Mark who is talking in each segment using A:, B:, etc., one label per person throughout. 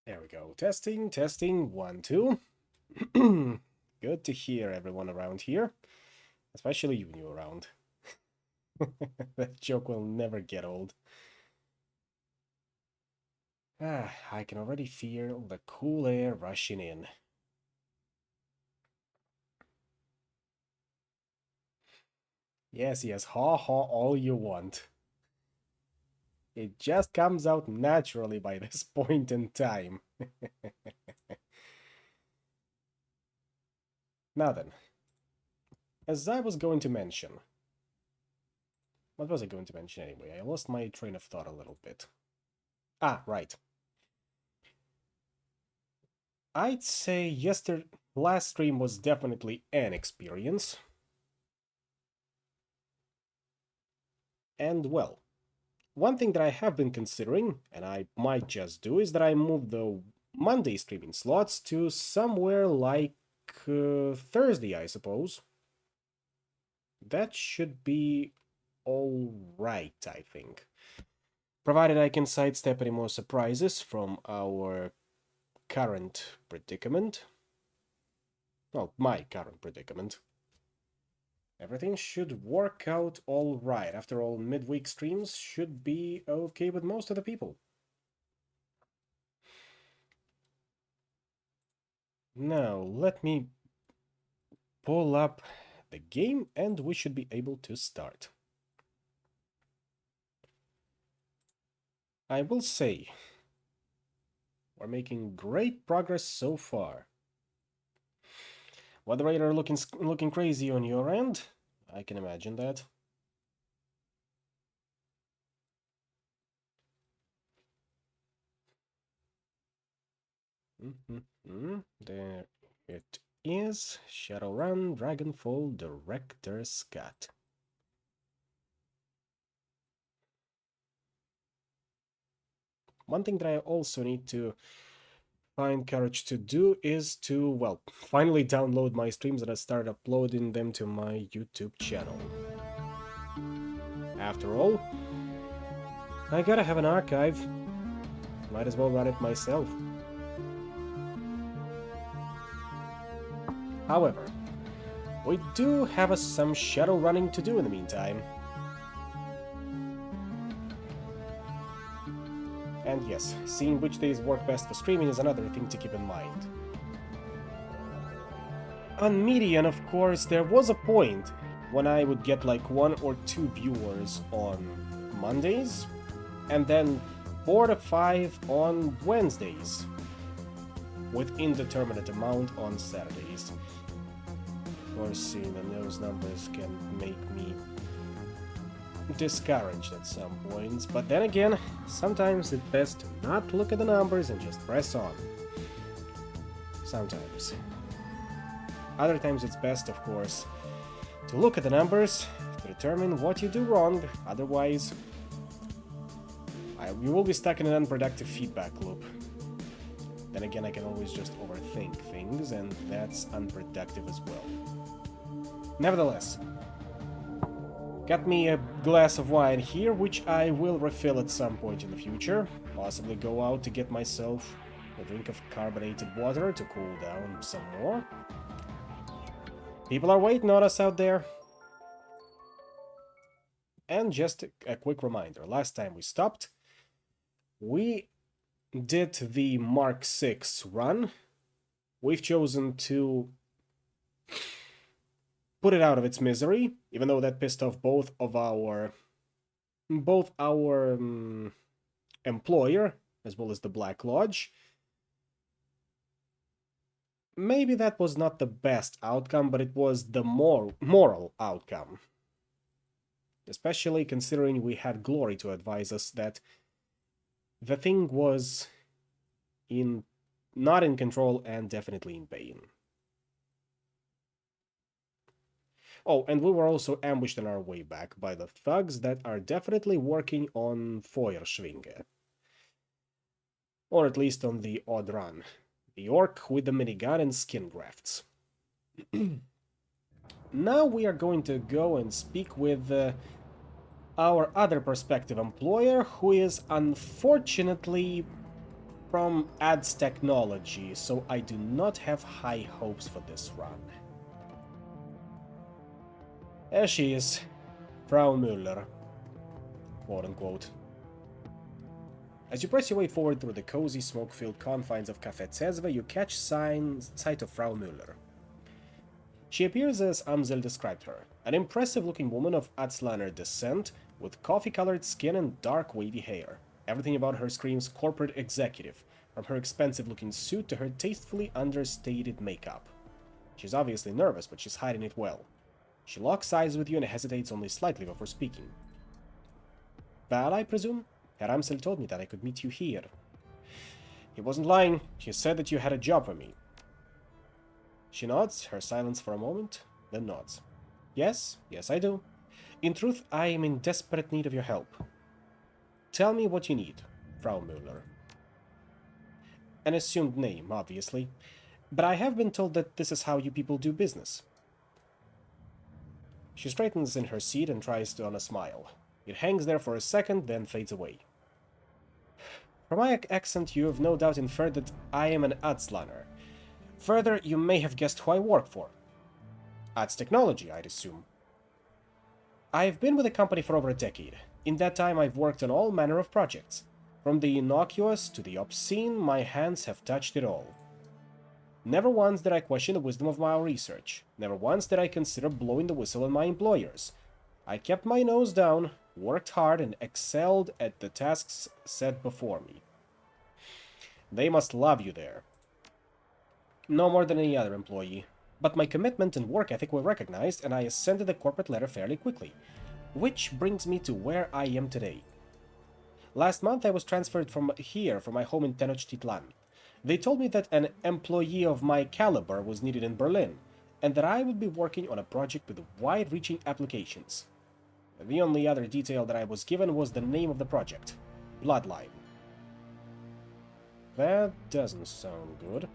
A: There we go. Testing, testing, 1, 2. Good to hear everyone around here. Especially you new around. That joke will never get old. I can already feel the cool air rushing in. Yes, yes, ha ha all you want. It just comes out naturally by this point in time. Now then, as I was going to mention... What was I going to mention anyway? I lost my train of thought a little bit. Ah, right. I'd say last stream was definitely an experience. And well, one thing that I have been considering, and I might just do, is that I move the Monday streaming slots to somewhere like Thursday, I suppose. That should be alright, I think. Provided I can sidestep any more surprises from our current predicament. Well, my current predicament. Everything should work out all right. After all, midweek streams should be okay with most of the people. Now, let me pull up the game and we should be able to start. I will say, we're making great progress so far. Weather radar looking crazy on your end? I can imagine that. There it is. Shadowrun, Dragonfall, Director's Cut. One thing that I also need to find courage to do is to, well, finally download my streams and I start uploading them to my YouTube channel. After all, I gotta have an archive. Might as well run it myself. However, we do have some shadow running to do in the meantime. And yes, seeing which days work best for streaming is another thing to keep in mind. On Median, of course, there was a point when I would get like 1 or 2 viewers on Mondays, and then 4 to 5 on Wednesdays, with indeterminate amount on Saturdays. Of course, seeing those numbers can make me discouraged at some points, but then again, sometimes it's best to not look at the numbers and just press on. Sometimes. Other times it's best, of course, to look at the numbers to determine what you do wrong, otherwise you will be stuck in an unproductive feedback loop. Then again, I can always just overthink things, and that's unproductive as well. Nevertheless, got me a glass of wine here, which I will refill at some point in the future. Possibly go out to get myself a drink of carbonated water to cool down some more. People are waiting on us out there. And just a quick reminder, last time we stopped, we did the Mark 6 run. We've chosen to put it out of its misery, even though that pissed off both our employer as well as the Black Lodge. Maybe that was not the best outcome, but it was the moral outcome. Especially considering we had Glory to advise us that the thing was not in control and definitely in pain. Oh, and we were also ambushed on our way back by the thugs that are definitely working on Feuerschwinge. Or at least on the odd run. The orc with the minigun and skin grafts. Now we are going to go and speak with our other prospective employer, who is unfortunately from ads technology, so I do not have high hopes for this run. There she is, Frau Müller, quote-unquote. As you press your way forward through the cozy, smoke-filled confines of Café Cezve, you catch sight of Frau Müller. She appears as Amsel described her, an impressive-looking woman of Aztlaner descent, with coffee-colored skin and dark, wavy hair. Everything about her screams corporate executive, from her expensive-looking suit to her tastefully understated makeup. She's obviously nervous, but she's hiding it well. She locks eyes with you and hesitates only slightly before speaking. Val, I presume? Herr Amsel told me that I could meet you here. He wasn't lying. He said that you had a job for me. She nods, her silence for a moment, then nods. Yes, I do. In truth, I am in desperate need of your help. Tell me what you need, Frau Müller. An assumed name, obviously, but I have been told that this is how you people do business. She straightens in her seat and tries on a smile. It hangs there for a second, then fades away. From my accent, you have no doubt inferred that I am an Aztlaner. Further, you may have guessed who I work for. Az Technology, I'd assume. I've been with the company for over a decade. In that time, I've worked on all manner of projects. From the innocuous to the obscene, my hands have touched it all. Never once did I question the wisdom of my research. Never once did I consider blowing the whistle on my employers. I kept my nose down, worked hard, and excelled at the tasks set before me. They must love you there. No more than any other employee. But my commitment and work ethic were recognized, and I ascended the corporate ladder fairly quickly. Which brings me to where I am today. Last month I was transferred from my home in Tenochtitlan. They told me that an employee of my caliber was needed in Berlin, and that I would be working on a project with wide-reaching applications. The only other detail that I was given was the name of the project, Bloodline. That doesn't sound good.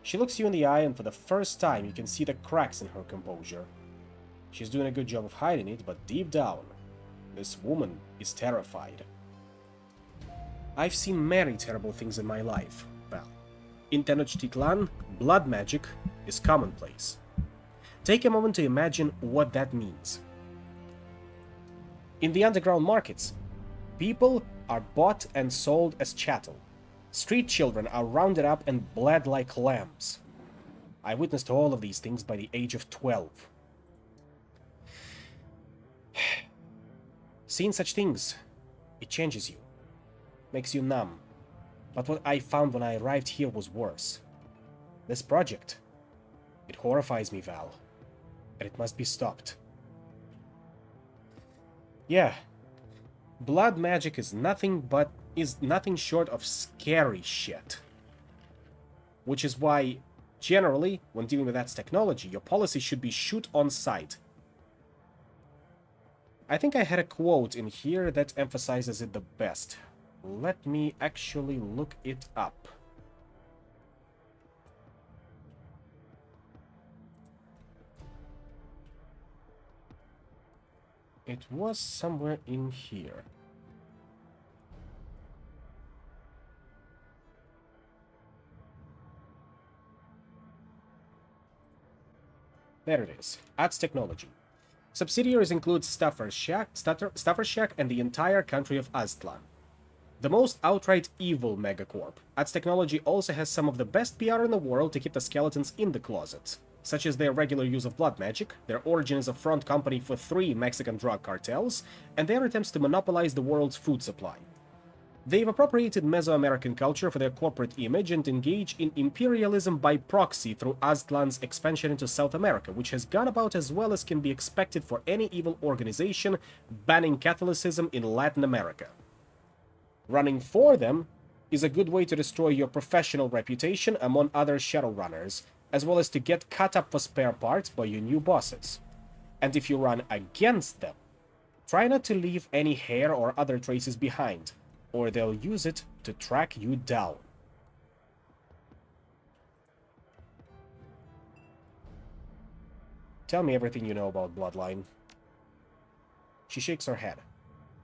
A: She looks you in the eye, and for the first time you can see the cracks in her composure. She's doing a good job of hiding it, but deep down, this woman is terrified. I've seen many terrible things in my life, Val. In Tenochtitlan, blood magic is commonplace. Take a moment to imagine what that means. In the underground markets, people are bought and sold as chattel. Street children are rounded up and bled like lambs. I witnessed all of these things by the age of 12. Seeing such things, it changes you. Makes you numb. But what I found when I arrived here was worse. This project, it horrifies me, Val. And it must be stopped. Yeah. Blood magic is nothing short of scary shit. Which is why, generally, when dealing with that technology, your policy should be shoot on sight. I think I had a quote in here that emphasizes it the best. Let me actually look it up. It was somewhere in here. There it is. Adds technology. Subsidiaries include Stuffer's Shack and the entire country of Aztlan. The most outright evil megacorp. Adds Technology also has some of the best PR in the world to keep the skeletons in the closet, such as their regular use of blood magic, their origin as a front company for 3 Mexican drug cartels, and their attempts to monopolize the world's food supply. They've appropriated Mesoamerican culture for their corporate image and engage in imperialism by proxy through Aztlan's expansion into South America, which has gone about as well as can be expected for any evil organization banning Catholicism in Latin America. Running for them is a good way to destroy your professional reputation among other Shadowrunners, as well as to get cut up for spare parts by your new bosses. And if you run against them, try not to leave any hair or other traces behind, or they'll use it to track you down. Tell me everything you know about Bloodline. She shakes her head.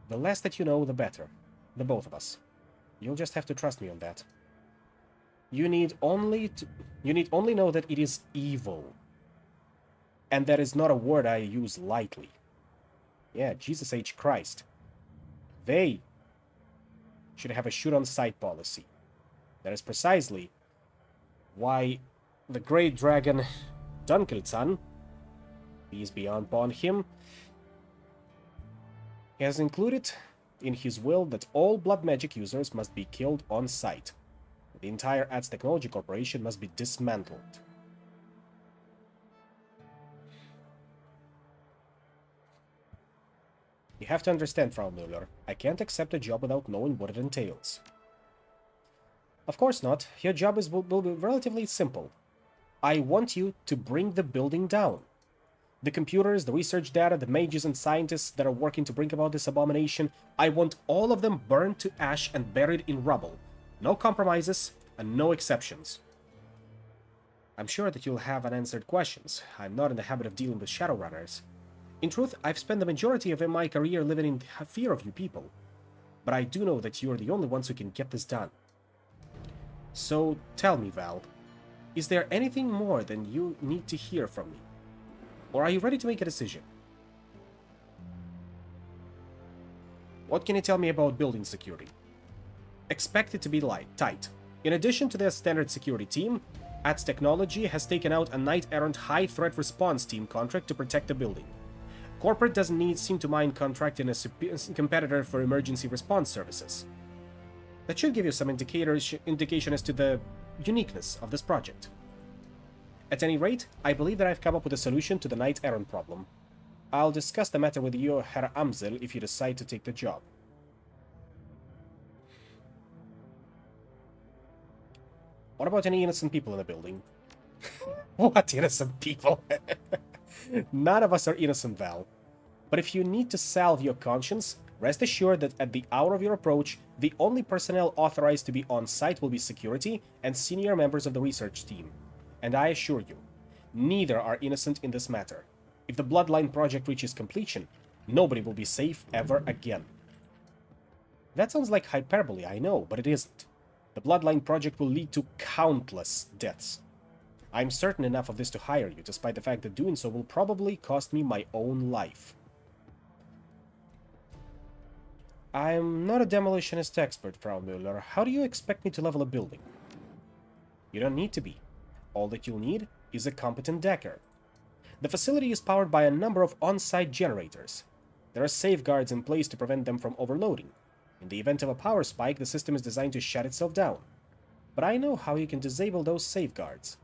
A: The less that you know, the better. The both of us. You'll just have to trust me on that. You need only know that it is evil. And that is not a word I use lightly. Yeah, Jesus H. Christ. They should have a shoot-on-sight policy. That is precisely why the great dragon Dunkelzahn, peace be upon him, has included in his will that all blood magic users must be killed on sight. The entire ADS Technology Corporation must be dismantled. You have to understand, Frau Müller, I can't accept a job without knowing what it entails. Of course not. Your job will be relatively simple. I want you to bring the building down. The computers, the research data, the mages and scientists that are working to bring about this abomination, I want all of them burned to ash and buried in rubble. No compromises and no exceptions. I'm sure that you'll have unanswered questions. I'm not in the habit of dealing with Shadowrunners. In truth, I've spent the majority of my career living in fear of you people. But I do know that you're the only ones who can get this done. So tell me, Val, is there anything more than you need to hear from me? Or are you ready to make a decision? What can you tell me about building security? Expect it to be tight. In addition to their standard security team, ADS Technology has taken out a knight-errant high-threat response team contract to protect the building. Corporate doesn't seem to mind contracting a competitor for emergency response services. That should give you some indication as to the uniqueness of this project. At any rate, I believe that I've come up with a solution to the knight-errant problem. I'll discuss the matter with you, Herr Amsel, if you decide to take the job. What about any innocent people in the building? What innocent people? None of us are innocent, Val. But if you need to salve your conscience, Rest assured that at the hour of your approach, the only personnel authorized to be on site will be security and senior members of the research team. And I assure you, neither are innocent in this matter. If the Bloodline project reaches completion, nobody will be safe ever again. That sounds like hyperbole, I know, but it isn't. The Bloodline project will lead to countless deaths. I'm certain enough of this to hire you, despite the fact that doing so will probably cost me my own life. I'm not a demolitionist expert, Frau Müller. How do you expect me to level a building? You don't need to be. All that you'll need is a competent decker. The facility is powered by a number of on-site generators. There are safeguards in place to prevent them from overloading. In the event of a power spike, the system is designed to shut itself down. But I know how you can disable those safeguards.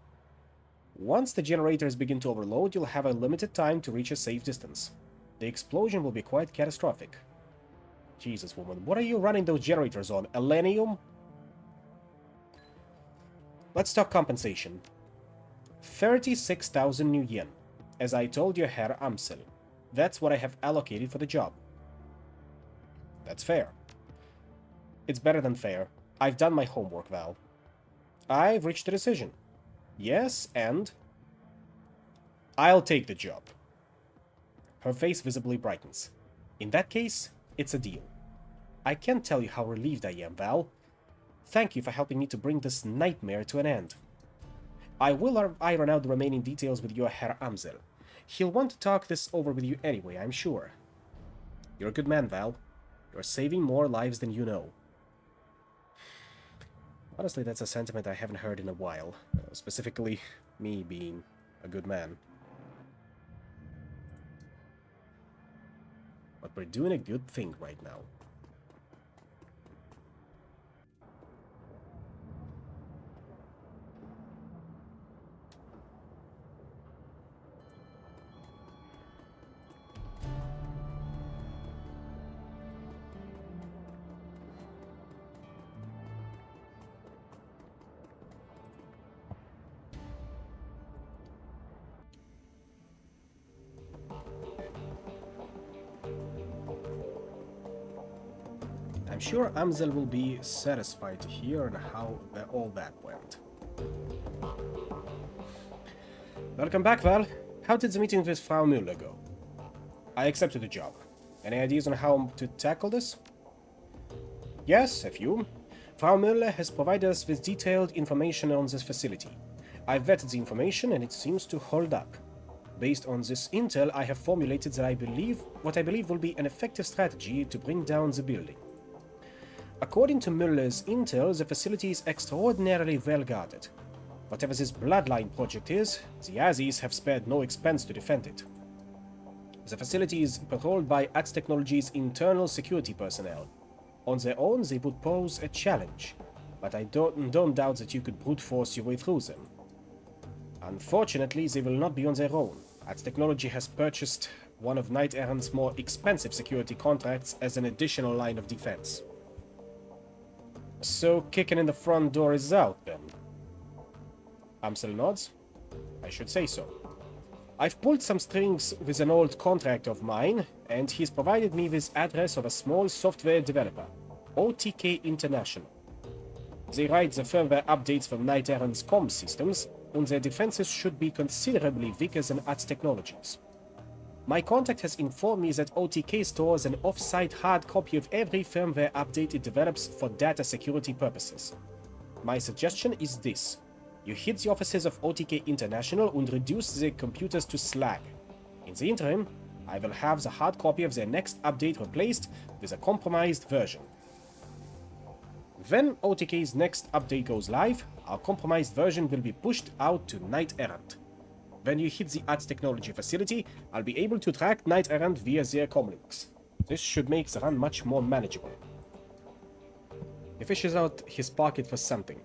A: Once the generators begin to overload, you'll have a limited time to reach a safe distance. The explosion will be quite catastrophic. Jesus, woman, what are you running those generators on? Elenium? Let's talk compensation. 36,000 new yen. As I told you, Herr Amsel. That's what I have allocated for the job. That's fair. It's better than fair. I've done my homework, Val. I've reached a decision. Yes, and... I'll take the job. Her face visibly brightens. In that case, it's a deal. I can't tell you how relieved I am, Val. Thank you for helping me to bring this nightmare to an end. I will iron out the remaining details with your Herr Amsel. He'll want to talk this over with you anyway, I'm sure. You're a good man, Val. You're saving more lives than you know. Honestly, that's a sentiment I haven't heard in a while. Specifically, me being a good man. But we're doing a good thing right now. I'm sure Amsel will be satisfied to hear how all that went. Welcome back, Val. How did the meeting with Frau Müller go? I accepted the job. Any ideas on how to tackle this? Yes, a few. Frau Müller has provided us with detailed information on this facility. I've vetted the information and it seems to hold up. Based on this intel, I have formulated what I believe will be an effective strategy to bring down the building. According to Müller's intel, the facility is extraordinarily well guarded. Whatever this Bloodline project is, the Azis have spared no expense to defend it. The facility is patrolled by ATS Technology's internal security personnel. On their own, they would pose a challenge, but I don't doubt that you could brute force your way through them. Unfortunately, they will not be on their own. ATS Technology has purchased one of Knight Errant's more expensive security contracts as an additional line of defense. So kicking in the front door is out, then? Amsel nods. I should say so. I've pulled some strings with an old contract of mine, and he's provided me with address of a small software developer, OTK International. They write the firmware updates for Knight Errant's comm systems, and their defenses should be considerably weaker than ATS Technologies. My contact has informed me that OTK stores an off-site hard copy of every firmware update it develops for data security purposes. My suggestion is this. You hit the offices of OTK International and reduce their computers to slag. In the interim, I will have the hard copy of their next update replaced with a compromised version. When OTK's next update goes live, our compromised version will be pushed out to Knight Errant. When you hit the ATS Technology facility, I'll be able to track Knight Errant via their comlinks. This should make the run much more manageable. He fishes out his pocket for something.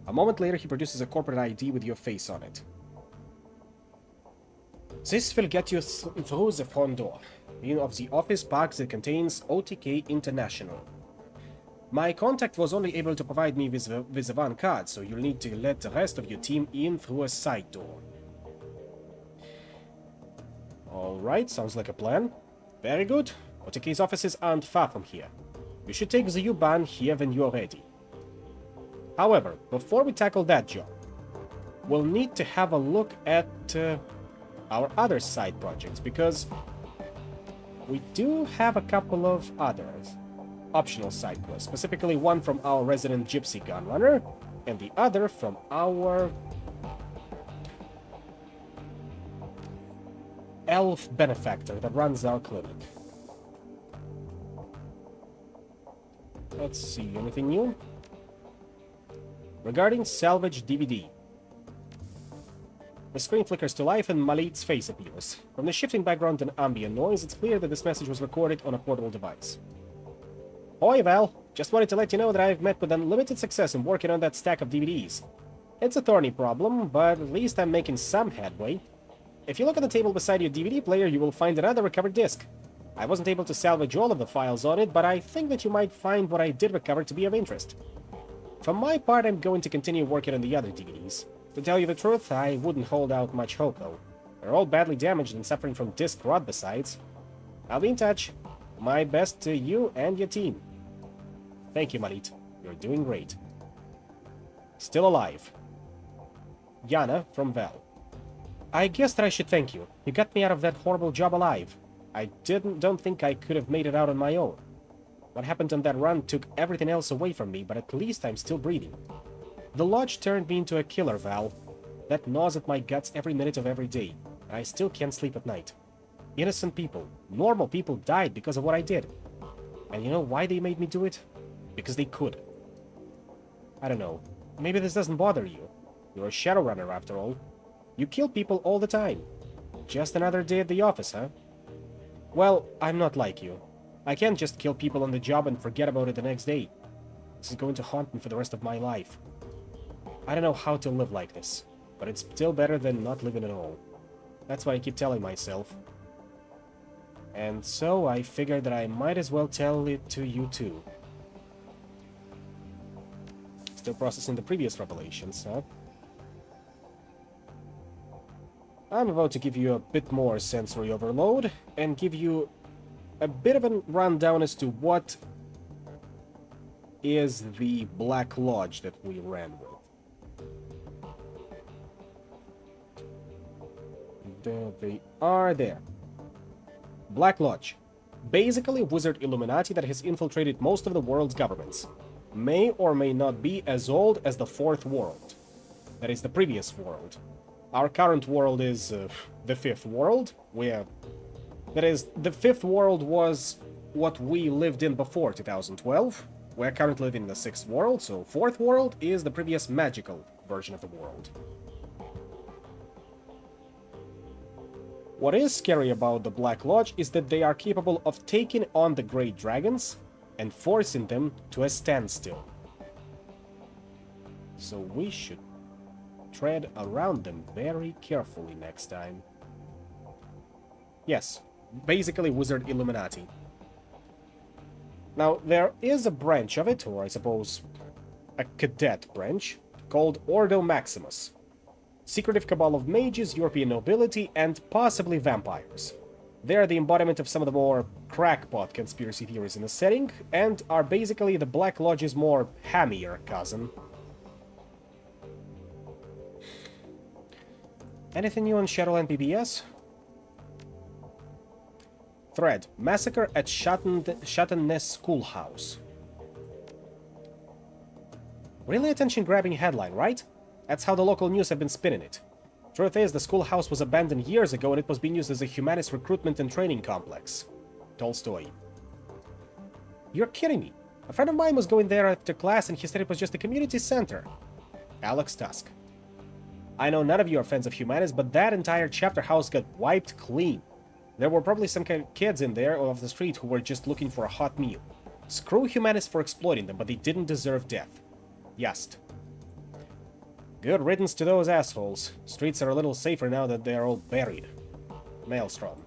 A: A moment later, he produces a corporate ID with your face on it. This will get you through the front door, of the office park that contains OTK International. My contact was only able to provide me with the one card, so you'll need to let the rest of your team in through a side door. Alright, sounds like a plan. Very good. OTK's offices aren't far from here. You should take the U-Bahn here when you're ready. However, before we tackle that job, we'll need to have a look at our other side projects, because we do have a couple of others optional side quests, specifically one from our resident gypsy gunrunner, and the other from our elf benefactor that runs our clinic. Let's see, anything new? Regarding salvage DVD. The screen flickers to life and Malit's face appears. From the shifting background and ambient noise, it's clear that this message was recorded on a portable device. Oi, Val. Just wanted to let you know that I've met with unlimited success in working on that stack of DVDs. It's a thorny problem, but at least I'm making some headway. If you look at the table beside your DVD player, you will find another recovered disc. I wasn't able to salvage all of the files on it, but I think that you might find what I did recover to be of interest. For my part, I'm going to continue working on the other DVDs. To tell you the truth, I wouldn't hold out much hope, though. They're all badly damaged and suffering from disc rot besides. I'll be in touch. My best to you and your team. Thank you, Malit. You're doing great. Still alive. Yana from Val. I guess that I should thank you. You got me out of that horrible job alive. I don't think I could have made it out on my own. What happened on that run took everything else away from me, but at least I'm still breathing. The lodge turned me into a killer, Val. That gnaws at my guts every minute of every day, and I still can't sleep at night. Innocent people, normal people died because of what I did. And you know why they made me do it? Because they could. I don't know. Maybe this doesn't bother you. You're a Shadowrunner after all. You kill people all the time. Just another day at the office, huh? Well, I'm not like you. I can't just kill people on the job and forget about it the next day. This is going to haunt me for the rest of my life. I don't know how to live like this, but it's still better than not living at all. That's what I keep telling myself. And so I figured that I might as well tell it to you too. Still processing the previous revelations, huh? I'm about to give you a bit more sensory overload and give you a bit of a rundown as to what is the Black Lodge that we ran with. There they are there. Black Lodge. Basically a wizard Illuminati that has infiltrated most of the world's governments. May or may not be as old as the Fourth World. That is the previous world. Our current world is the Fifth World, where... That is, the Fifth World was what we lived in before 2012. We're currently living in the Sixth World, so Fourth World is the previous magical version of the world. What is scary about the Black Lodge is that they are capable of taking on the Great Dragons and forcing them to a standstill. So we should tread around them very carefully next time. Yes, basically Wizard Illuminati. Now, there is a branch of it, or I suppose a cadet branch, called Ordo Maximus. Secretive cabal of mages, European nobility, and possibly vampires. They are the embodiment of some of the more crackpot conspiracy theories in the setting, and are basically the Black Lodge's more hammier cousin. Anything new on Shadowrun BBS? Thread. Massacre at Chattenness Schoolhouse. Really attention-grabbing headline, right? That's how the local news have been spinning it. Truth is, the schoolhouse was abandoned years ago and it was being used as a humanist recruitment and training complex. Tolstoy. You're kidding me. A friend of mine was going there after class and he said it was just a community center. Alex Tusk. I know none of you are fans of humanists, but that entire chapter house got wiped clean. There were probably some kids in there off the street who were just looking for a hot meal. Screw humanists for exploiting them, but they didn't deserve death. Yust. Good riddance to those assholes. Streets are a little safer now that they are all buried. Maelstrom.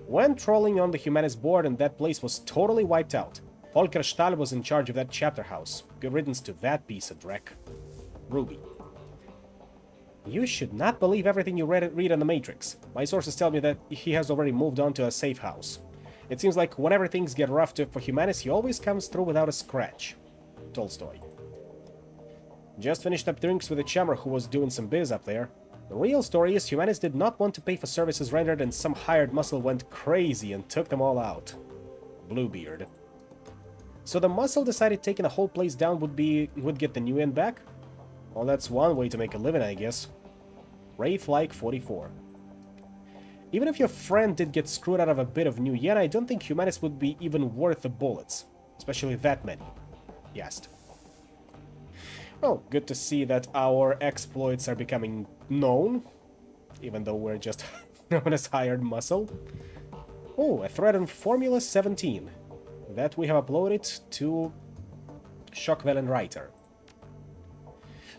A: When trolling on the humanist board and that place was totally wiped out. Volker Stahl was in charge of that chapter house. Good riddance to that piece of dreck. Ruby. You should not believe everything you read on the Matrix. My sources tell me that he has already moved on to a safe house. It seems like whenever things get rough for Humanis, he always comes through without a scratch. Tolstoy. Just finished up drinks with a chummer who was doing some biz up there. The real story is Humanis did not want to pay for services rendered and some hired muscle went crazy and took them all out. Bluebeard. So the muscle decided taking the whole place down would get the new yen back? Well, that's one way to make a living, I guess. Wraith-like 44. Even if your friend did get screwed out of a bit of new yen, I don't think Humanis would be even worth the bullets. Especially that many. Yast. Well, good to see that our exploits are becoming known. Even though we're just known as hired muscle. Oh, a thread on Formula 17. That we have uploaded to Shockvelen Writer.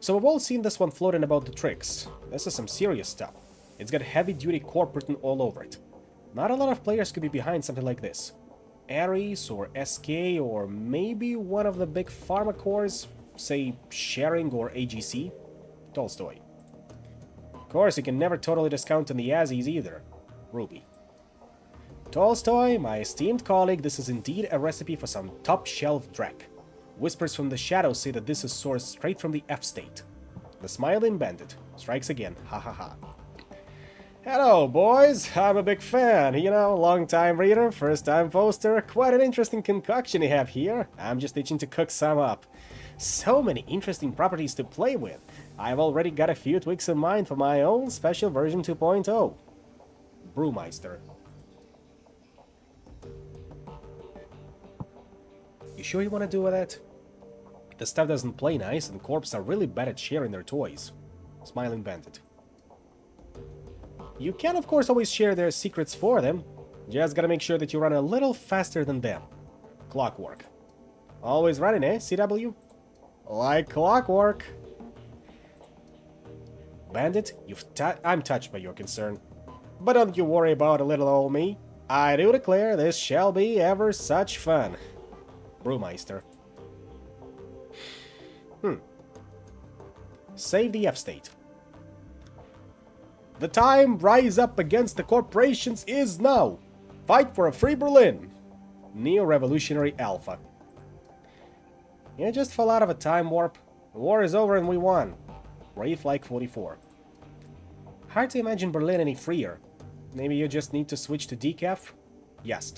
A: So we've all seen this one floating about the tricks. This is some serious stuff. It's got heavy-duty corp written all over it. Not a lot of players could be behind something like this. Ares or SK or maybe one of the big pharma cores, say Sharing or AGC. Tolstoy. Of course, you can never totally discount on the Azzies either. Ruby. Tolstoy, my esteemed colleague, this is indeed a recipe for some top-shelf dreck. Whispers from the shadows say that this is sourced straight from the F-state. The Smiling Bandit strikes again, ha ha ha. Hello, boys. I'm a big fan, you know, long-time reader, first-time poster. Quite an interesting concoction you have here. I'm just itching to cook some up. So many interesting properties to play with. I've already got a few tweaks in mind for my own special version 2.0. Brewmeister. You sure you want to do with that? The stuff doesn't play nice, and corps are really bad at sharing their toys. Smiling Bandit. You can, of course, always share their secrets for them. Just gotta make sure that you run a little faster than them. Clockwork. Always running, eh, CW? Like clockwork. Bandit, I'm touched by your concern. But don't you worry about a little old me. I do declare this shall be ever such fun. Brewmeister. Save the F-state. The time rise up against the corporations is now. Fight for a free Berlin. Neo-Revolutionary Alpha. You just fell out of a time warp. The war is over and we won. Wraith-like 44. Hard to imagine Berlin any freer. Maybe you just need to switch to decaf? Yes.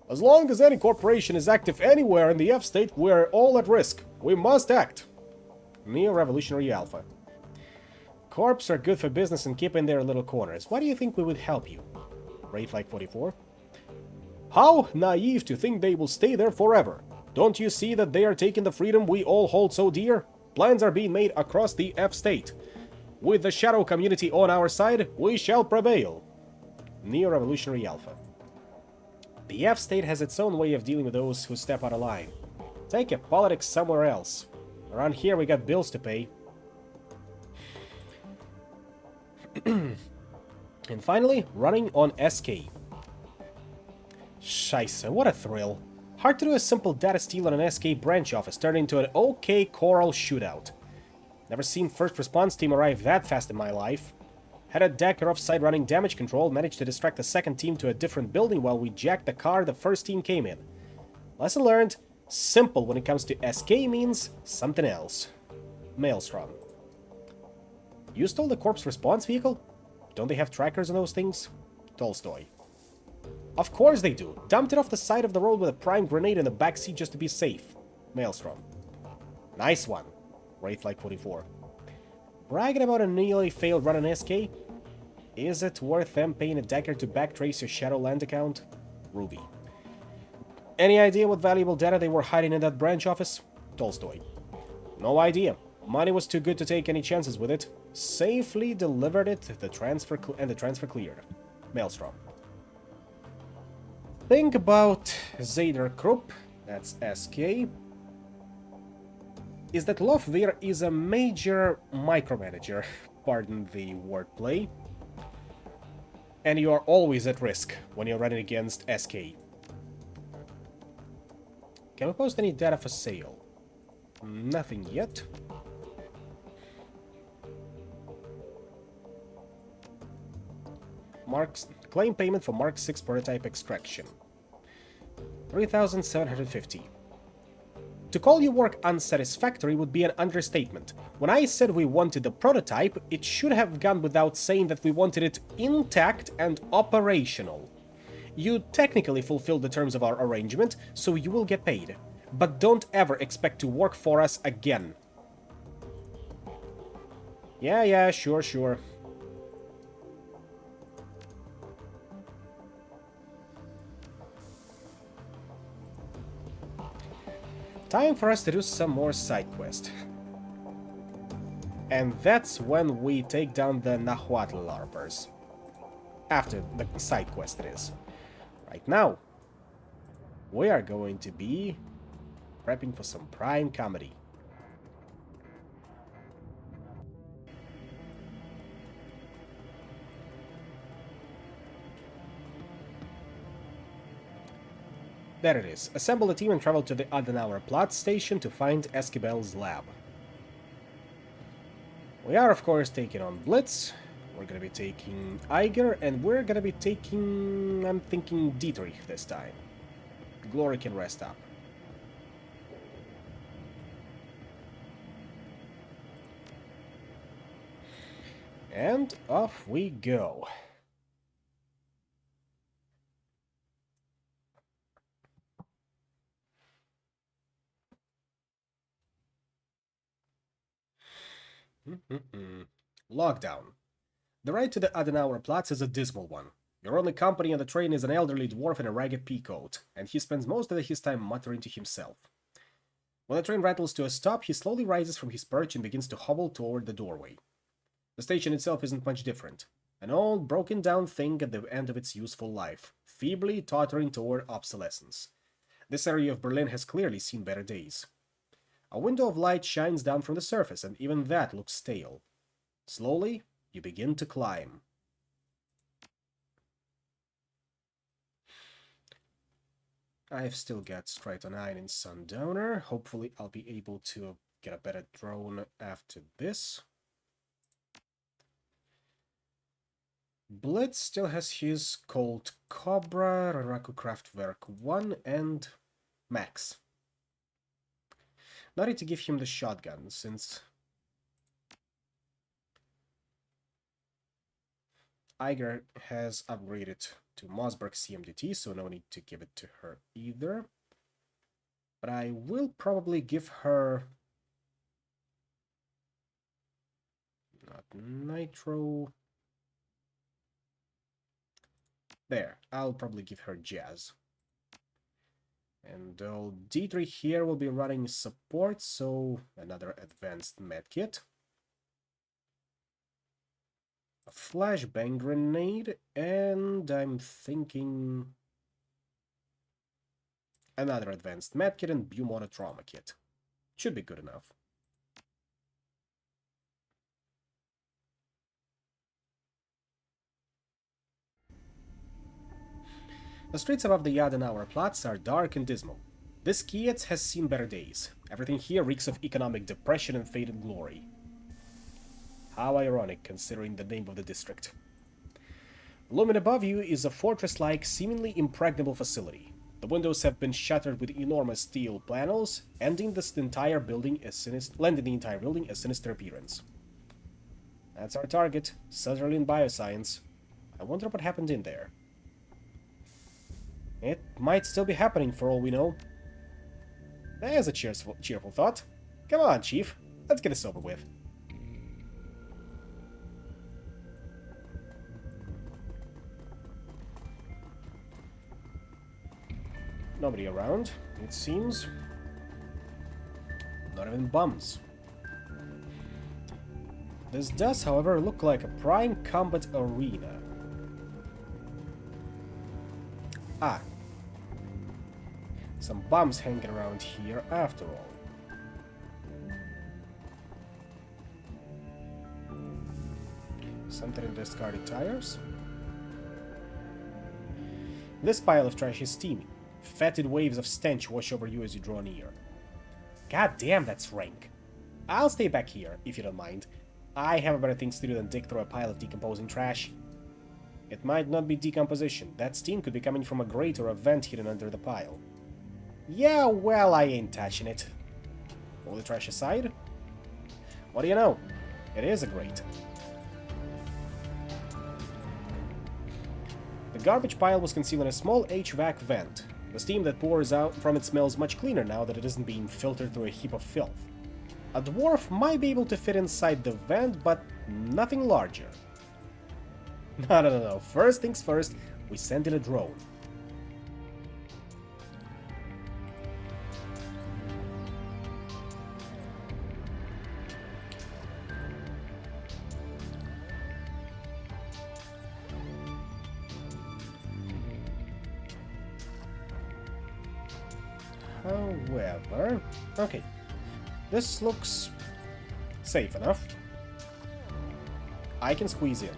A: As long as any corporation is active anywhere in the F-state, we're all at risk. We must act. Neo-Revolutionary Alpha. Corps are good for business and keep in their little corners. Why do you think we would help you? Wraith-like 44. How naive to think they will stay there forever. Don't you see that they are taking the freedom we all hold so dear? Plans are being made across the F-state. With the shadow community on our side, we shall prevail. Neo-Revolutionary Alpha. The F-state has its own way of dealing with those who step out of line. Take your politics somewhere else. Around here we got bills to pay. And finally, running on SK. Scheisse, what a thrill. Hard to do a simple data steal on an SK branch office turned into an OK choral shootout. Never seen first response team arrive that fast in my life. Had a Decker offside running damage control, managed to distract the second team to a different building while we jacked the car the first team came in. Lesson learned, simple when it comes to SK means something else. Maelstrom. You stole the corpse response vehicle? Don't they have trackers on those things? Tolstoy. Of course they do. Dumped it off the side of the road with a prime grenade in the backseat just to be safe. Maelstrom. Nice one. Wraith-like 44. Bragging about a nearly failed run on SK? Is it worth them paying a Decker to backtrace your Shadowland account? Ruby. Any idea what valuable data they were hiding in that branch office? Tolstoy. No idea. Money was too good to take any chances with it. Safely delivered it, the transfer cleared. Maelstrom. Think about Zader Krupp, that's SK, is that Lofvir is a major micromanager, pardon the wordplay, and you are always at risk when you're running against SK. Can we post any data for sale? Nothing yet. Claim payment for Mark 6 prototype extraction. 3,750. To call your work unsatisfactory would be an understatement. When I said we wanted the prototype, it should have gone without saying that we wanted it intact and operational. You technically fulfilled the terms of our arrangement, so you will get paid. But don't ever expect to work for us again. Yeah, sure. Time for us to do some more side quest. And that's when we take down the Nahuatl LARPers. After the side quest, it is. Right now, we are going to be prepping for some prime comedy. There it is. Assemble a team and travel to the Adenauer Platz station to find Esquibel's lab. We are, of course, taking on Blitz. We're gonna be taking Eiger, and we're gonna be taking... I'm thinking Dietrich this time. Glory can rest up. And off we go. Lockdown. The ride to the Adenauer Platz is a dismal one. Your only company on the train is an elderly dwarf in a ragged peacoat, and he spends most of his time muttering to himself. When the train rattles to a stop, he slowly rises from his perch and begins to hobble toward the doorway. The station itself isn't much different. An old, broken-down thing at the end of its useful life, feebly tottering toward obsolescence. This area of Berlin has clearly seen better days. A window of light shines down from the surface, and even that looks stale. Slowly, you begin to climb. I've still got Strytonine in Sundowner. Hopefully I'll be able to get a better drone after this. Blitz still has his Colt Cobra, Raraku Kraftwerk 1, and Max. Not need to give him the shotgun, since Eiger has upgraded to Mossberg CMDT, so no need to give it to her either. But I will probably give her... not Nitro... There, I'll probably give her Jazz. And old Dietrich here will be running support, so another advanced medkit. A flashbang grenade, and I'm thinking another advanced medkit and Bumona trauma kit. Should be good enough. The streets above the Adenauer Platz are dark and dismal. This Kietz has seen better days. Everything here reeks of economic depression and faded glory. How ironic, considering the name of the district. Looming above you is a fortress-like, seemingly impregnable facility. The windows have been shuttered with enormous steel panels, lending the entire building a sinister appearance. That's our target, Sutherland Bioscience. I wonder what happened in there. It might still be happening for all we know. There's a cheerful thought. Come on, Chief. Let's get this over with. Nobody around, it seems. Not even bums. This does, however, look like a prime combat arena. Ah. Some bums hanging around here after all. Something in discarded tires? This pile of trash is steaming. Fetid waves of stench wash over you as you draw near. God damn, that's rank. I'll stay back here, if you don't mind. I have better things to do than dig through a pile of decomposing trash. It might not be decomposition. That steam could be coming from a grate or a vent hidden under the pile. Yeah, well, I ain't touching it. Pull the trash aside. What do you know? It is a grate. The garbage pile was concealed in a small HVAC vent. The steam that pours out from it smells much cleaner now that it isn't being filtered through a heap of filth. A dwarf might be able to fit inside the vent, but nothing larger. No. First things first, we send in a drone. However, okay, this looks safe enough. I can squeeze in.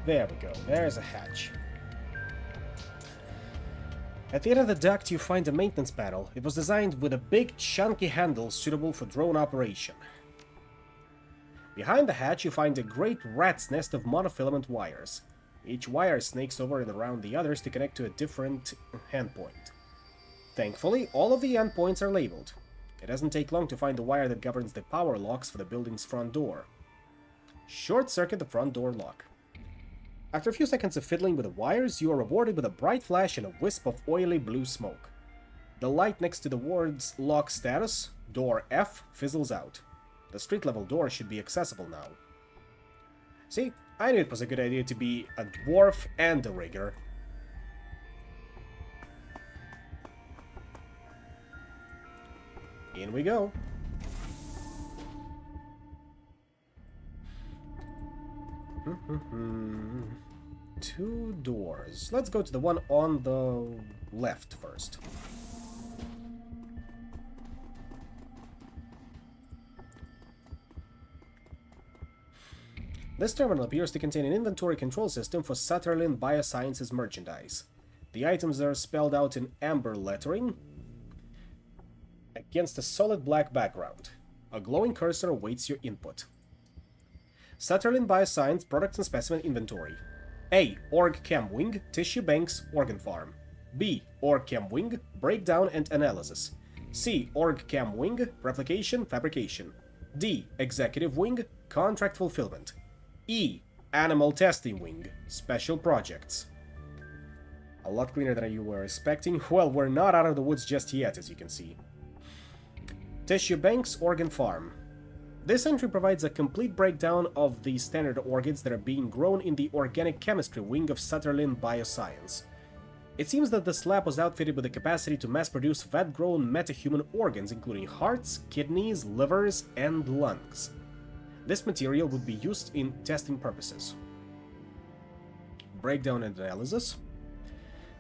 A: There we go, there's a hatch. At the end of the duct you find a maintenance panel. It was designed with a big chunky handle suitable for drone operation. Behind the hatch you find a great rat's nest of monofilament wires. Each wire snakes over and around the others to connect to a different endpoint. Thankfully, all of the endpoints are labeled. It doesn't take long to find the wire that governs the power locks for the building's front door. Short-circuit the front door lock. After a few seconds of fiddling with the wires, you are rewarded with a bright flash and a wisp of oily blue smoke. The light next to the word's lock status, door F, fizzles out. The street-level door should be accessible now. See, I knew it was a good idea to be a dwarf and a rigger. In we go. Two doors. Let's go to the one on the left first. This terminal appears to contain an inventory control system for Sutherland Biosciences merchandise. The items are spelled out in amber lettering against a solid black background. A glowing cursor awaits your input. Sutherland Bioscience Products and Specimen Inventory. A. Org Chem Wing, Tissue Banks, Organ Farm. B. Org Chem Wing, Breakdown and Analysis. C. Org Chem Wing, Replication, Fabrication. D. Executive Wing, Contract Fulfillment. E. Animal Testing Wing, Special Projects. A lot greener than you were expecting. Well, we're not out of the woods just yet, as you can see. Tissue Banks, Organ Farm. This entry provides a complete breakdown of the standard organs that are being grown in the Organic Chemistry wing of Sutherland Bioscience. It seems that this lab was outfitted with the capacity to mass-produce vat-grown metahuman organs including hearts, kidneys, livers, and lungs. This material would be used in testing purposes. Breakdown and analysis.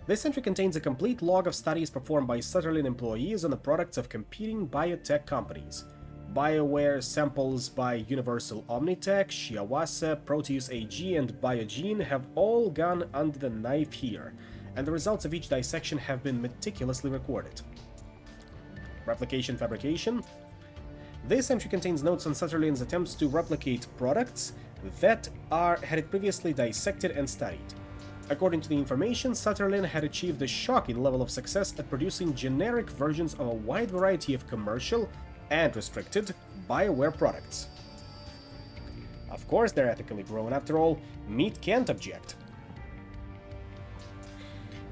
A: This entry contains a complete log of studies performed by Sutherland employees on the products of competing biotech companies. BioWare samples by Universal Omnitech, Shiawase, Proteus AG, and Biogene have all gone under the knife here, and the results of each dissection have been meticulously recorded. Replication Fabrication. This entry contains notes on Sutherland's attempts to replicate products that had it previously dissected and studied. According to the information, Sutherland had achieved a shocking level of success at producing generic versions of a wide variety of commercial and restricted BioWare products. Of course they're ethically grown, after all, meat can't object.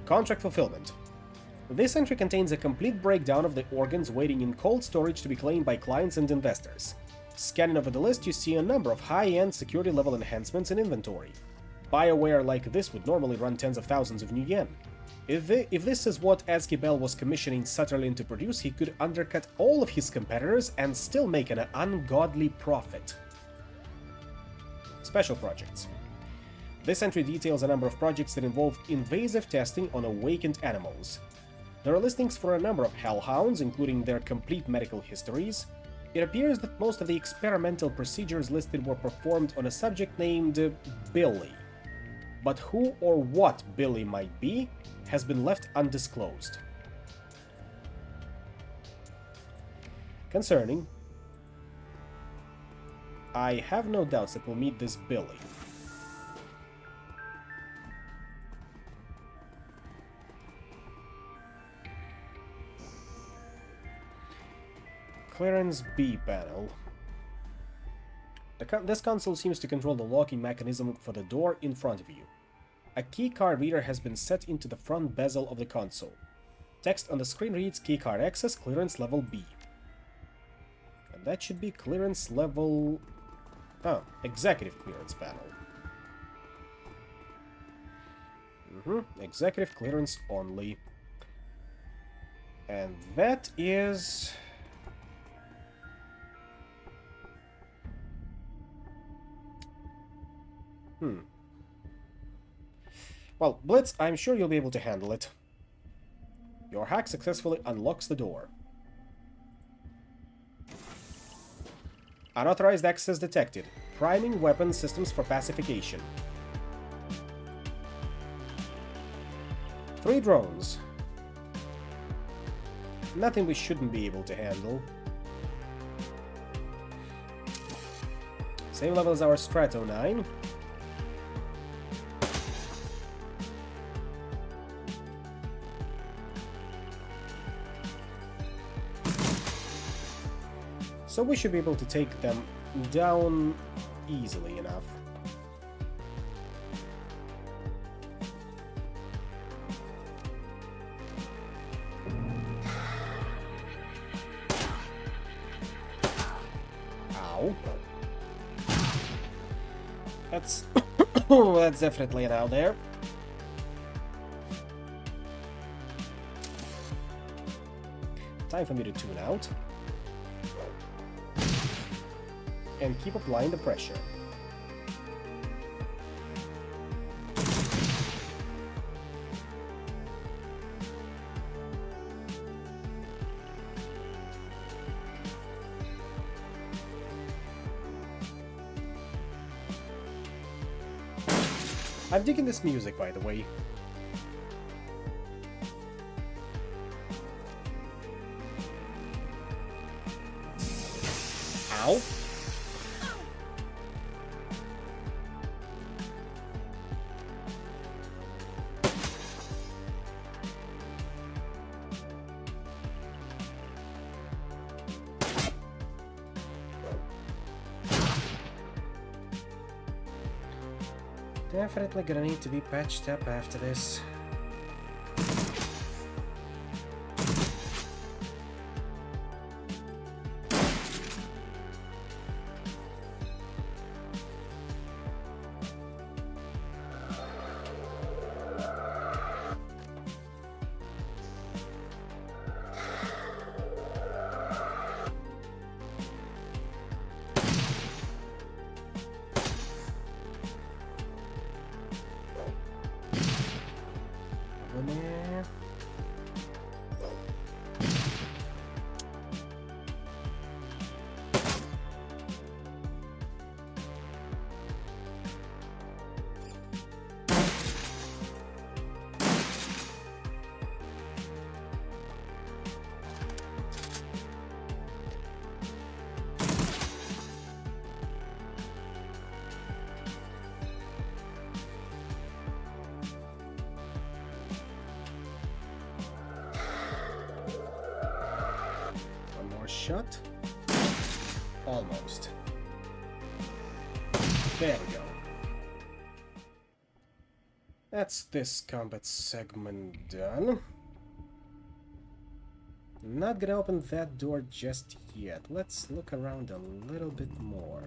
A: Contract Fulfillment. This entry contains a complete breakdown of the organs waiting in cold storage to be claimed by clients and investors. Scanning over the list, you see a number of high-end security level enhancements in inventory. BioWare like this would normally run tens of thousands of new yen. If this is what Edsky Bell was commissioning Sutherland to produce, he could undercut all of his competitors and still make an ungodly profit. Special Projects. This entry details a number of projects that involve invasive testing on awakened animals. There are listings for a number of hellhounds, including their complete medical histories, It appears that most of the experimental procedures listed were performed on a subject named Billy, but who or what Billy might be has been left undisclosed. Concerning, I have no doubts that we'll meet this Billy. Clearance B panel. This console seems to control the locking mechanism for the door in front of you. A keycard reader has been set into the front bezel of the console. Text on the screen reads keycard access clearance level B. And that should be clearance level... Oh, executive clearance panel. Executive clearance only. And that is... Well, Blitz, I'm sure you'll be able to handle it. Your hack successfully unlocks the door. Unauthorized access detected. Priming weapon systems for pacification. 3 drones. Nothing we shouldn't be able to handle. Same level as our Strato 9. So we should be able to take them down easily enough. Ow. That's... that's definitely an ow there. Time for me to tune out. And keep applying the pressure. I'm digging this music, by the way. Ow. Definitely gonna need to be patched up after this. Shot. Almost. There we go. That's this combat segment done. Not gonna open that door just yet. Let's look around a little bit more.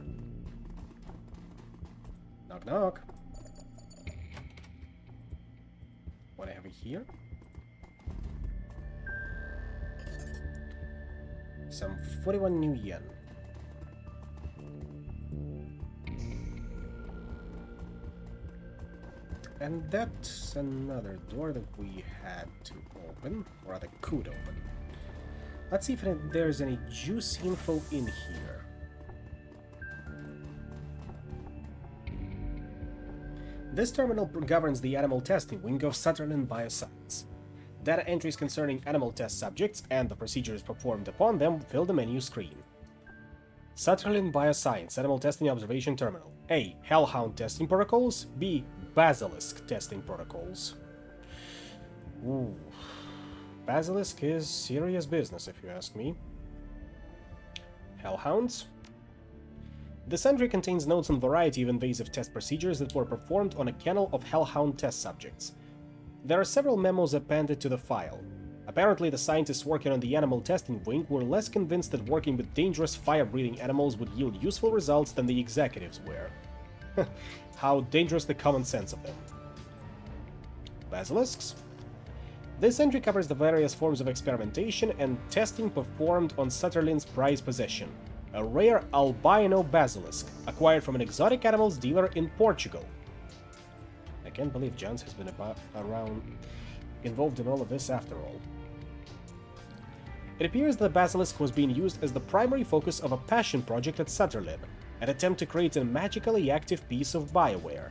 A: Knock knock. What do I have here? Some 41 new yen. And that's another door that we had to open, or rather could open. Let's see if there's any juice info in here. This terminal governs the animal testing wing of Shadowrun Bioscience. Data entries concerning animal test subjects and the procedures performed upon them fill the menu screen. Shadowrun Bioscience Animal Testing Observation Terminal. A. Hellhound Testing Protocols. B. Basilisk Testing Protocols. Ooh. Basilisk is serious business, if you ask me. Hellhounds. This entry contains notes on a variety of invasive test procedures that were performed on a kennel of Hellhound test subjects. There are several memos appended to the file. Apparently, the scientists working on the animal testing wing were less convinced that working with dangerous fire-breathing animals would yield useful results than the executives were. How dangerous the common sense of them. Basilisks. This entry covers the various forms of experimentation and testing performed on Shadowrun's prized possession, a rare albino basilisk, acquired from an exotic animals dealer in Portugal. I can't believe Jans has been involved in all of this after all. It appears the basilisk was being used as the primary focus of a passion project at Shadowrun, an attempt to create a magically active piece of Bioware.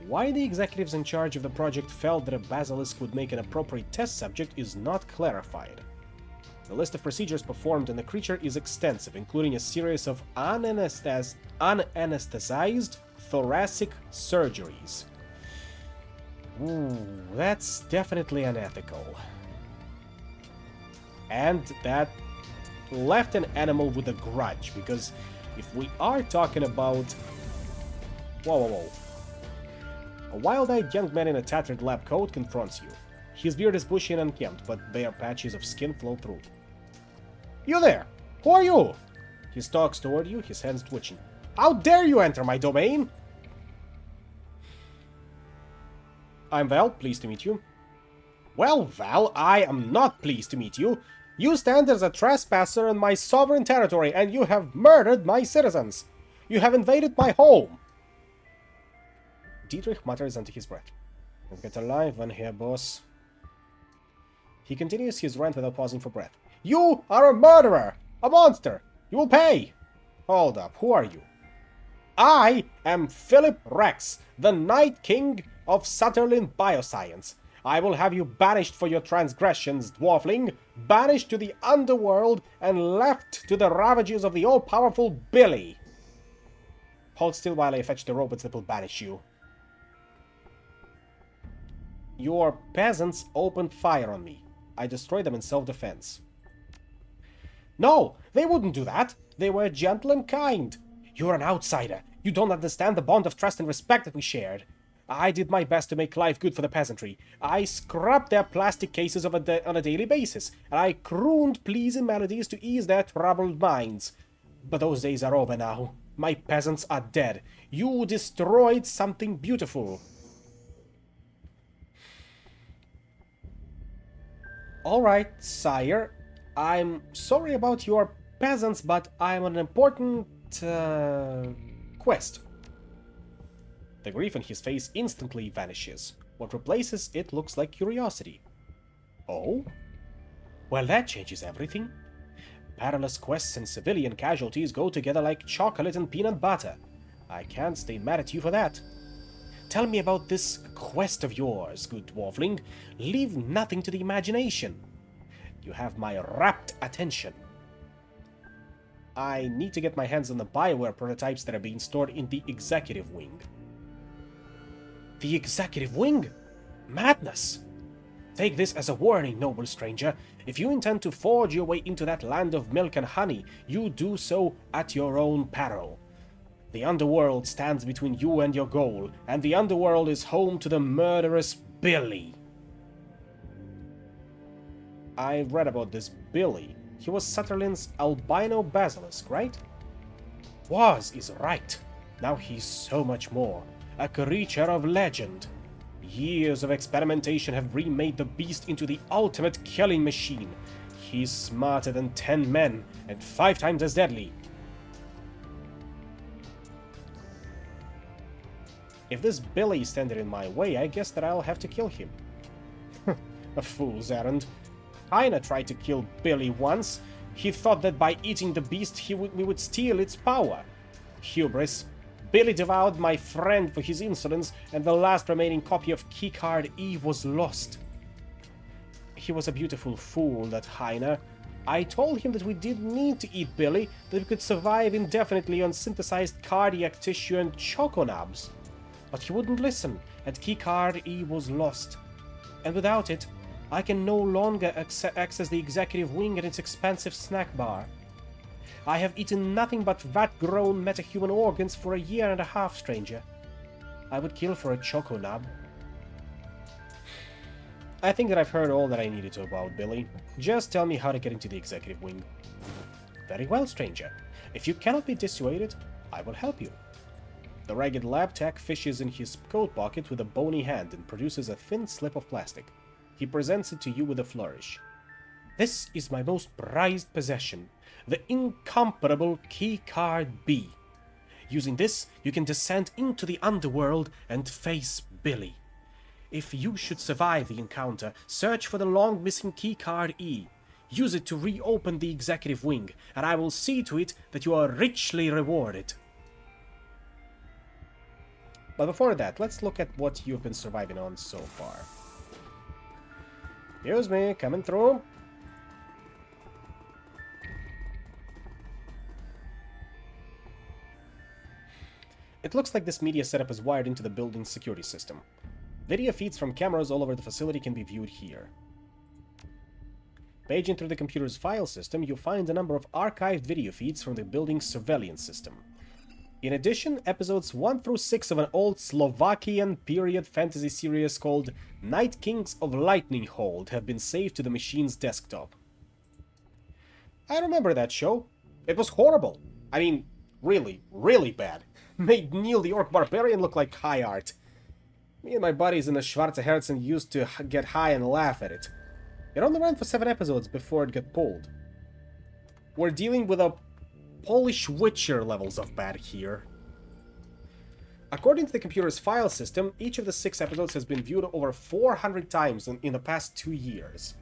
A: Why the executives in charge of the project felt that a basilisk would make an appropriate test subject is not clarified. The list of procedures performed on the creature is extensive, including a series of unanesthetized thoracic surgeries. Ooh, that's definitely unethical. And that left an animal with a grudge, because if we are talking about... Whoa. A wild-eyed young man in a tattered lab coat confronts you. His beard is bushy and unkempt, but bare patches of skin flow through. You there! Who are you? He stalks toward you, his hands twitching. How dare you enter my domain? I'm Val, pleased to meet you. Well, Val, I am not pleased to meet you. You stand as a trespasser in my sovereign territory, and you have murdered my citizens. You have invaded my home. Dietrich mutters under his breath. You've got a live one here, boss. He continues his rant without pausing for breath. You are a murderer! A monster! You will pay! Hold up, who are you? I am Philip Rex, the Night King of Shadowrun Bioscience. I will have you banished for your transgressions, dwarfling, banished to the underworld, and left to the ravages of the all-powerful Billy. Hold still while I fetch the robots that will banish you. Your peasants opened fire on me. I destroyed them in self-defense. No, they wouldn't do that. They were gentle and kind. You're an outsider. You don't understand the bond of trust and respect that we shared. I did my best to make life good for the peasantry. I scrubbed their plastic cases on a daily basis, and I crooned pleasing melodies to ease their troubled minds. But those days are over now. My peasants are dead. You destroyed something beautiful. Alright, sire. I'm sorry about your peasants, but I'm on an important quest. The grief on his face instantly vanishes. What replaces it looks like curiosity. Oh? Well, that changes everything. Perilous quests and civilian casualties go together like chocolate and peanut butter. I can't stay mad at you for that. Tell me about this quest of yours, good dwarfling. Leave nothing to the imagination. You have my rapt attention. I need to get my hands on the Bioware prototypes that are being stored in the executive wing. The executive wing? Madness! Take this as a warning, noble stranger. If you intend to forge your way into that land of milk and honey, you do so at your own peril. The underworld stands between you and your goal, and the underworld is home to the murderous Billy. I read about this Billy. He was Shadowrun's albino basilisk, right? Was is right. Now he's so much more. A creature of legend. Years of experimentation have remade the beast into the ultimate killing machine. He's smarter than 10 men, and 5 times as deadly. If this Billy standing in my way, I guess that I'll have to kill him. A fool's errand. Heine tried to kill Billy once. He thought that by eating the beast we would steal its power. Hubris. Billy devoured my friend for his insolence, and the last remaining copy of Keycard E was lost. He was a beautiful fool, that Heine. I told him that we didn't need to eat Billy, that we could survive indefinitely on synthesized cardiac tissue and choconabs. But he wouldn't listen, and Keycard E was lost. And without it, I can no longer access the executive wing and its expansive snack bar. I have eaten nothing but vat-grown metahuman organs for a year and a half, stranger. I would kill for a choconab. I think that I've heard all that I needed to about Billy. Just tell me how to get into the executive wing. Very well, stranger. If you cannot be dissuaded, I will help you. The ragged lab tech fishes in his coat pocket with a bony hand and produces a thin slip of plastic. He presents it to you with a flourish. This is my most prized possession, the incomparable Keycard B. Using this, you can descend into the underworld and face Billy. If you should survive the encounter, search for the long-missing Keycard E. Use it to reopen the executive wing, and I will see to it that you are richly rewarded. But before that, let's look at what you've been surviving on so far. Excuse me, coming through. It looks like this media setup is wired into the building's security system. Video feeds from cameras all over the facility can be viewed here. Paging through the computer's file system, you'll find a number of archived video feeds from the building's surveillance system. In addition, episodes 1 through 6 of an old Slovakian period fantasy series called Night Kings of Lightning Hold have been saved to the machine's desktop. I remember that show. It was horrible. I mean, really, really bad. Made Neil the Orc Barbarian look like high art. Me and my buddies in the Schwarze Herzen used to get high and laugh at it. It only ran for 7 episodes before it got pulled. We're dealing with a Polish Witcher levels of bad here. According to the computer's file system, each of the 6 episodes has been viewed over 400 times in the past 2 years.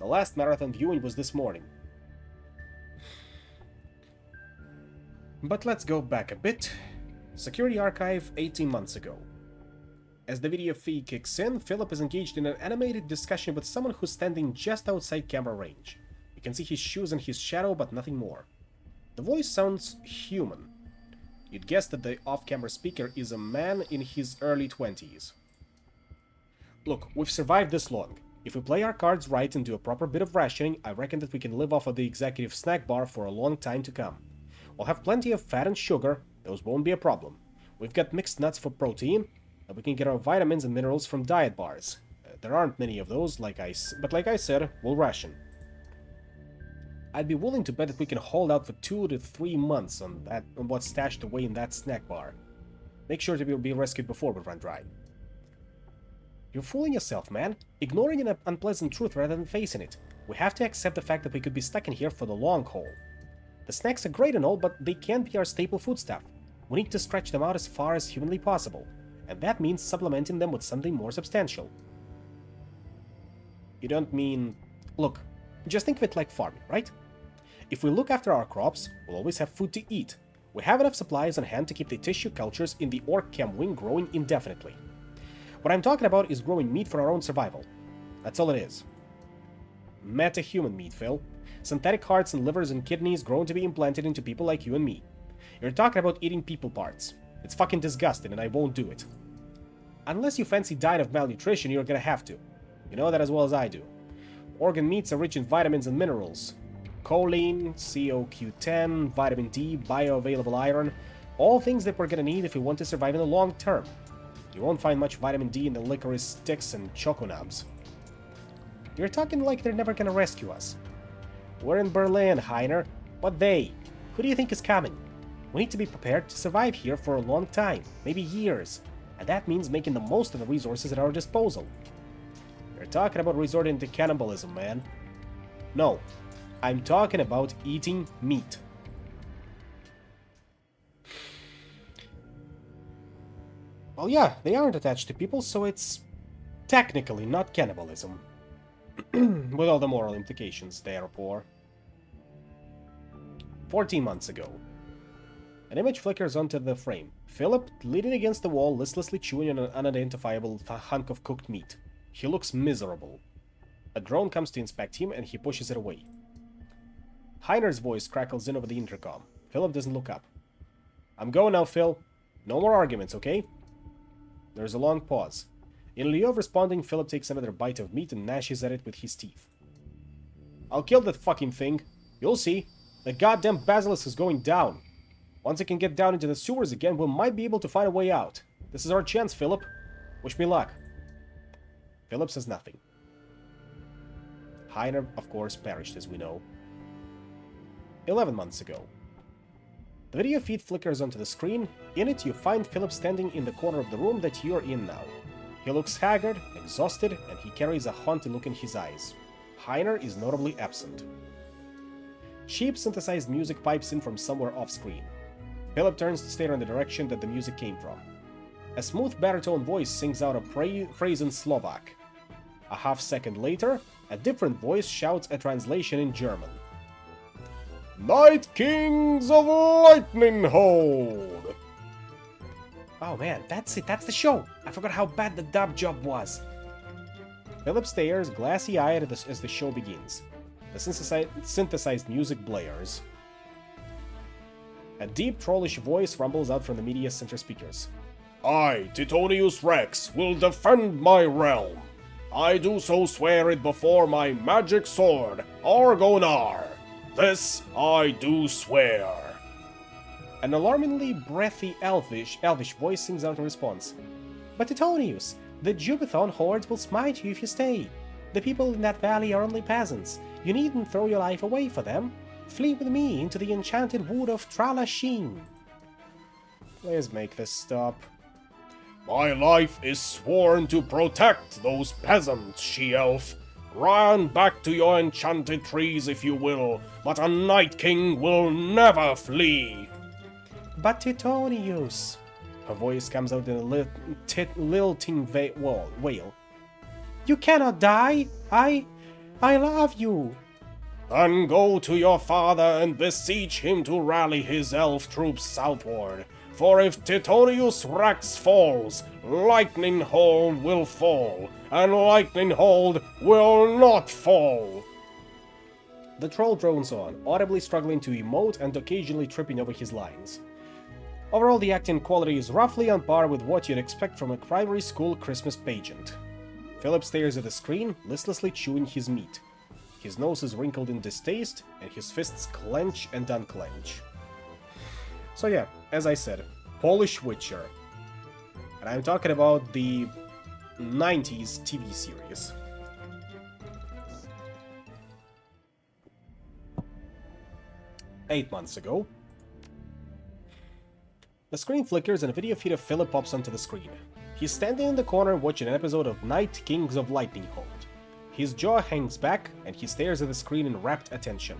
A: The last marathon viewing was this morning. But let's go back a bit. Security archive 18 months ago. As the video feed kicks in, Philip is engaged in an animated discussion with someone who's standing just outside camera range. You can see his shoes and his shadow, but nothing more. The voice sounds human. You'd guess that the off-camera speaker is a man in his early 20s. Look, we've survived this long. If we play our cards right and do a proper bit of rationing, I reckon that we can live off of the executive snack bar for a long time to come. We'll have plenty of fat and sugar, those won't be a problem. We've got mixed nuts for protein, and we can get our vitamins and minerals from diet bars. There aren't many of those, but like I said, we'll ration. I'd be willing to bet that we can hold out for 2 to 3 months on what's stashed away in that snack bar. Make sure to be rescued before we run dry. You're fooling yourself, man. Ignoring an unpleasant truth rather than facing it. We have to accept the fact that we could be stuck in here for the long haul. The snacks are great and all, but they can't be our staple foodstuff. We need to stretch them out as far as humanly possible. And that means supplementing them with something more substantial. You don't mean... Look, just think of it like farming, right? If we look after our crops, we'll always have food to eat. We have enough supplies on hand to keep the tissue cultures in the Orc Chem wing growing indefinitely. What I'm talking about is growing meat for our own survival. That's all it is. Meta-human meat, Phil. Synthetic hearts and livers and kidneys grown to be implanted into people like you and me. You're talking about eating people parts. It's fucking disgusting and I won't do it. Unless you fancy dying of malnutrition, you're gonna have to. You know that as well as I do. Organ meats are rich in vitamins and minerals. Choline, CoQ10, vitamin D, bioavailable iron. All things that we're gonna need if we want to survive in the long term. You won't find much vitamin D in the licorice sticks and choconabs. You're talking like they're never gonna rescue us. We're in Berlin, Heiner. What they? Who do you think is coming? We need to be prepared to survive here for a long time, maybe years. And that means making the most of the resources at our disposal. You're talking about resorting to cannibalism, man. No, I'm talking about eating meat. Well, yeah, they aren't attached to people, so it's technically not cannibalism. With all the moral implications, therefore. 14 months ago. An image flickers onto the frame. Philip, leaning against the wall, listlessly chewing on an unidentifiable hunk of cooked meat. He looks miserable. A drone comes to inspect him, and he pushes it away. Heiner's voice crackles in over the intercom. Philip doesn't look up. I'm going now, Phil. No more arguments, okay? There's a long pause. In lieu of responding, Philip takes another bite of meat and gnashes at it with his teeth. I'll kill that fucking thing. You'll see. The goddamn basilisk is going down. Once it can get down into the sewers again, we might be able to find a way out. This is our chance, Philip. Wish me luck. Philip says nothing. Heiner, of course, perished, as we know. 11 months ago. The video feed flickers onto the screen. In it, you find Philip standing in the corner of the room that you're in now. He looks haggard, exhausted, and he carries a haunted look in his eyes. Heiner is notably absent. Cheap synthesized music pipes in from somewhere off-screen. Philip turns to stare in the direction that the music came from. A smooth baritone voice sings out a phrase in Slovak. A half-second later, a different voice shouts a translation in German. Night Kings of Lightning Hold! Oh man, that's it, that's the show! I forgot how bad the dub job was. Philip stares, glassy-eyed as the show begins. The synthesized music blares. A deep, trollish voice rumbles out from the media center speakers. I, Titonius Rex, will defend my realm. I do so swear it before my magic sword, Argonar. This I do swear. An alarmingly breathy elvish voice sings out in response. But Titonius, the Jubathon hordes will smite you if you stay. The people in that valley are only peasants. You needn't throw your life away for them. Flee with me into the enchanted wood of Tralashin. Please make this stop. My life is sworn to protect those peasants, she-elf. Run back to your enchanted trees if you will, but a Night King will never flee. But Titonius... Her voice comes out in a lilting wail. You cannot die! I love you! Then go to your father and beseech him to rally his elf troops southward. For if Titonius Rex falls, Lightning Hold will fall, and Lightning Hold will not fall. The troll drones on, audibly struggling to emote and occasionally tripping over his lines. Overall, the acting quality is roughly on par with what you'd expect from a primary school Christmas pageant. Philip stares at the screen, listlessly chewing his meat. His nose is wrinkled in distaste, and his fists clench and unclench. So yeah, as I said, Polish Witcher. And I'm talking about the 90s TV series. Eight months ago. The screen flickers and a video feed of Philip pops onto the screen. He's standing in the corner watching an episode of Night Kings of Lightning Hold. His jaw hangs back, and he stares at the screen in rapt attention.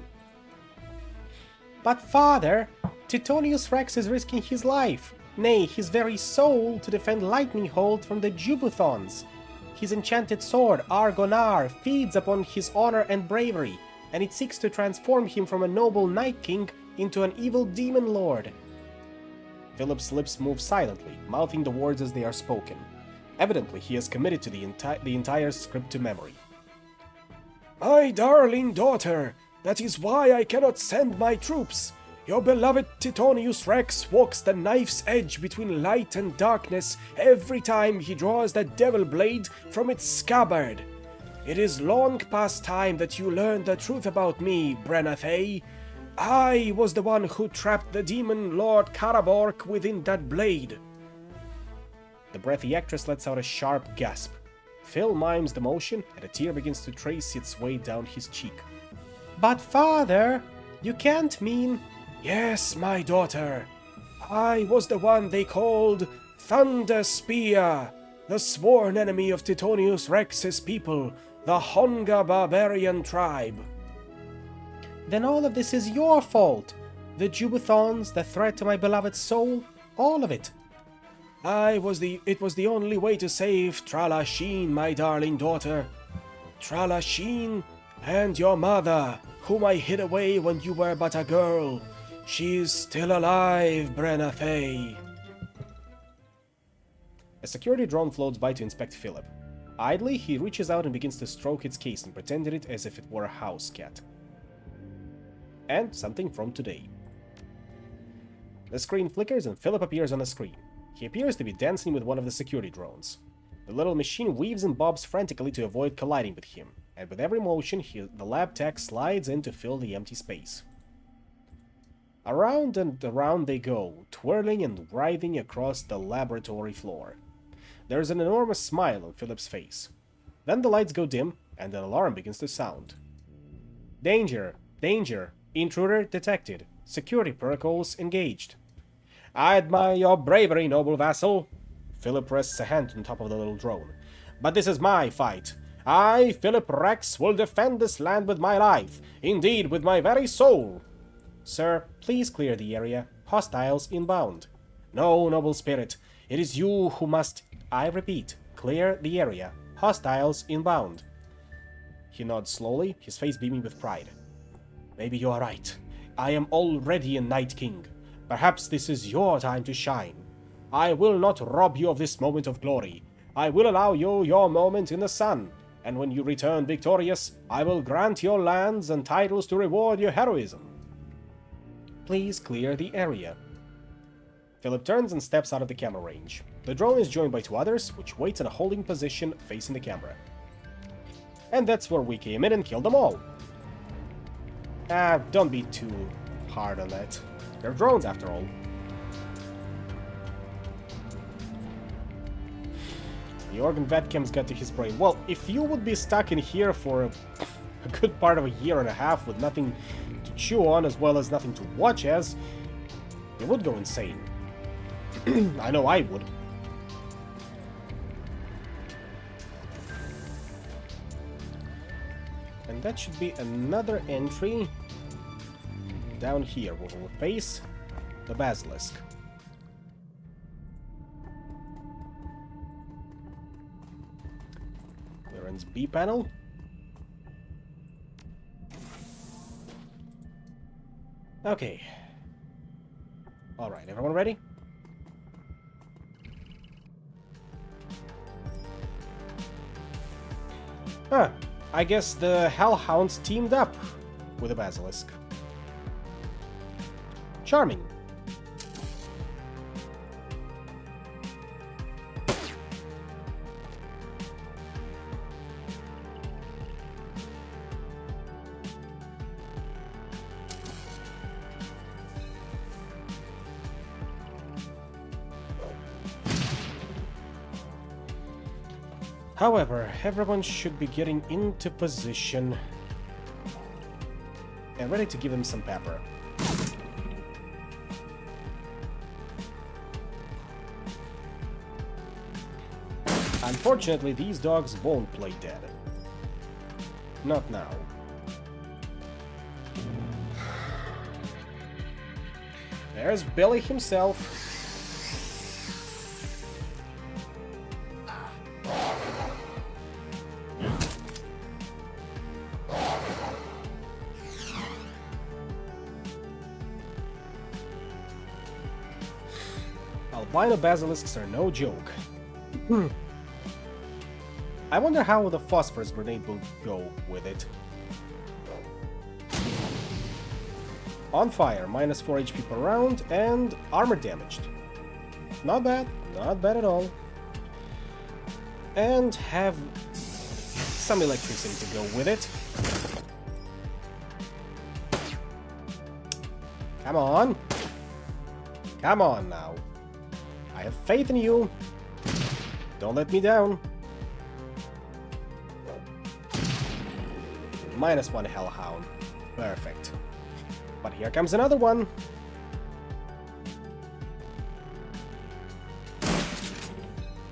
A: But father, Titonius Rex is risking his life, nay, his very soul, to defend Lightning Hold from the Jubuthons. His enchanted sword, Argonar, feeds upon his honor and bravery, and it seeks to transform him from a noble Night King into an evil demon lord. Philip's lips move silently, mouthing the words as they are spoken. Evidently, he has committed to the entire script to memory. My darling daughter, that is why I cannot send my troops. Your beloved Titonius Rex walks the knife's edge between light and darkness every time he draws that devil blade from its scabbard. It is long past time that you learn the truth about me, Brenathay. I was the one who trapped the demon Lord Karabork within that blade. The breathy actress lets out a sharp gasp. Phil mimes the motion, and a tear begins to trace its way down his cheek. But father, you can't mean... Yes, my daughter. I was the one they called Thunder Spear, the sworn enemy of Titonius Rex's people, the Honga barbarian tribe. Then all of this is your fault. The Jubuthons, the threat to my beloved soul, all of it. It was the only way to save Tralashin, my darling daughter. Tralashin, and your mother, whom I hid away when you were but a girl. She's still alive, Brenna Fay. A security drone floats by to inspect Philip. Idly, he reaches out and begins to stroke its case and pretended it as if it were a house cat. And something from today. The screen flickers and Philip appears on the screen. He appears to be dancing with one of the security drones. The little machine weaves and bobs frantically to avoid colliding with him, and with every motion, the lab tech slides in to fill the empty space. Around and around they go, twirling and writhing across the laboratory floor. There's an enormous smile on Philip's face. Then the lights go dim, and an alarm begins to sound. Danger! Danger! Intruder detected. Security protocols engaged. I admire your bravery, noble vassal. Philip rests a hand on top of the little drone. But this is my fight. I, Philip Rex, will defend this land with my life. Indeed, with my very soul. Sir, please clear the area. Hostiles inbound. No, noble spirit. It is you who must, I repeat, clear the area. Hostiles inbound. He nods slowly, his face beaming with pride. Maybe you are right. I am already a Night King. Perhaps this is your time to shine. I will not rob you of this moment of glory. I will allow you your moment in the sun, and when you return victorious, I will grant your lands and titles to reward your heroism. Please clear the area. Philip turns and steps out of the camera range. The drone is joined by two others, which waits in a holding position facing the camera. And that's where we came in and killed them all. Don't be too hard on that. They're drones after all. The organ Vetcam's got to his brain. Well, if you would be stuck in here for a good part of a year and a half with nothing to chew on as well as nothing to watch as, you would go insane. I know I would. And that should be another entry down here where we'll face the Basilisk. Clearance B panel. Okay. Alright, everyone ready? Huh. I guess the Hellhounds teamed up with the Basilisk. Charming. However, everyone should be getting into position and ready to give him some pepper. Unfortunately, these dogs won't play dead. Not now. There's Billy himself. Albino basilisks are no joke. I wonder how the phosphorus grenade will go with it. On fire, minus 4 HP per round, and armor damaged. Not bad at all. And have some electricity to go with it. Come on. Come on now. I have faith in you. Don't let me down. Minus 1 Hellhound. Perfect. But here comes another one.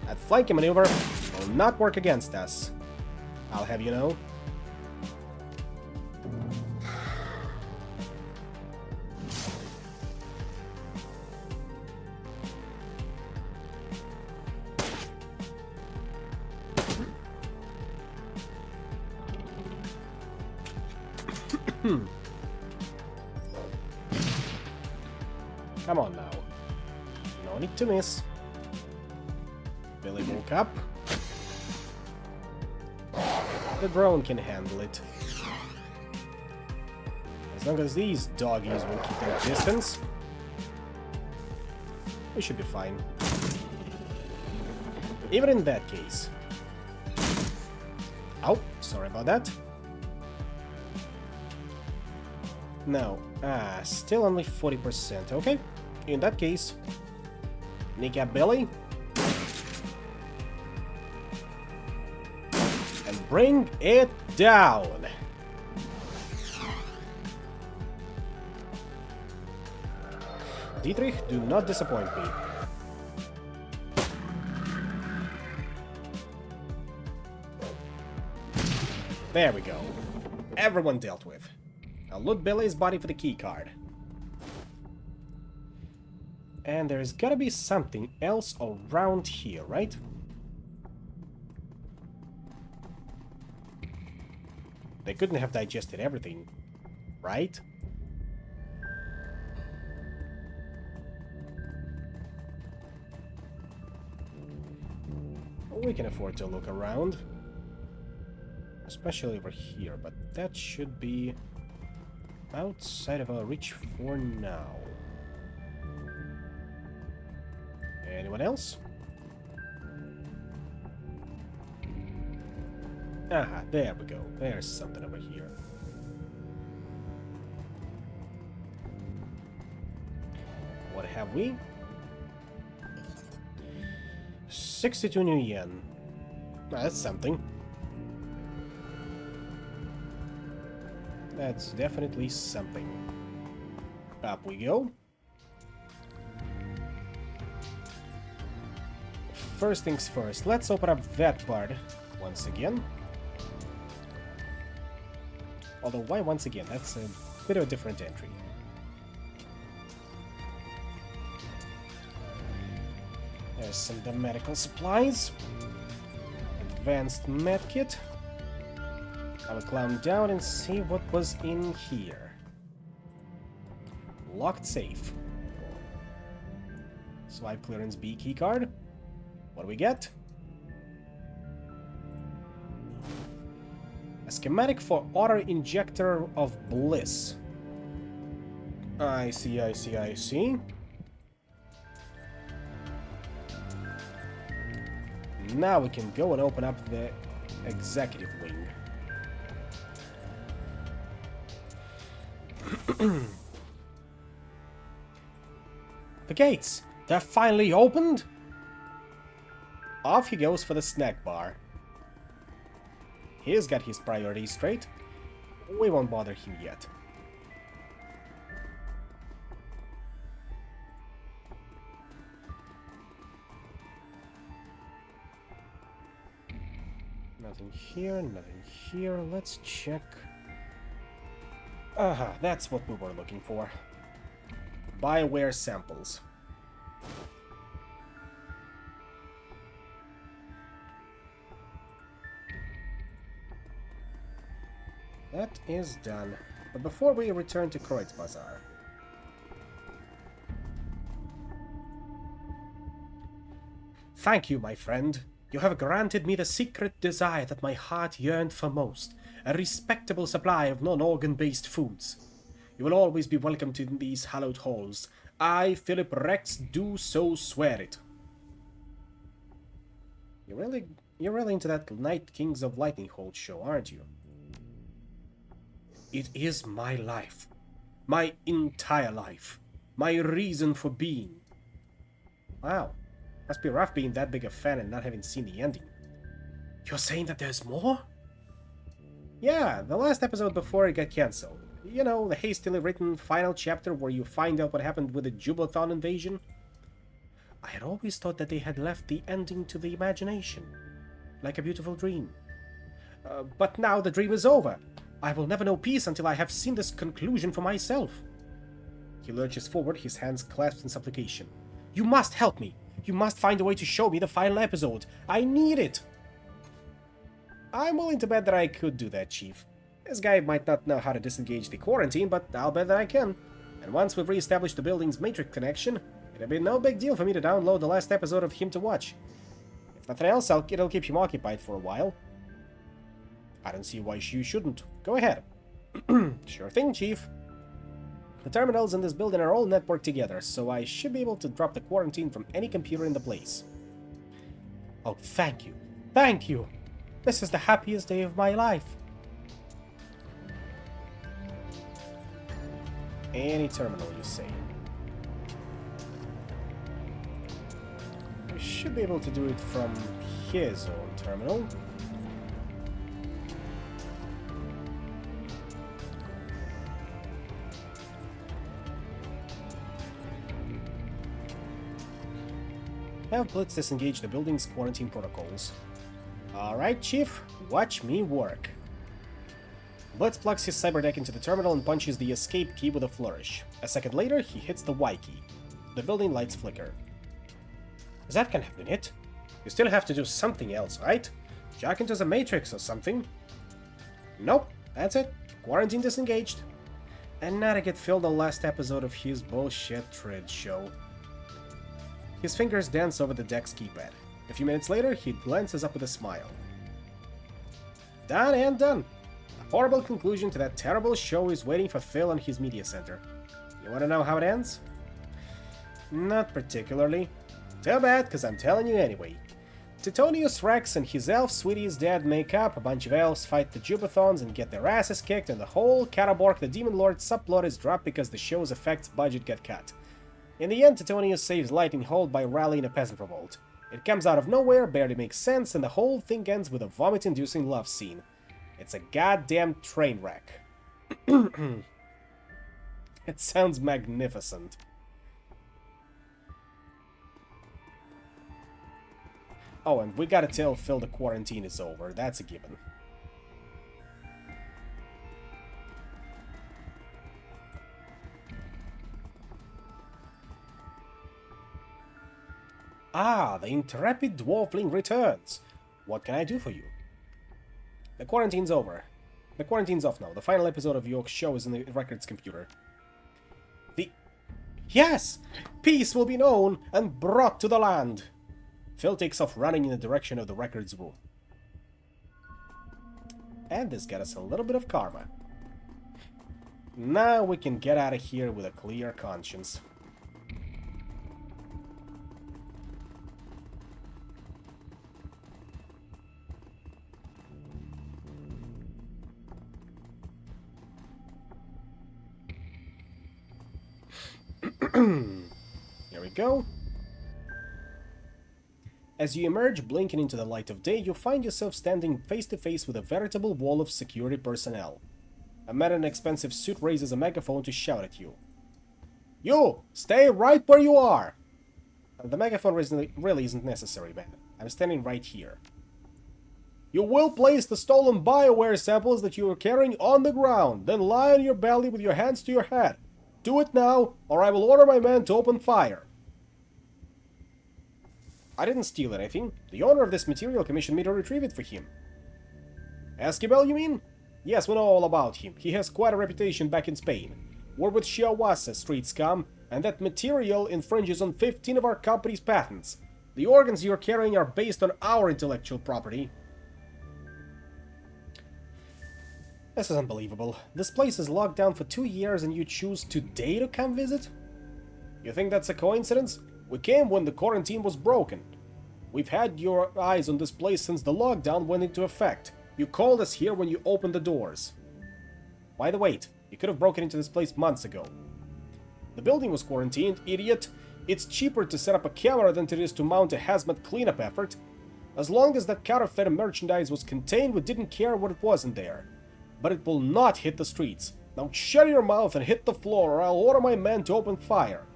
A: That flanking maneuver will not work against us. I'll have you know. Come on now. No need to miss. Billy woke up. The drone can handle it. As long as these doggies will keep their distance, we should be fine. Even in that case. Oh, sorry about that. No, still only 40%, okay. In that case, kneecap Billy. And bring it down. Dietrich, do not disappoint me. There we go. Everyone dealt with. Now loot Billy's body for the key card. And there's gotta be something else around here, right? They couldn't have digested everything, right? We can afford to look around. Especially over here, but that should be outside of our reach for now. Anyone else? Aha, there we go. There's something over here. What have we? 62 new yen. That's something. That's definitely something. Up we go. First things first, let's open up that part once again. Although, why once again? That's a bit of a different entry. There's some of the medical supplies. Advanced medkit. I will climb down and see what was in here. Locked safe. Swipe clearance B keycard. What do we get? A schematic for auto injector of bliss. I see, I see, I see. Now we can go and open up the executive wing. The gates! They're finally opened! Off he goes for the snack bar. He's got his priorities straight. We won't bother him yet. Nothing here, nothing here. Let's check. Aha, that's what we were looking for. Bioware samples. That is done. But before we return to Kreutz Bazaar. Thank you, my friend. You have granted me the secret desire that my heart yearned for most. A respectable supply of non-organ-based foods. You will always be welcome to these hallowed halls. I, Philip Rex, do so swear it. You're really into that Night Kings of Lightning Hold show, aren't you? It is my life. My entire life. My reason for being. Wow. Must be rough being that big a fan and not having seen the ending. You're saying that there's more? Yeah, the last episode before it got cancelled. You know, the hastily written final chapter where you find out what happened with the Jubilathon invasion. I had always thought that they had left the ending to the imagination. Like a beautiful dream. But now the dream is over. I will never know peace until I have seen this conclusion for myself. He lurches forward, his hands clasped in supplication. You must help me. You must find a way to show me the final episode. I need it. I'm willing to bet that I could do that, Chief. This guy might not know how to disengage the quarantine, but I'll bet that I can. And once we've re-established the building's matrix connection, it'll be no big deal for me to download the last episode of him to watch. If nothing else, it'll keep him occupied for a while. I don't see why you shouldn't. Go ahead. Sure thing, Chief. The terminals in this building are all networked together, so I should be able to drop the quarantine from any computer in the place. Oh, thank you. Thank you! This is the happiest day of my life. Any terminal, you say? We should be able to do it from his own terminal. Have Blitz disengage the building's quarantine protocols. Alright, Chief, watch me work. Blitz plugs his cyberdeck into the terminal and punches the escape key with a flourish. A second later, he hits the Y key. The building lights flicker. That can have been it. You still have to do something else, right? Jack into the Matrix or something. Nope, that's it. Quarantine disengaged. And now to get filled the last episode of his bullshit thread show. His fingers dance over the deck's keypad. A few minutes later, he glances up with a smile. Done and done. A horrible conclusion to that terrible show is waiting for Phil and his media center. You want to know how it ends? Not particularly. Too bad, because I'm telling you anyway. Titonius Rex and his elf sweetie's dad make up, a bunch of elves fight the Jubathons and get their asses kicked, and the whole Catabork the Demon Lord subplot is dropped because the show's effects budget got cut. In the end, Titonius saves Lightning Hold by rallying a peasant revolt. It comes out of nowhere, barely makes sense, and the whole thing ends with a vomit-inducing love scene. It's a goddamn train wreck. It sounds magnificent. Oh, and we gotta tell Phil the quarantine is over. That's a given. Ah, the intrepid dwarfling returns. What can I do for you? The quarantine's over. The quarantine's off now. The final episode of York's show is in the records computer. Yes! Peace will be known and brought to the land! Phil takes off running in the direction of the records room. And this got us a little bit of karma. Now we can get out of here with a clear conscience. Here we go. As you emerge, blinking into the light of day, you find yourself standing face to face with a veritable wall of security personnel. A man in an expensive suit raises a megaphone to shout at you. You! Stay right where you are! The megaphone really isn't necessary, man. I'm standing right here. You will place the stolen BioWare samples that you are carrying on the ground, then lie on your belly with your hands to your head. Do it now, or I will order my men to open fire. I didn't steal anything. The owner of this material commissioned me to retrieve it for him. Esquivel, you mean? Yes, we know all about him. He has quite a reputation back in Spain. We're with Chihuahua, street scum, and that material infringes on 15 of our company's patents. The organs you're carrying are based on our intellectual property. This is unbelievable. This place is locked down for 2 years and you choose today to come visit? You think that's a coincidence? We came when the quarantine was broken. We've had your eyes on this place since the lockdown went into effect. You called us here when you opened the doors. By the way, you could have broken into this place months ago. The building was quarantined, idiot. It's cheaper to set up a camera than it is to mount a hazmat cleanup effort. As long as that counterfeit merchandise was contained, we didn't care what it was in there. But it will not hit the streets. Now shut your mouth and hit the floor, or I'll order my men to open fire.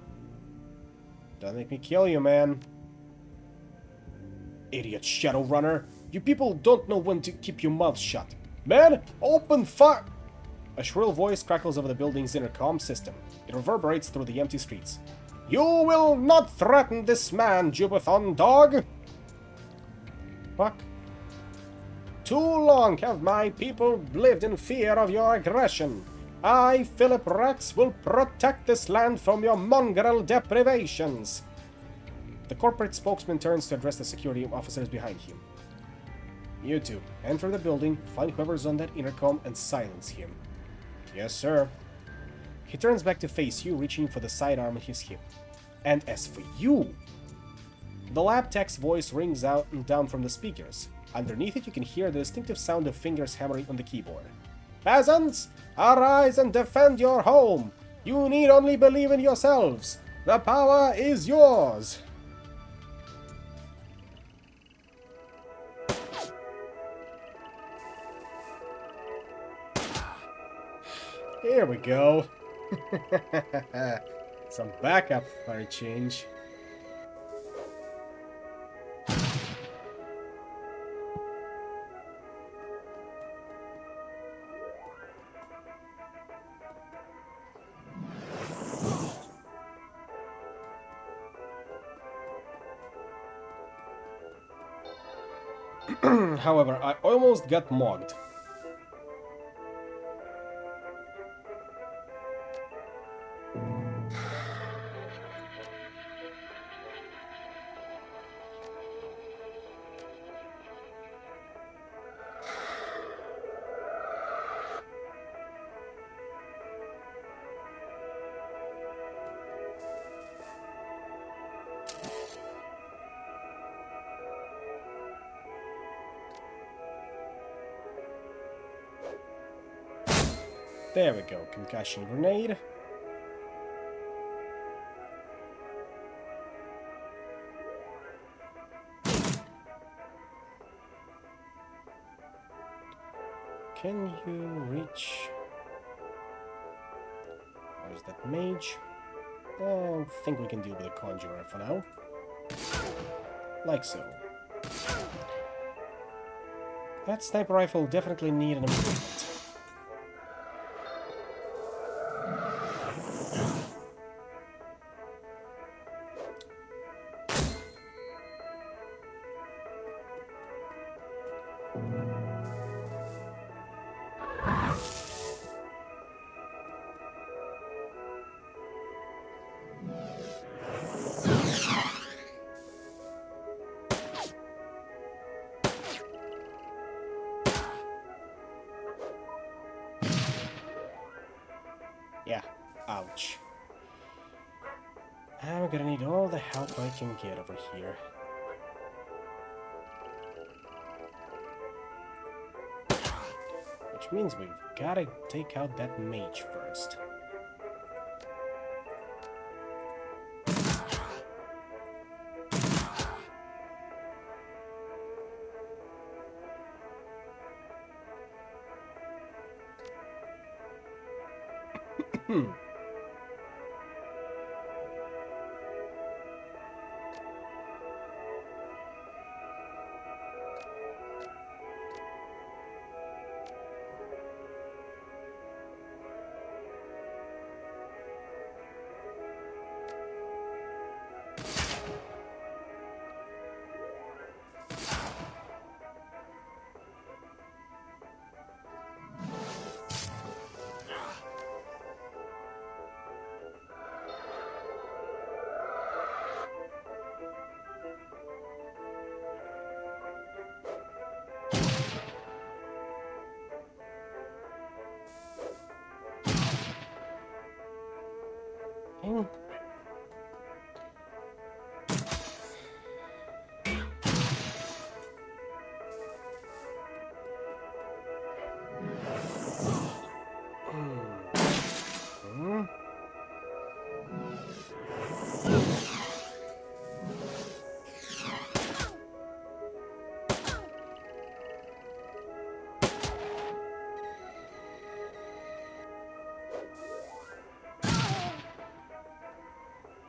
A: Don't make me kill you, man. Idiot Shadowrunner. You people don't know when to keep your mouth shut. Man, open fire! A shrill voice crackles over the building's intercom system. It reverberates through the empty streets. You will not threaten this man, Jubathon dog! Fuck. Too long have my people lived in fear of your aggression. I, Philip Rex, will protect this land from your mongrel deprivations. The corporate spokesman turns to address the security officers behind him. You two, enter the building, find whoever's on that intercom, and silence him. Yes, sir. He turns back to face you, reaching for the sidearm on his hip. And as for you... The lab tech's voice rings out and down from the speakers. Underneath it, you can hear the distinctive sound of fingers hammering on the keyboard. Peasants, arise and defend your home! You need only believe in yourselves! The power is yours! Here we go. Some backup for a change. However, I almost got mugged. There we go, concussion grenade. Can you reach... Where's that mage? I think we can deal with the conjurer for now. Like so. That sniper rifle definitely needs an improvement. Yeah, ouch. I'm gonna need all the help I can get over here. Which means we've gotta take out that mage first.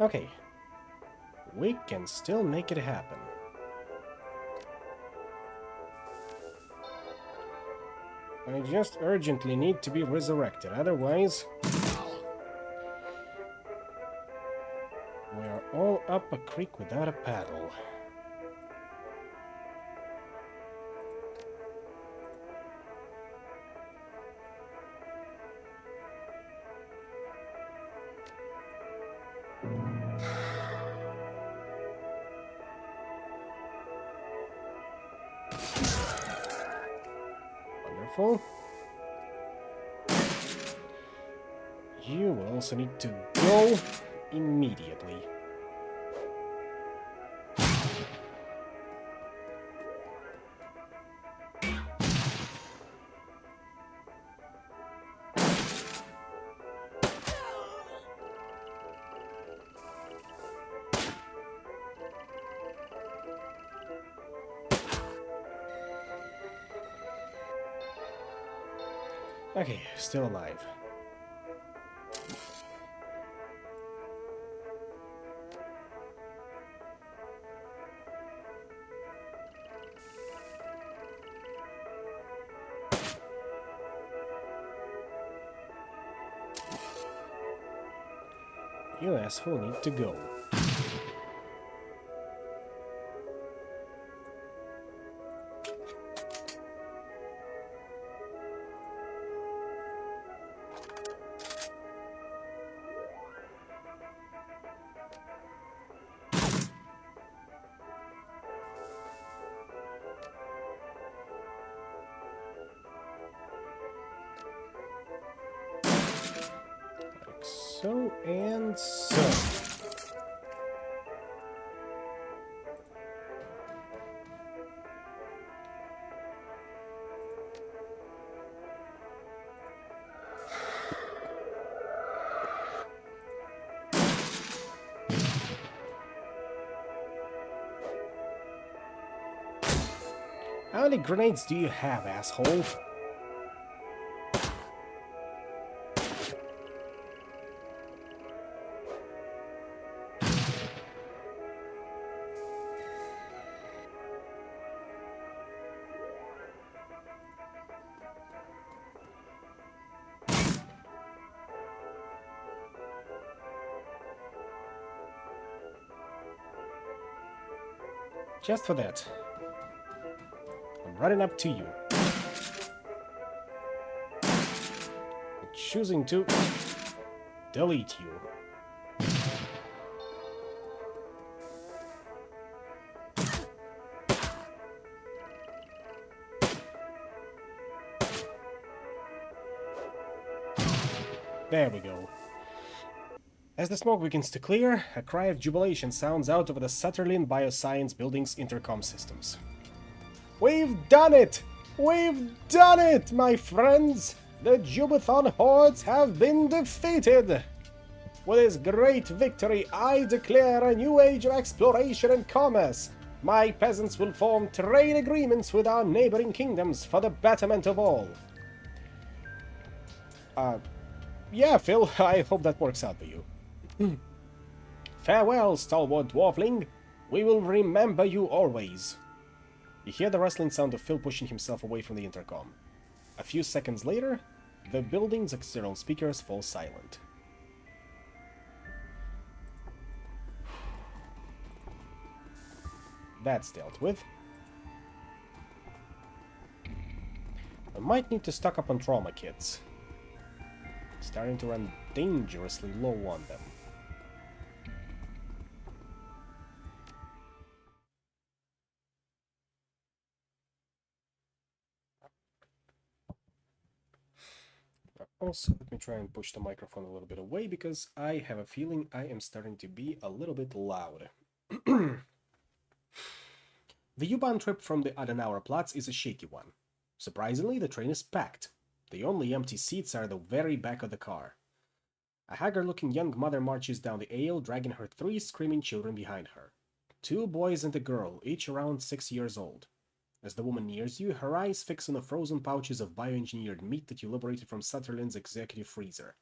A: Okay. We can still make it happen. I just urgently need to be resurrected, otherwise... we're all up a creek without a paddle. Wonderful. You will also need to go immediately. Okay, still alive. You asshole need to go. Like so and so. How many grenades do you have, asshole? Just for that. I'm running up to you. I'm choosing to delete you. There we go. As the smoke begins to clear, a cry of jubilation sounds out over the Sutherland Bioscience Building's intercom systems. We've done it! We've done it, my friends! The Jubathon hordes have been defeated! With this great victory, I declare a new age of exploration and commerce. My peasants will form trade agreements with our neighboring kingdoms for the betterment of all. Yeah, Phil, I hope that works out for you. Farewell, stalwart dwarfling. We will remember you always. You hear the rustling sound of Phil pushing himself away from the intercom. A few seconds later, the building's external speakers fall silent. That's dealt with. I might need to stock up on trauma kits. Starting to run dangerously low on them. Also, let me try and push the microphone a little bit away because I have a feeling I am starting to be a little bit loud. The U-Bahn trip from the Adenauer Platz is a shaky one. Surprisingly, the train is packed. The only empty seats are the very back of the car. A haggard-looking young mother marches down the aisle, dragging her 3 screaming children behind her. 2 boys and a girl, each around 6 years old. As the woman nears you, her eyes fix on the frozen pouches of bioengineered meat that you liberated from Sutherland's executive freezer.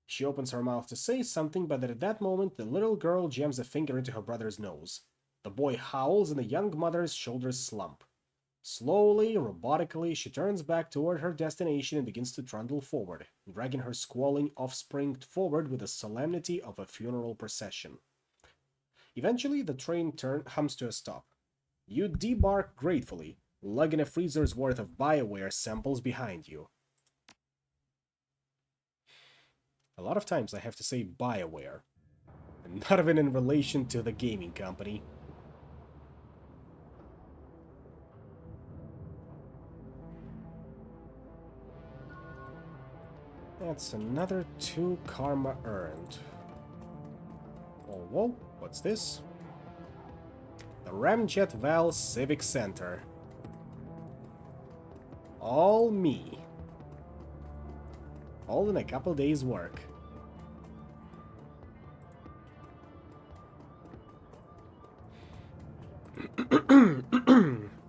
A: She opens her mouth to say something, but at that moment, the little girl jams a finger into her brother's nose. The boy howls and the young mother's shoulders slump. Slowly, robotically, she turns back toward her destination and begins to trundle forward, dragging her squalling offspring forward with the solemnity of a funeral procession. Eventually, the train hums to a stop. You debark gratefully, lugging a freezer's worth of BioWare samples behind you. A lot of times I have to say BioWare, and not even in relation to the gaming company. That's another 2 karma earned. Oh, whoa, what's this? The Ramjet Val Civic Center. All me. All in a couple days' work.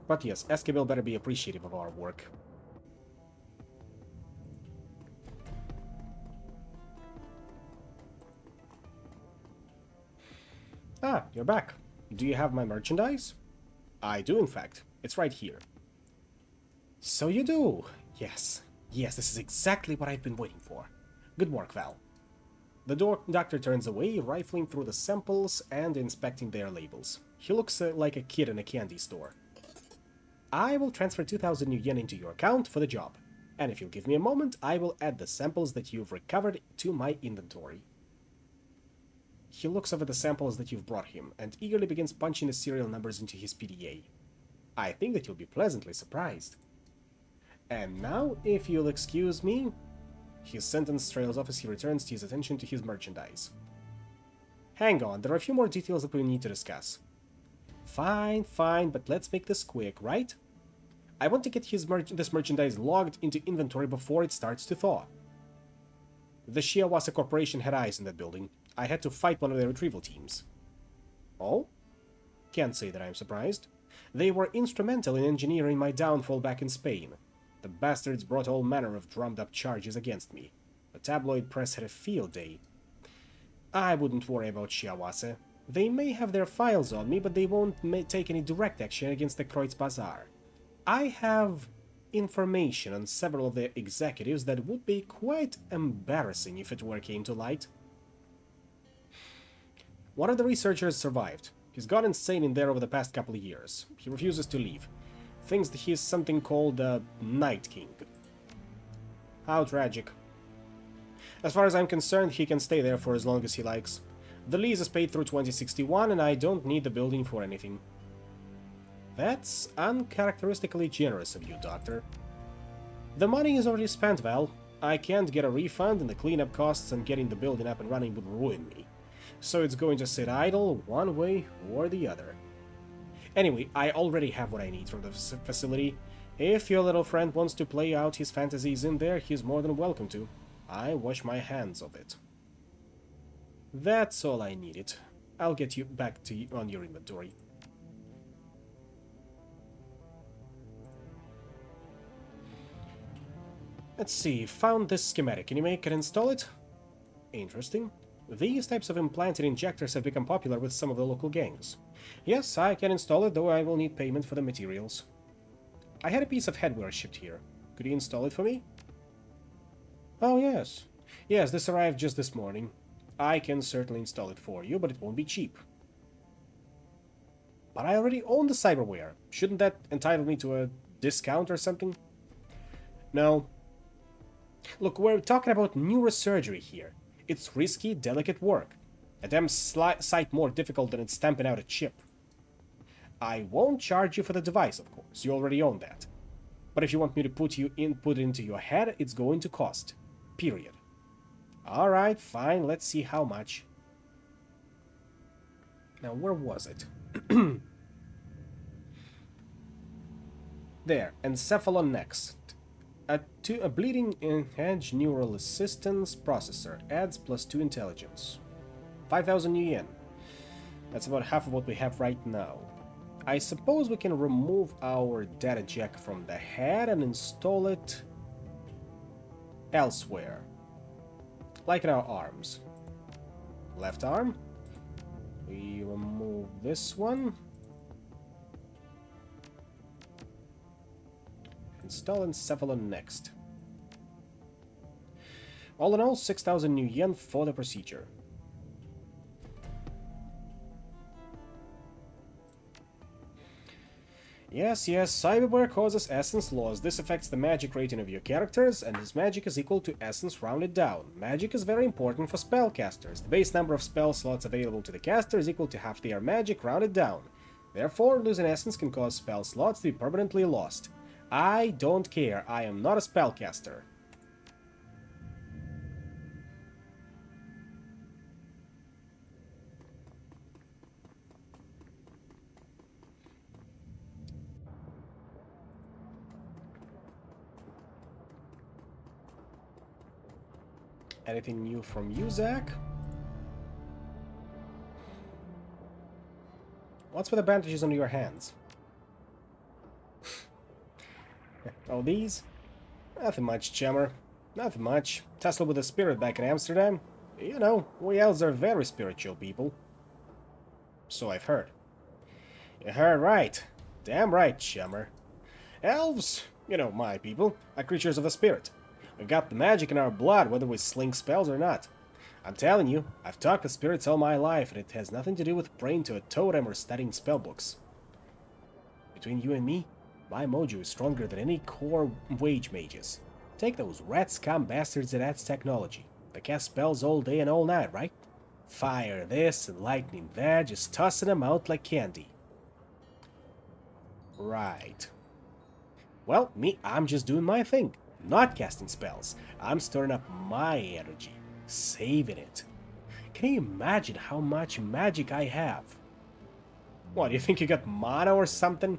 A: But yes, Esquivel better be appreciative of our work. Ah, you're back. Do you have my merchandise? I do, in fact. It's right here. So you do. Yes. Yes, this is exactly what I've been waiting for. Good work, Val. The doctor turns away, rifling through the samples and inspecting their labels. He looks like a kid in a candy store. I will transfer 2,000 new yen into your account for the job. And if you'll give me a moment, I will add the samples that you've recovered to my inventory. He looks over the samples that you've brought him, and eagerly begins punching the serial numbers into his PDA. I think that you'll be pleasantly surprised. And now, if you'll excuse me... His sentence trails off as he returns his attention to his merchandise. Hang on, there are a few more details that we need to discuss. Fine, but let's make this quick, right? I want to get this merchandise logged into inventory before it starts to thaw. The Shiawase Corporation had eyes in that building. I had to fight one of their retrieval teams. Oh? Can't say that I'm surprised. They were instrumental in engineering my downfall back in Spain. The bastards brought all manner of drummed-up charges against me. The tabloid press had a field day. I wouldn't worry about Shiawase. They may have their files on me, but they won't take any direct action against the Kreutz Bazaar. I have information on several of their executives that would be quite embarrassing if it came to light. One of the researchers survived. He's gone insane in there over the past couple of years. He refuses to leave. Thinks that he's something called a Night King. How tragic. As far as I'm concerned, he can stay there for as long as he likes. The lease is paid through 2061, and I don't need the building for anything. That's uncharacteristically generous of you, Doctor. The money is already spent, Val. I can't get a refund, and the cleanup costs and getting the building up and running would ruin me. So it's going to sit idle one way or the other. Anyway, I already have what I need from the facility. If your little friend wants to play out his fantasies in there, he's more than welcome to. I wash my hands of it. That's all I needed. I'll get you back to on your inventory. Let's see, found this schematic. Can you make and install it? Interesting. These types of implanted injectors have become popular with some of the local gangs. Yes, I can install it, though I will need payment for the materials. I had a piece of headwear shipped here. Could you install it for me? Oh, yes. Yes, this arrived just this morning. I can certainly install it for you, but it won't be cheap. But I already own the cyberware. Shouldn't that entitle me to a discount or something? No. Look, we're talking about neurosurgery here. It's risky, delicate work. A damn sight more difficult than it's stamping out a chip. I won't charge you for the device, of course. You already own that. But if you want me to put it into your head, it's going to cost. Period. Alright, fine, let's see how much. Now, where was it? There, encephalon next. A bleeding edge neural assistance processor adds +2 intelligence. 5,000 new yen. That's about half of what we have right now. I suppose we can remove our data jack from the head and install it elsewhere. Like in our arms. Left arm. We remove this one. Install encephalon next. All in all, 6,000 new yen for the procedure. Yes, cyberware causes essence loss. This affects the magic rating of your characters, and his magic is equal to essence rounded down. Magic is very important for spellcasters. The base number of spell slots available to the caster is equal to half their magic rounded down. Therefore, losing essence can cause spell slots to be permanently lost. I don't care. I am not a spellcaster. Anything new from you, Zach? What's with the bandages on your hands? Oh, these? Nothing much, chummer. Nothing much. Tussled with a spirit back in Amsterdam. You know, we elves are very spiritual people. So I've heard. You heard right. Damn right, chummer. Elves, you know, my people, are creatures of the spirit. We've got the magic in our blood, whether we sling spells or not. I'm telling you, I've talked with spirits all my life, and it has nothing to do with praying to a totem or studying spellbooks. Between you and me, my mojo is stronger than any core wage mages. Take those rat scum bastards at Ad's technology. They cast spells all day and all night, right? Fire this and lightning that, just tossing them out like candy. Right. Well, me, I'm just doing my thing. Not casting spells. I'm storing up my energy. Saving it. Can you imagine how much magic I have? What, do you think you got mana or something?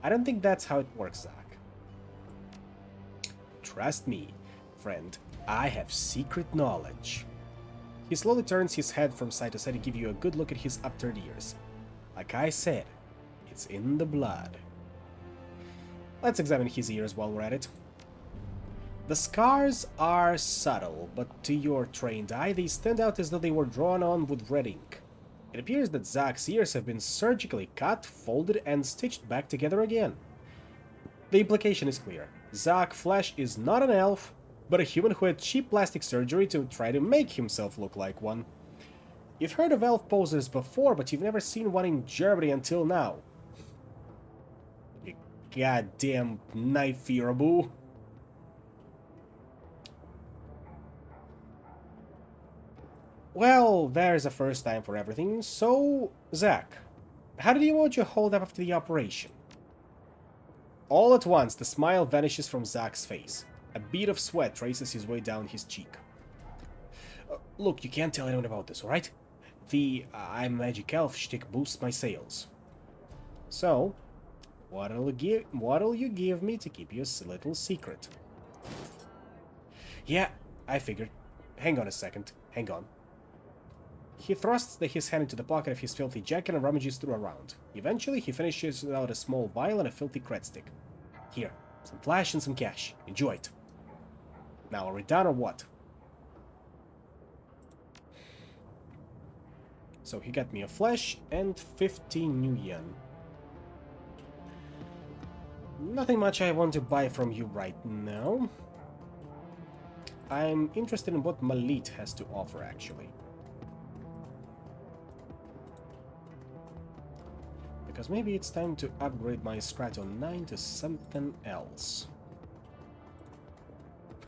A: I don't think that's how it works, Zach. Trust me, friend, I have secret knowledge. He slowly turns his head from side to side to give you a good look at his upturned ears. Like I said, it's in the blood. Let's examine his ears while we're at it. The scars are subtle, but to your trained eye, they stand out as though they were drawn on with red ink. It appears that Zach's ears have been surgically cut, folded, and stitched back together again. The implication is clear. Zach Flesh is not an elf, but a human who had cheap plastic surgery to try to make himself look like one. You've heard of elf posers before, but you've never seen one in Germany until now. You goddamn knife-earaboo. Well, there's a first time for everything. So, Zach, how did you mojo hold up after the operation? All at once, the smile vanishes from Zach's face. A bead of sweat traces his way down his cheek. Look, you can't tell anyone about this, alright? The I'm magic elf shtick boosts my sales. So, what'll you give me to keep your little secret? Yeah, I figured. Hang on a second. Hang on. He thrusts his hand into the pocket of his filthy jacket and rummages through a round. Eventually, he finishes out a small vial and a filthy cred stick. Here, some flash and some cash. Enjoy it. Now, are we done or what? So he got me a flash and 15 new yen. Nothing much I want to buy from you right now. I'm interested in what Malit has to offer, actually. Because maybe it's time to upgrade my Strato 9 to something else.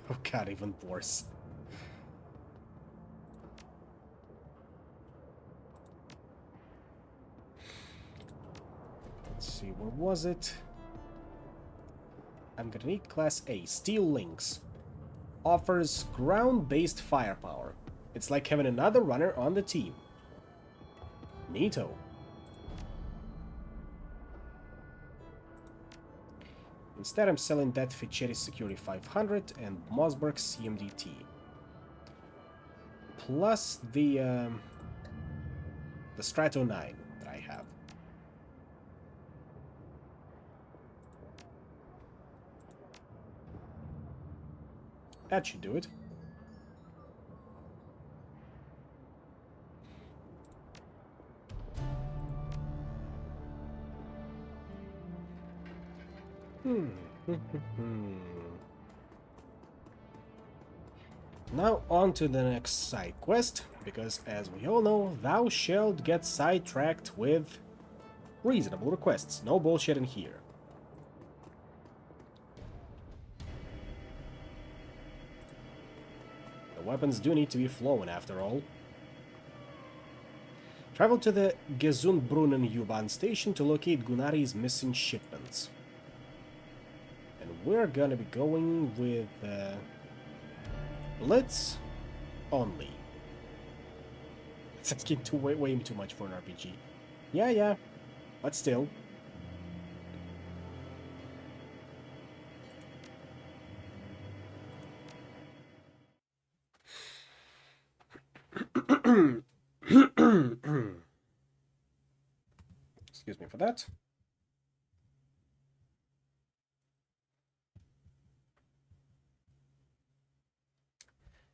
A: Oh god, even worse. Let's see, where was it? I'm gonna need Class A. Steel Links. Offers ground-based firepower. It's like having another runner on the team. Neato. Instead, I'm selling that Fichetti Security 500 and Mossberg CMDT. Plus the Strato 9 that I have. That should do it. Now on to the next side quest, because as we all know, thou shalt get sidetracked with reasonable requests. No bullshit in here. The weapons do need to be flown after all. Travel to the Gesundbrunnen U-Bahn station to locate Gunnari's missing shipments. And we're gonna be going with Blitz only. It's asking way too much for an RPG. Yeah, but still. Excuse me for that.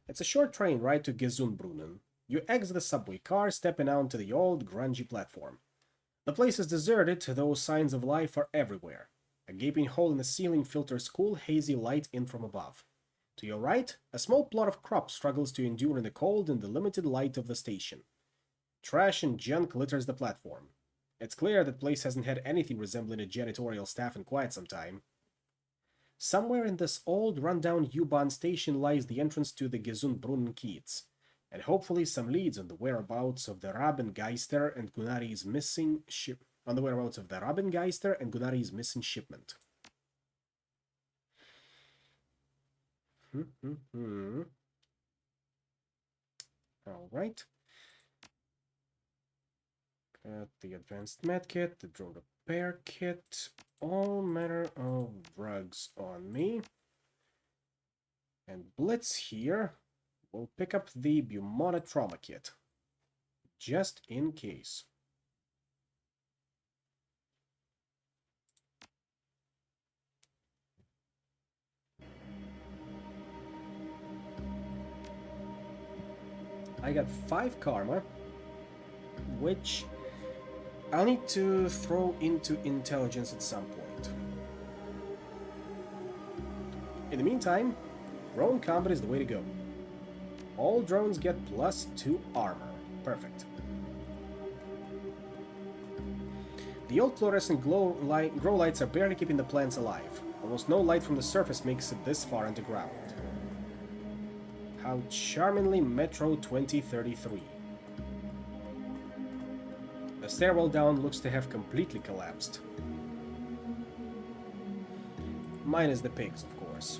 A: It's a short train ride to Gesundbrunnen. You exit the subway car, stepping out onto the old, grungy platform. The place is deserted, though signs of life are everywhere. A gaping hole in the ceiling filters cool, hazy light in from above. To your right, a small plot of crop struggles to endure in the cold and the limited light of the station. Trash and junk litters the platform. It's clear that place hasn't had anything resembling a janitorial staff in quite some time. Somewhere in this old, rundown U-Bahn station lies the entrance to the Gesundbrunnen Kiez, and hopefully some leads on the whereabouts of the Rabengeister and Gunnari's missing shipment. All right. Got the advanced medkit, the drone repair kit, all manner of drugs on me. And Blitz here will pick up the Bumona trauma kit, just in case. I got 5 karma, which I'll need to throw into intelligence at some point. In the meantime, drone combat is the way to go. All drones get +2 armor. Perfect. The old fluorescent grow lights are barely keeping the plants alive. Almost no light from the surface makes it this far underground. How charmingly Metro 2033. The stairwell down looks to have completely collapsed. Minus the pigs, of course.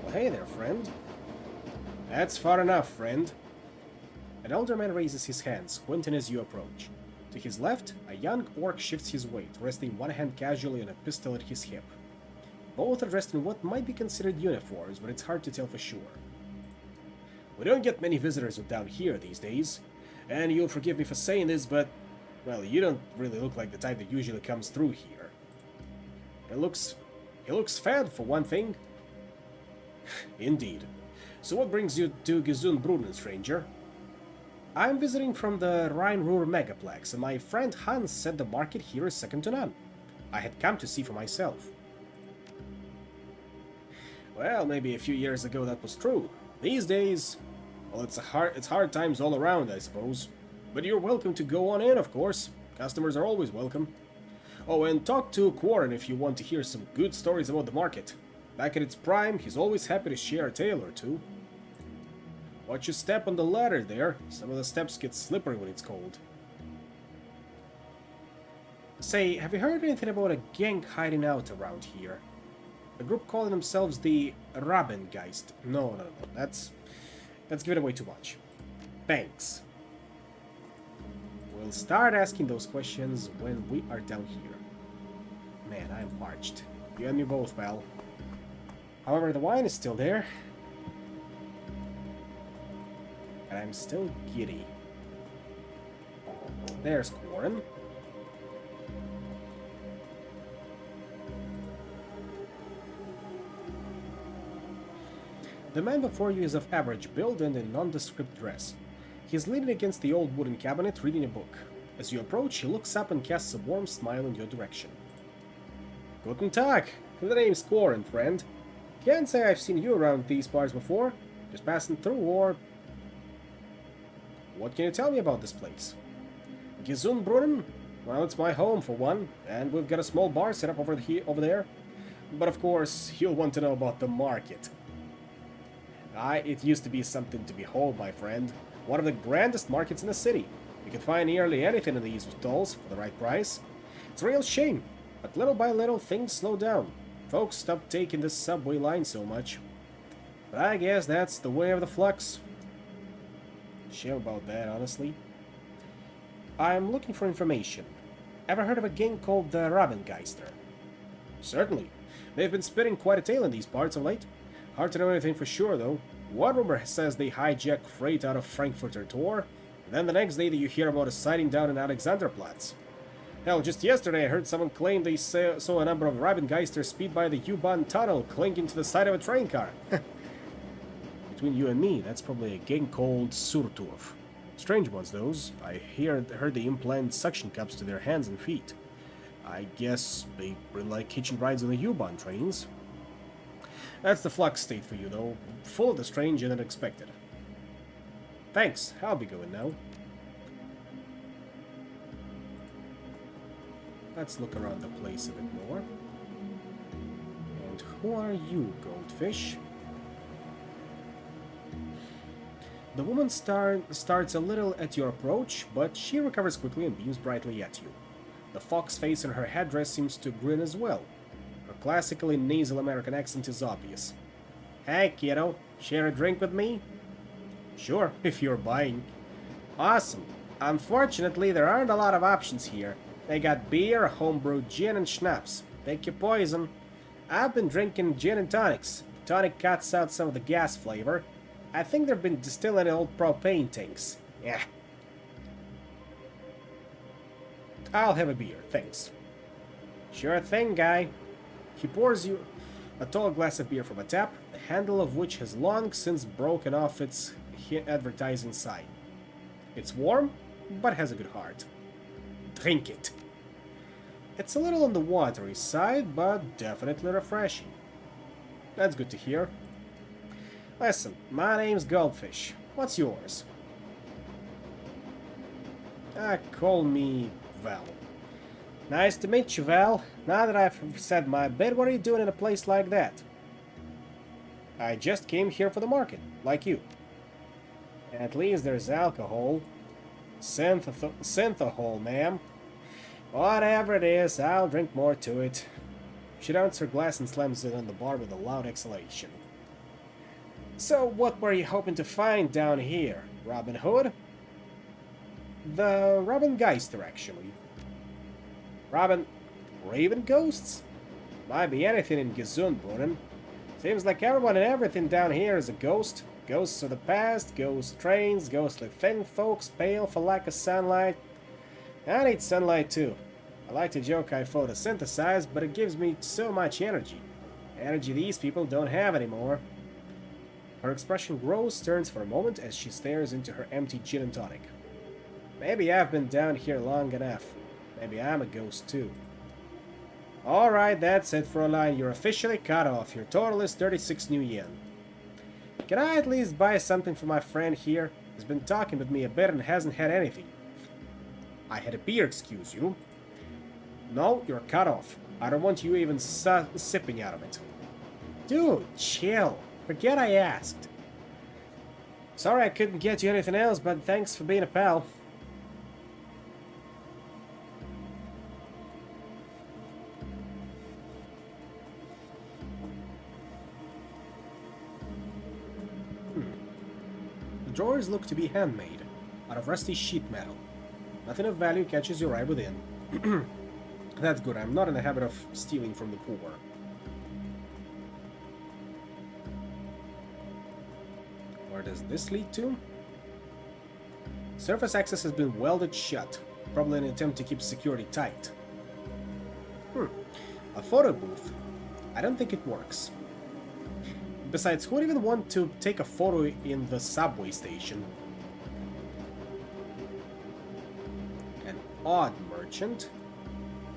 A: Well, hey there, friend. That's far enough, friend. An older man raises his hand, squinting as you approach. To his left, a young orc shifts his weight, resting one hand casually on a pistol at his hip. Both are dressed in what might be considered uniforms, but it's hard to tell for sure. We don't get many visitors down here these days, and you'll forgive me for saying this, but, well, you don't really look like the type that usually comes through here. He looks fat, for one thing. Indeed. So what brings you to Gesundbrunnen, stranger? I'm visiting from the Rhine-Ruhr Megaplex, and my friend Hans said the market here is second to none. I had come to see for myself. Well, maybe a few years ago that was true. These days, well, it's hard times all around, I suppose. But you're welcome to go on in, of course. Customers are always welcome. Oh, and talk to Quarren if you want to hear some good stories about the market. Back at its prime, he's always happy to share a tale or two. Watch your step on the ladder there. Some of the steps get slippery when it's cold. Say, have you heard anything about a gang hiding out around here? A group calling themselves the Rabengeist. No. That's giving away too much. Thanks. We'll start asking those questions when we are down here. Man, I'm parched. You and me both, pal. However, the wine is still there. And I'm still giddy. There's Quarren. The man before you is of average build and in nondescript dress. He's leaning against the old wooden cabinet reading a book. As you approach, he looks up and casts a warm smile in your direction. Guten Tag! The name's Quarren, friend. Can't say I've seen you around these parts before. Just passing through, or... What can you tell me about this place? Gesundbrunnen? Well, it's my home for one, and we've got a small bar set up over there. But of course, you'll want to know about the market. It used to be something to behold, my friend. One of the grandest markets in the city. You can find nearly anything in these stalls for the right price. It's a real shame, but little by little things slow down. Folks stopped taking the subway line so much. But I guess that's the way of the flux. Shame about that, honestly. I'm looking for information. Ever heard of a gang called the Rabengeister? Certainly. They've been spitting quite a tale in these parts of late. Hard to know anything for sure, though. One rumor says they hijacked freight out of Frankfurter Tor, and then the next day that you hear about a sighting down in Alexanderplatz. Hell, just yesterday I heard someone claim they saw a number of Rabengeisters speed by the U-Bahn tunnel, clinging to the side of a train car. Between you and me, that's probably a gang called Surturf. Strange ones, those. I heard they implant suction cups to their hands and feet. I guess they really like hitching rides on the U-Bahn trains. That's the Flux state for you, though. Full of the strange and unexpected. Thanks, I'll be going now. Let's look around the place a bit more. And who are you, Goldfish? The woman starts a little at your approach, but she recovers quickly and beams brightly at you. The fox face in her headdress seems to grin as well. Her classically nasal American accent is obvious. Hey, kiddo, share a drink with me? Sure, if you're buying. Awesome. Unfortunately, there aren't a lot of options here. They got beer, homebrewed gin, and schnapps. Pick your poison. I've been drinking gin and tonics. Tonic cuts out some of the gas flavor. I think they've been distilling old propane tanks. Yeah. I'll have a beer, thanks. Sure thing, guy. He pours you a tall glass of beer from a tap, the handle of which has long since broken off its advertising sign. It's warm, but has a good heart. Drink it. It's a little on the watery side, but definitely refreshing. That's good to hear. Listen, my name's Goldfish. What's yours? Call me Val. Nice to meet you, Val. Now that I've said my bit, what are you doing in a place like that? I just came here for the market, like you. At least there's alcohol. Synthahol, ma'am. Whatever it is, I'll drink more to it. She downs her glass and slams it on the bar with a loud exhalation. So, what were you hoping to find down here? Robin Hood? The Robengeister, actually. Raven ghosts? Might be anything in Gesundbrunnen. Seems like everyone and everything down here is a ghost. Ghosts of the past, ghost trains, ghostly thin folks, pale for lack of sunlight. I need sunlight too. I like to joke I photosynthesize, but it gives me so much energy. Energy these people don't have anymore. Her expression grows, turns for a moment as she stares into her empty gin and tonic. Maybe I've been down here long enough. Maybe I'm a ghost too. Alright, that's it, Fräulein. You're officially cut off. Your total is 36 new yen. Can I at least buy something for my friend here? He's been talking with me a bit and hasn't had anything. I had a beer, excuse you. No, you're cut off. I don't want you even sipping out of it. Dude, chill. Forget I asked. Sorry I couldn't get you anything else, but thanks for being a pal. The drawers look to be handmade, out of rusty sheet metal. Nothing of value catches your eye within. That's good, I'm not in the habit of stealing from the poor. Where does this lead to? Surface access has been welded shut, probably in an attempt to keep security tight. A photo booth? I don't think it works. Besides, who would even want to take a photo in the subway station? An odd merchant,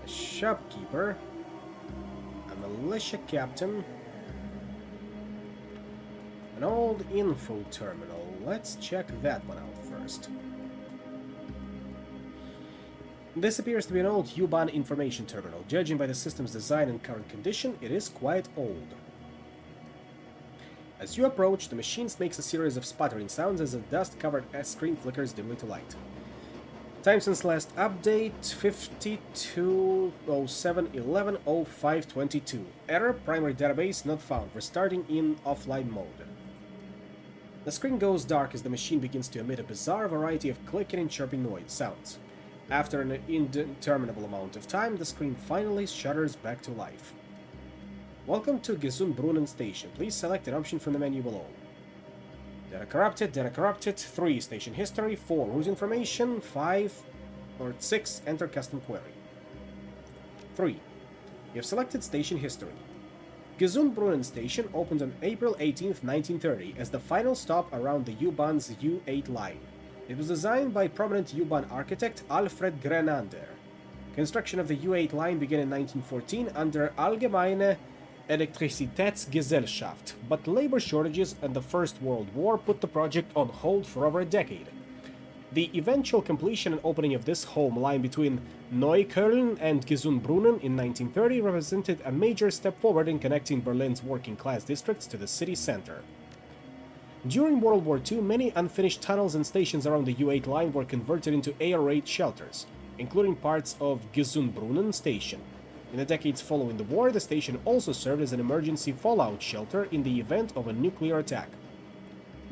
A: a shopkeeper, a militia captain, an old info terminal. Let's check that one out first. This appears to be an old U-Bahn information terminal. Judging by the system's design and current condition, it is quite old. As you approach, the machine makes a series of sputtering sounds as a dust-covered screen flickers dimly to light. Time since last update, 5207110522. Error, primary database not found. Restarting in offline mode. The screen goes dark as the machine begins to emit a bizarre variety of clicking and chirping noise sounds. After an indeterminable amount of time, the screen finally shudders back to life. Welcome to Gesundbrunnen Station. Please select an option from the menu below. Data corrupted, 3, station history, 4, route information, 5, or 6, enter custom query. 3. You have selected station history. Gesundbrunnen Station opened on April 18, 1930 as the final stop around the U-Bahn's U8 line. It was designed by prominent U-Bahn architect Alfred Grenander. Construction of the U8 line began in 1914 under Allgemeine Elektrizitätsgesellschaft, but labor shortages and the First World War put the project on hold for over a decade. The eventual completion and opening of this home line between Neukölln and Gesundbrunnen in 1930 represented a major step forward in connecting Berlin's working-class districts to the city center. During World War II, many unfinished tunnels and stations around the U8 line were converted into air raid shelters, including parts of Gesundbrunnen Station. In the decades following the war, the station also served as an emergency fallout shelter in the event of a nuclear attack.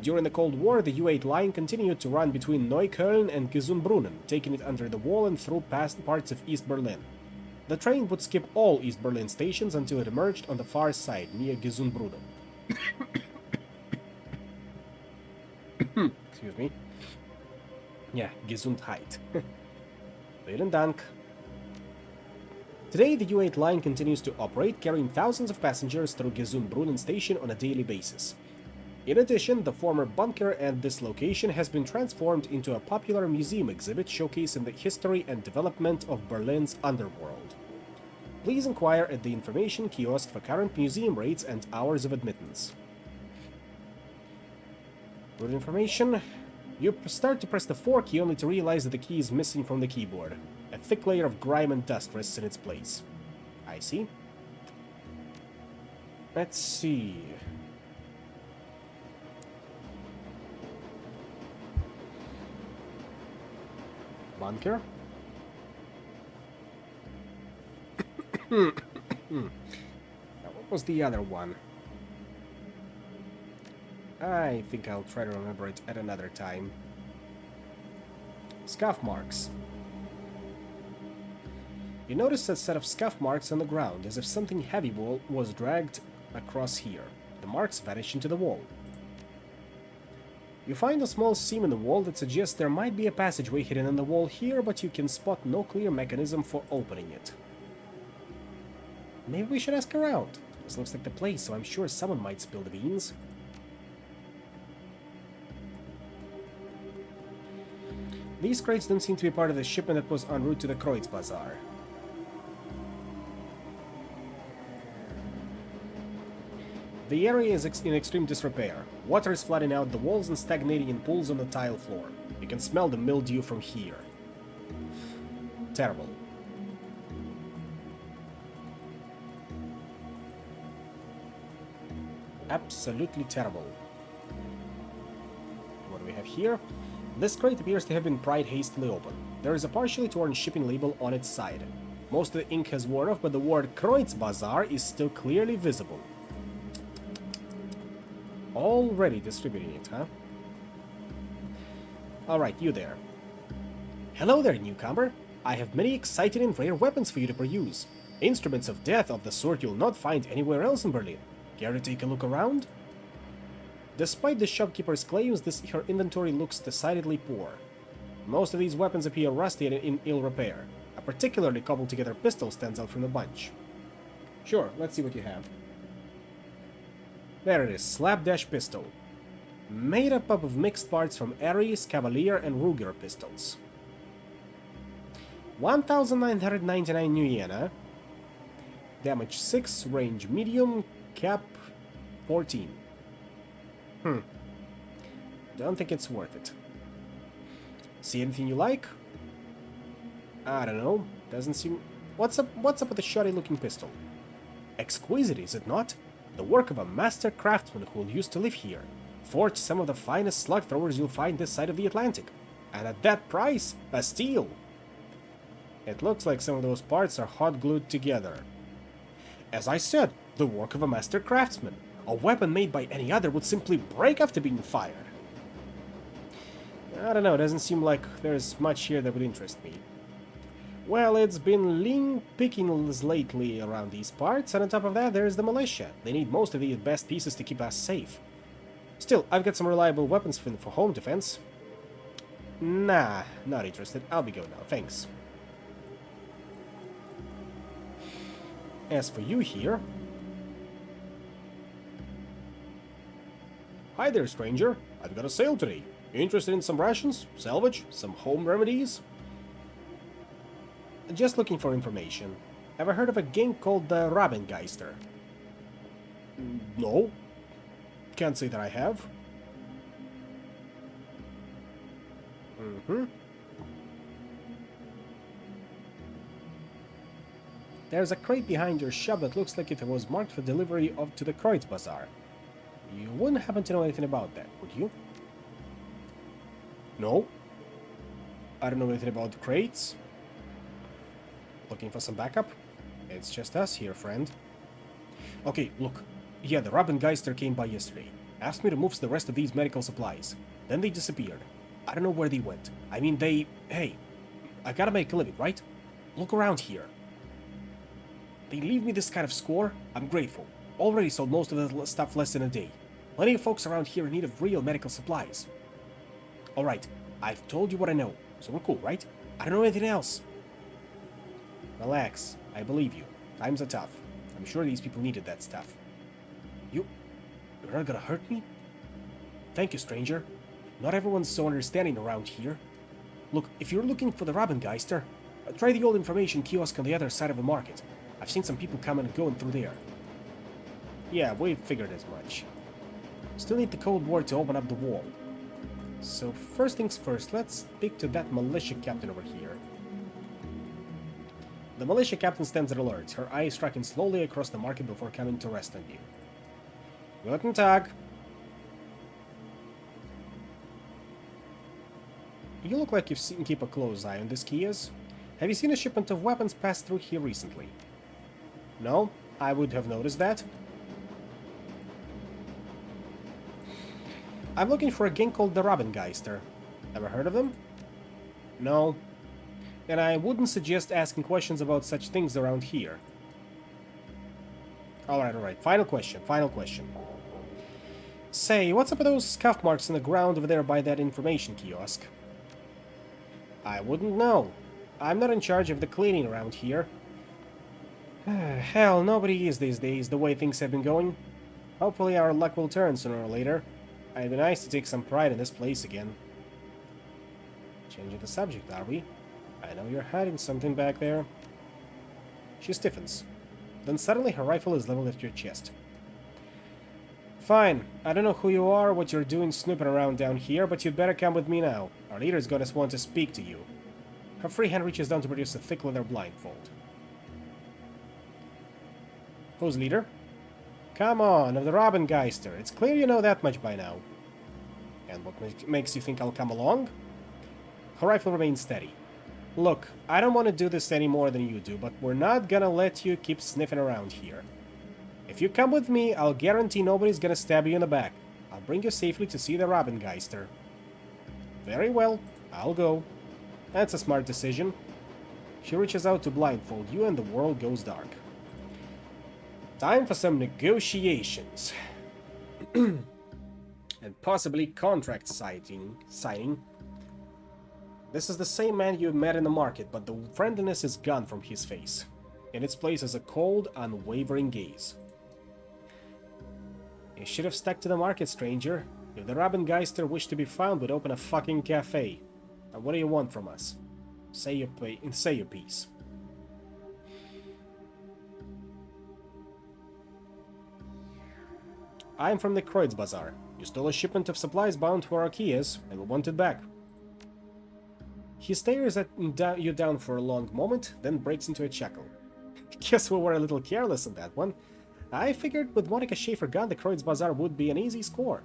A: During the Cold War, the U8 line continued to run between Neukölln and Gesundbrunnen, taking it under the wall and through past parts of East Berlin. The train would skip all East Berlin stations until it emerged on the far side, near Gesundbrunnen. Excuse me. Yeah, Gesundheit. Vielen Dank. Today, the U8 line continues to operate, carrying thousands of passengers through Gesundbrunnen station on a daily basis. In addition, the former bunker at this location has been transformed into a popular museum exhibit showcasing the history and development of Berlin's underworld. Please inquire at the information kiosk for current museum rates and hours of admittance. Route information. You start to press the 4 key only to realize that the key is missing from the keyboard. A thick layer of grime and dust rests in its place. I see. Let's see. Bunker. Now, what was the other one? I think I'll try to remember it at another time. Scuff marks. You notice a set of scuff marks on the ground, as if something heavy was dragged across here. The marks vanish into the wall. You find a small seam in the wall that suggests there might be a passageway hidden in the wall here, but you can spot no clear mechanism for opening it. Maybe we should ask around. This looks like the place, so I'm sure someone might spill the beans. These crates don't seem to be part of the shipment that was en route to the Kreuz Bazaar. The area is in extreme disrepair. Water is flooding out the walls and stagnating in pools on the tile floor. You can smell the mildew from here. Terrible. Absolutely terrible. What do we have here? This crate appears to have been pried hastily open. There is a partially torn shipping label on its side. Most of the ink has worn off, but the word Kreuz Bazaar is still clearly visible. Already distributing it, huh? Alright, you there. Hello there, newcomer. I have many exciting and rare weapons for you to peruse. Instruments of death of the sort you'll not find anywhere else in Berlin. Care to take a look around? Despite the shopkeeper's claims, her inventory looks decidedly poor. Most of these weapons appear rusty and in ill repair. A particularly cobbled-together pistol stands out from the bunch. Sure, let's see what you have. There it is, Slapdash Pistol. Made up of mixed parts from Ares, Cavalier, and Ruger pistols. 1,999 new yen. Damage 6, range medium, cap 14. Don't think it's worth it. See anything you like? I don't know. Doesn't seem... What's up with the shoddy-looking pistol? Exquisite, is it not? The work of a master craftsman who used to live here. Forged some of the finest slug throwers you'll find this side of the Atlantic. And at that price, a steal! It looks like some of those parts are hot glued together. As I said, the work of a master craftsman. A weapon made by any other would simply break after being fired. I don't know, it doesn't seem like there's much here that would interest me. Well, it's been lean pickings lately around these parts, and on top of that, there's the militia. They need most of the best pieces to keep us safe. Still, I've got some reliable weapons for home defense. Nah, not interested. I'll be going now, thanks. As for you here... Hi there, stranger. I've got a sale today. Interested in some rations, salvage, some home remedies? Just looking for information. Ever heard of a game called the Rabengeister? No. Can't say that I have. There's a crate behind your shop that looks like it was marked for delivery to the Kreutz Bazaar. You wouldn't happen to know anything about that, would you? No. I don't know anything about the crates. Looking for some backup? It's just us here, friend. Okay, look. Yeah, the Rabengeister came by yesterday. Asked me to move the rest of these medical supplies. Then they disappeared. I don't know where they went. I mean, Hey, I gotta make a living, right? Look around here. They leave me this kind of score? I'm grateful. Already sold most of the stuff less than a day. Plenty of folks around here in need of real medical supplies. Alright, I've told you what I know, so we're cool, right? I don't know anything else. Relax, I believe you. Times are tough. I'm sure these people needed that stuff. You're not gonna hurt me? Thank you, stranger. Not everyone's so understanding around here. Look, if you're looking for the Rabengeister, try the old information kiosk on the other side of the market. I've seen some people coming and going through there. Yeah, we figured as much. Still need the code word to open up the wall. So first things first, let's speak to that militia captain over here. The militia captain stands at alert, her eyes tracking slowly across the market before coming to rest on you. Guten Tag. You look like you've keep a close eye on this kiosk. Have you seen a shipment of weapons pass through here recently? No, I would have noticed that. I'm looking for a gang called the Rabengeister. Ever heard of them? No. And I wouldn't suggest asking questions about such things around here. Alright. Final question. Say, what's up with those scuff marks in the ground over there by that information kiosk? I wouldn't know. I'm not in charge of the cleaning around here. Hell, nobody is these days, the way things have been going. Hopefully our luck will turn sooner or later. It'd be nice to take some pride in this place again. Changing the subject, are we? I know you're hiding something back there. She stiffens. Then suddenly her rifle is leveled at your chest. Fine. I don't know who you are or what you're doing snooping around down here, but you'd better come with me now. Our leader's gonna want to speak to you. Her free hand reaches down to produce a thick leather blindfold. Who's leader? Come on, of the Rabengeister. It's clear you know that much by now. And what makes you think I'll come along? Her rifle remains steady. Look, I don't want to do this any more than you do, but we're not gonna let you keep sniffing around here. If you come with me, I'll guarantee nobody's gonna stab you in the back. I'll bring you safely to see the Rabengeister. Very well, I'll go. That's a smart decision. She reaches out to blindfold you and the world goes dark. Time for some negotiations. And possibly contract signing. This is the same man you met in the market, but the friendliness is gone from his face. In its place is a cold, unwavering gaze. You should have stuck to the market, stranger. If the Rabengeister wished to be found, would open a fucking cafe. And what do you want from us? Say your piece. I am from the Kreutz Bazaar. You stole a shipment of supplies bound to Arakias, and we want it back. He stares at you down for a long moment, then breaks into a chuckle. Guess we were a little careless on that one. I figured with Monica Schaefer gone, the Kreutz Bazaar would be an easy score.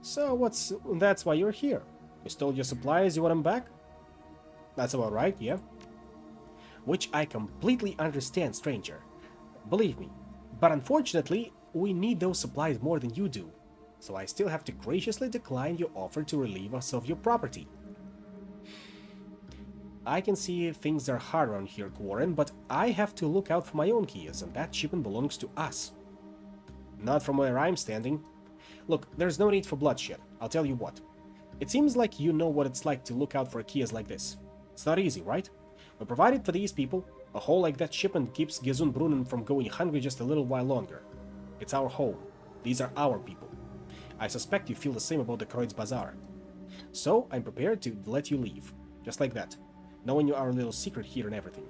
A: So that's why you're here. You stole your supplies, you want them back? That's about right, yeah. Which I completely understand, stranger. Believe me. But unfortunately, we need those supplies more than you do. So I still have to graciously decline your offer to relieve us of your property. I can see things are hard around here, Quarren, but I have to look out for my own keys, and that shipment belongs to us. Not from where I'm standing. Look, there's no need for bloodshed. I'll tell you what. It seems like you know what it's like to look out for a Kias like this. It's not easy, right? But provided for these people, a hole like that shipment keeps Gesundbrunnen from going hungry just a little while longer. It's our home. These are our people. I suspect you feel the same about the Kreuz Bazaar. So, I'm prepared to let you leave. Just like that. Knowing you are a little secret here and everything.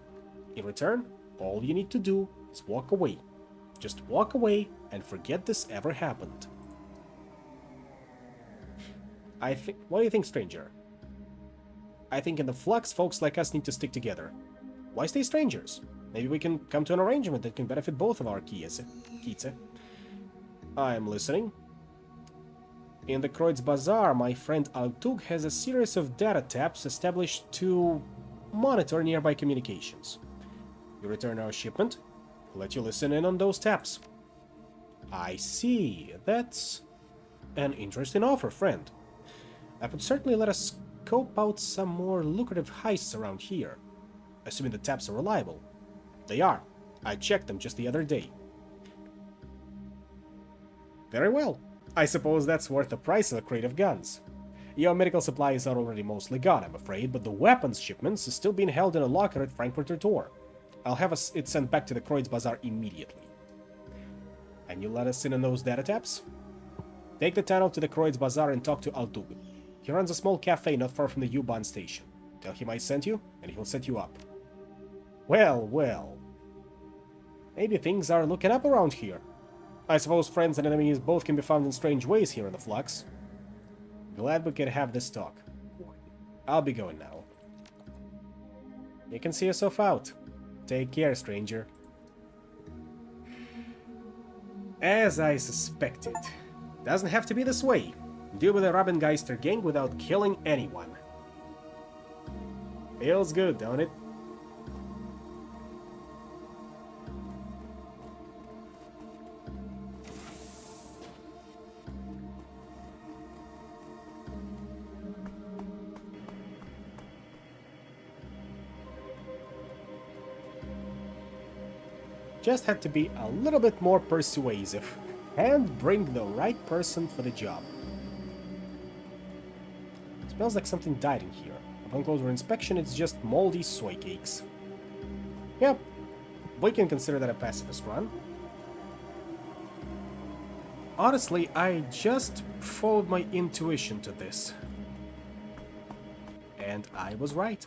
A: In return, all you need to do is walk away. Just walk away and forget this ever happened. What do you think, stranger? I think in the Flux, folks like us need to stick together. Why stay strangers? Maybe we can come to an arrangement that can benefit both of our Kieze. I'm listening. In the Kreuz Bazaar, my friend Altug has a series of data taps established to monitor nearby communications. You return our shipment, we'll let you listen in on those taps. I see. That's an interesting offer, friend. That would certainly let us scope out some more lucrative heists around here. Assuming the taps are reliable. They are. I checked them just the other day. Very well. I suppose that's worth the price of a crate of guns. Your medical supplies are already mostly gone, I'm afraid, but the weapons shipments is still being held in a locker at Frankfurter Tor. I'll have it sent back to the Kreuz Bazaar immediately. And you let us in on those data taps? Take the tunnel to the Kreuz Bazaar and talk to Altug. He runs a small cafe not far from the U-Bahn station. Tell him I sent you, and he'll set you up. Well, well. Maybe things are looking up around here. I suppose friends and enemies both can be found in strange ways here in the Flux. Glad we could have this talk. I'll be going now. You can see yourself out. Take care, stranger. As I suspected. Doesn't have to be this way. Deal with a Rabengeister gang without killing anyone. Feels good, don't it? Just had to be a little bit more persuasive and bring the right person for the job. Smells like something died in here. Upon closer inspection, it's just moldy soy cakes. Yep, we can consider that a pacifist run. Honestly, I just followed my intuition to this. And I was right.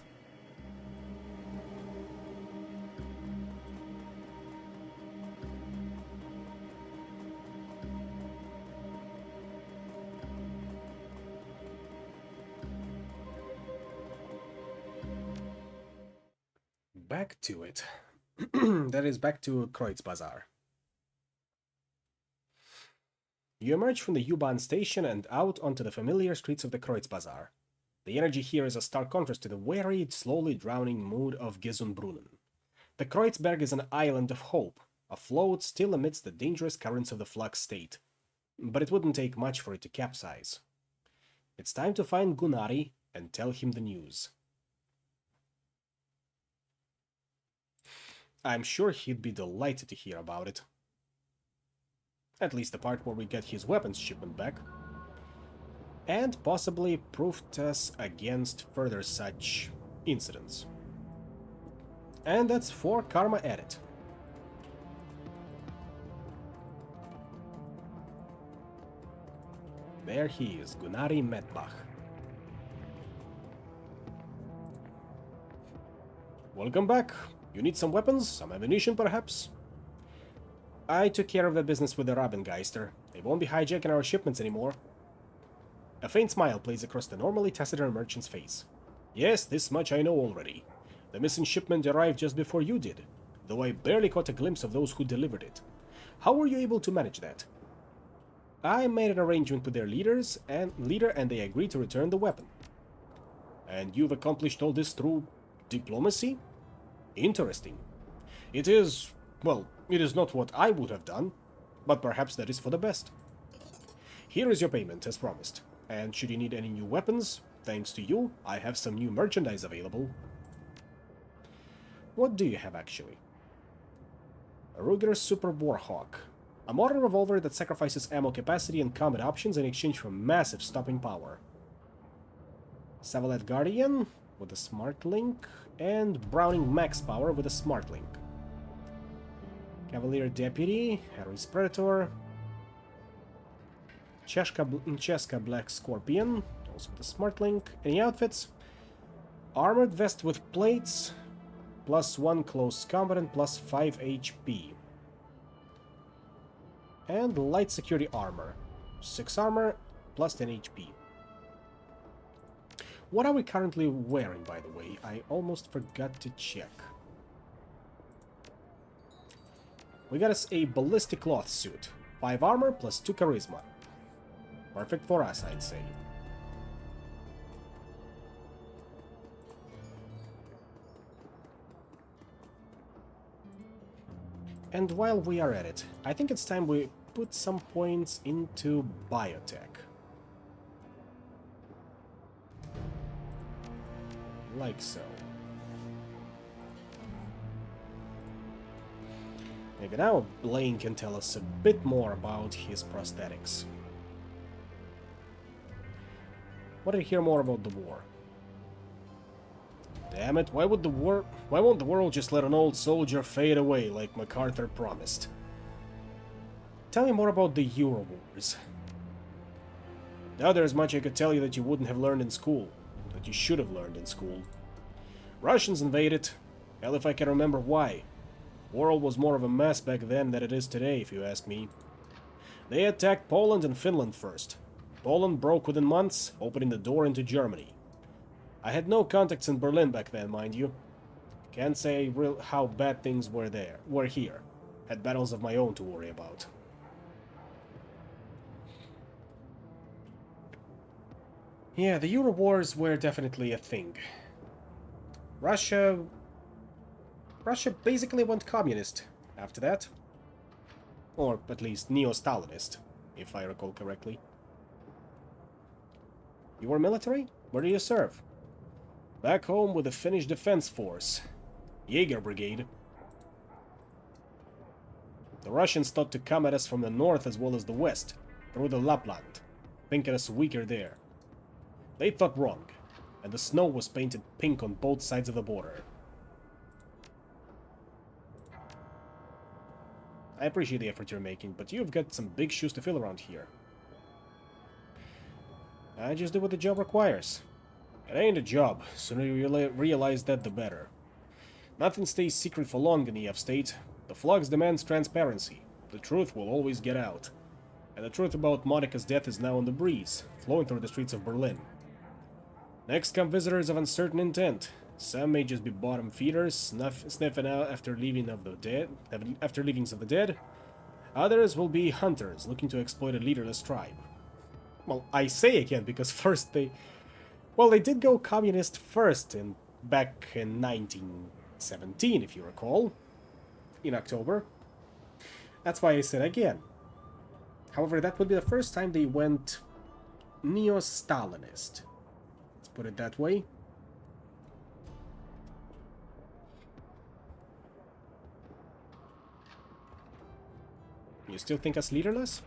A: Back to it. That is back to Kreuz Bazaar. You emerge from the U-Bahn station and out onto the familiar streets of the Kreuz Bazaar. The energy here is a stark contrast to the weary, slowly drowning mood of Gesundbrunnen. The Kreuzberg is an island of hope, afloat still amidst the dangerous currents of the Flux state. But it wouldn't take much for it to capsize. It's time to find Gunnari and tell him the news. I'm sure he'd be delighted to hear about it. At least the part where we get his weapons shipment back. And possibly proof us against further such incidents. And that's 4 karma added. There he is, Gunnari Medbach. Welcome back. You need some weapons? Some ammunition, perhaps? I took care of the business with the Rabengeister. They won't be hijacking our shipments anymore. A faint smile plays across the normally taciturn merchant's face. Yes, this much I know already. The missing shipment arrived just before you did, though I barely caught a glimpse of those who delivered it. How were you able to manage that? I made an arrangement with their leader and they agreed to return the weapon. And you've accomplished all this through diplomacy? Interesting. It is, well, it is not what I would have done, but perhaps that is for the best. Here is your payment, as promised, and should you need any new weapons, thanks to you, I have some new merchandise available. What do you have, actually? A Ruger Super Warhawk. A modern revolver that sacrifices ammo capacity and combat options in exchange for massive stopping power. Savalet Guardian with a Smart Link, and Browning Max Power with a Smart Link. Cavalier Deputy, Harry's Predator, Cheska Black Scorpion, also with a Smart Link. Any outfits? Armored Vest with plates, +1 close combat and +5 HP. And Light Security Armor. 6 armor, +10 HP. What are we currently wearing, by the way? I almost forgot to check. We got us a ballistic cloth suit. 5 armor +2 charisma. Perfect for us, I'd say. And while we are at it, I think it's time we put some points into biotech. Like so. Maybe now Blaine can tell us a bit more about his prosthetics. Want to hear more about the war? Damn it, why won't the world just let an old soldier fade away like MacArthur promised? Tell me more about the Euro Wars. Now there's much I could tell you that you wouldn't have learned in school. That you should have learned in school. Russians invaded. Hell if I can remember why. World was more of a mess back then than it is today, if you ask me. They attacked Poland and Finland first. Poland broke within months, opening the door into Germany. I had no contacts in Berlin back then, mind you. Can't say how bad things were here. Had battles of my own to worry about. Yeah, the Euro Wars were definitely a thing. Russia basically went communist after that. Or at least neo-Stalinist, if I recall correctly. You were military? Where do you serve? Back home with the Finnish Defense Force. Jaeger Brigade. The Russians thought to come at us from the north as well as the west, through the Lapland, thinking us weaker there. They thought wrong, and the snow was painted pink on both sides of the border. I appreciate the effort you're making, but you've got some big shoes to fill around here. I just do what the job requires. It ain't a job. Sooner you realize that, the better. Nothing stays secret for long in the F-State. The flux demands transparency. The truth will always get out. And the truth about Monica's death is now on the breeze, flowing through the streets of Berlin. Next come visitors of uncertain intent. Some may just be bottom feeders, sniffing out after leavings of the dead. Others will be hunters, looking to exploit a leaderless tribe. Well, I say again, because first they did go communist first, back in 1917, if you recall. In October. That's why I said again. However, that would be the first time they went neo-Stalinist. Let's put it that way. You still think us leaderless?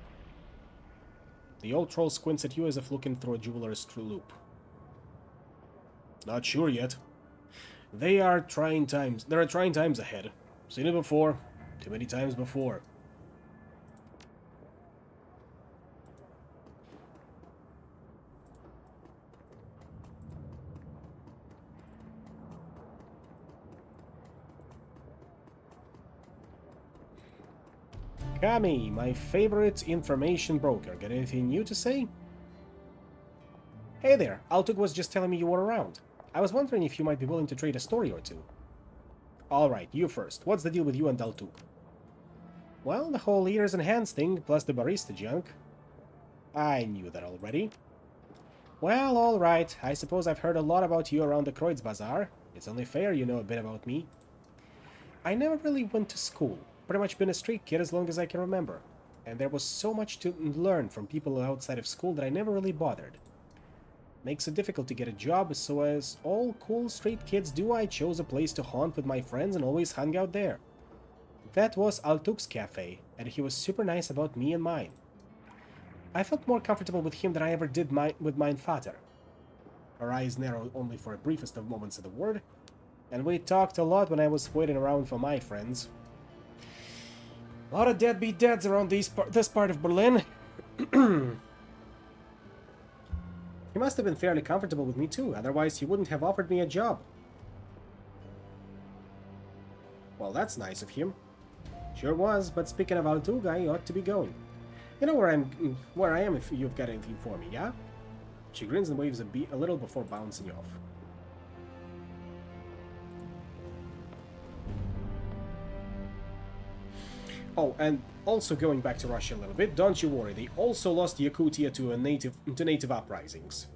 A: The old troll squints at you as if looking through a jeweler's loop. Not sure yet. There are trying times ahead. Seen it before. Too many times before. Kami, my favorite information broker. Got anything new to say? Hey there, Altuk was just telling me you were around. I was wondering if you might be willing to trade a story or two. Alright, you first. What's the deal with you and Altuk? Well, the whole ears and hands thing, plus the barista junk. I knew that already. Well, alright. I suppose I've heard a lot about you around the Kreutz Bazaar. It's only fair you know a bit about me. I never really went to school. Pretty much been a street kid as long as I can remember. And there was so much to learn from people outside of school that I never really bothered. Makes it difficult to get a job, so as all cool street kids do, I chose a place to haunt with my friends and always hung out there. That was Altuk's cafe, and he was super nice about me and mine. I felt more comfortable with him than I ever did with mein Vater. Her eyes narrowed only for the briefest of moments at the word, and we talked a lot when I was waiting around for my friends. A lot of deadbeat dads around this part of Berlin. He must have been fairly comfortable with me too, otherwise he wouldn't have offered me a job. Well, that's nice of him. Sure was, but speaking of Altug, I ought to be going. You know where I am if you've got anything for me, yeah? She grins and waves a little before bouncing off. Oh, and also going back to Russia a little bit, don't you worry, they also lost Yakutia to native uprisings.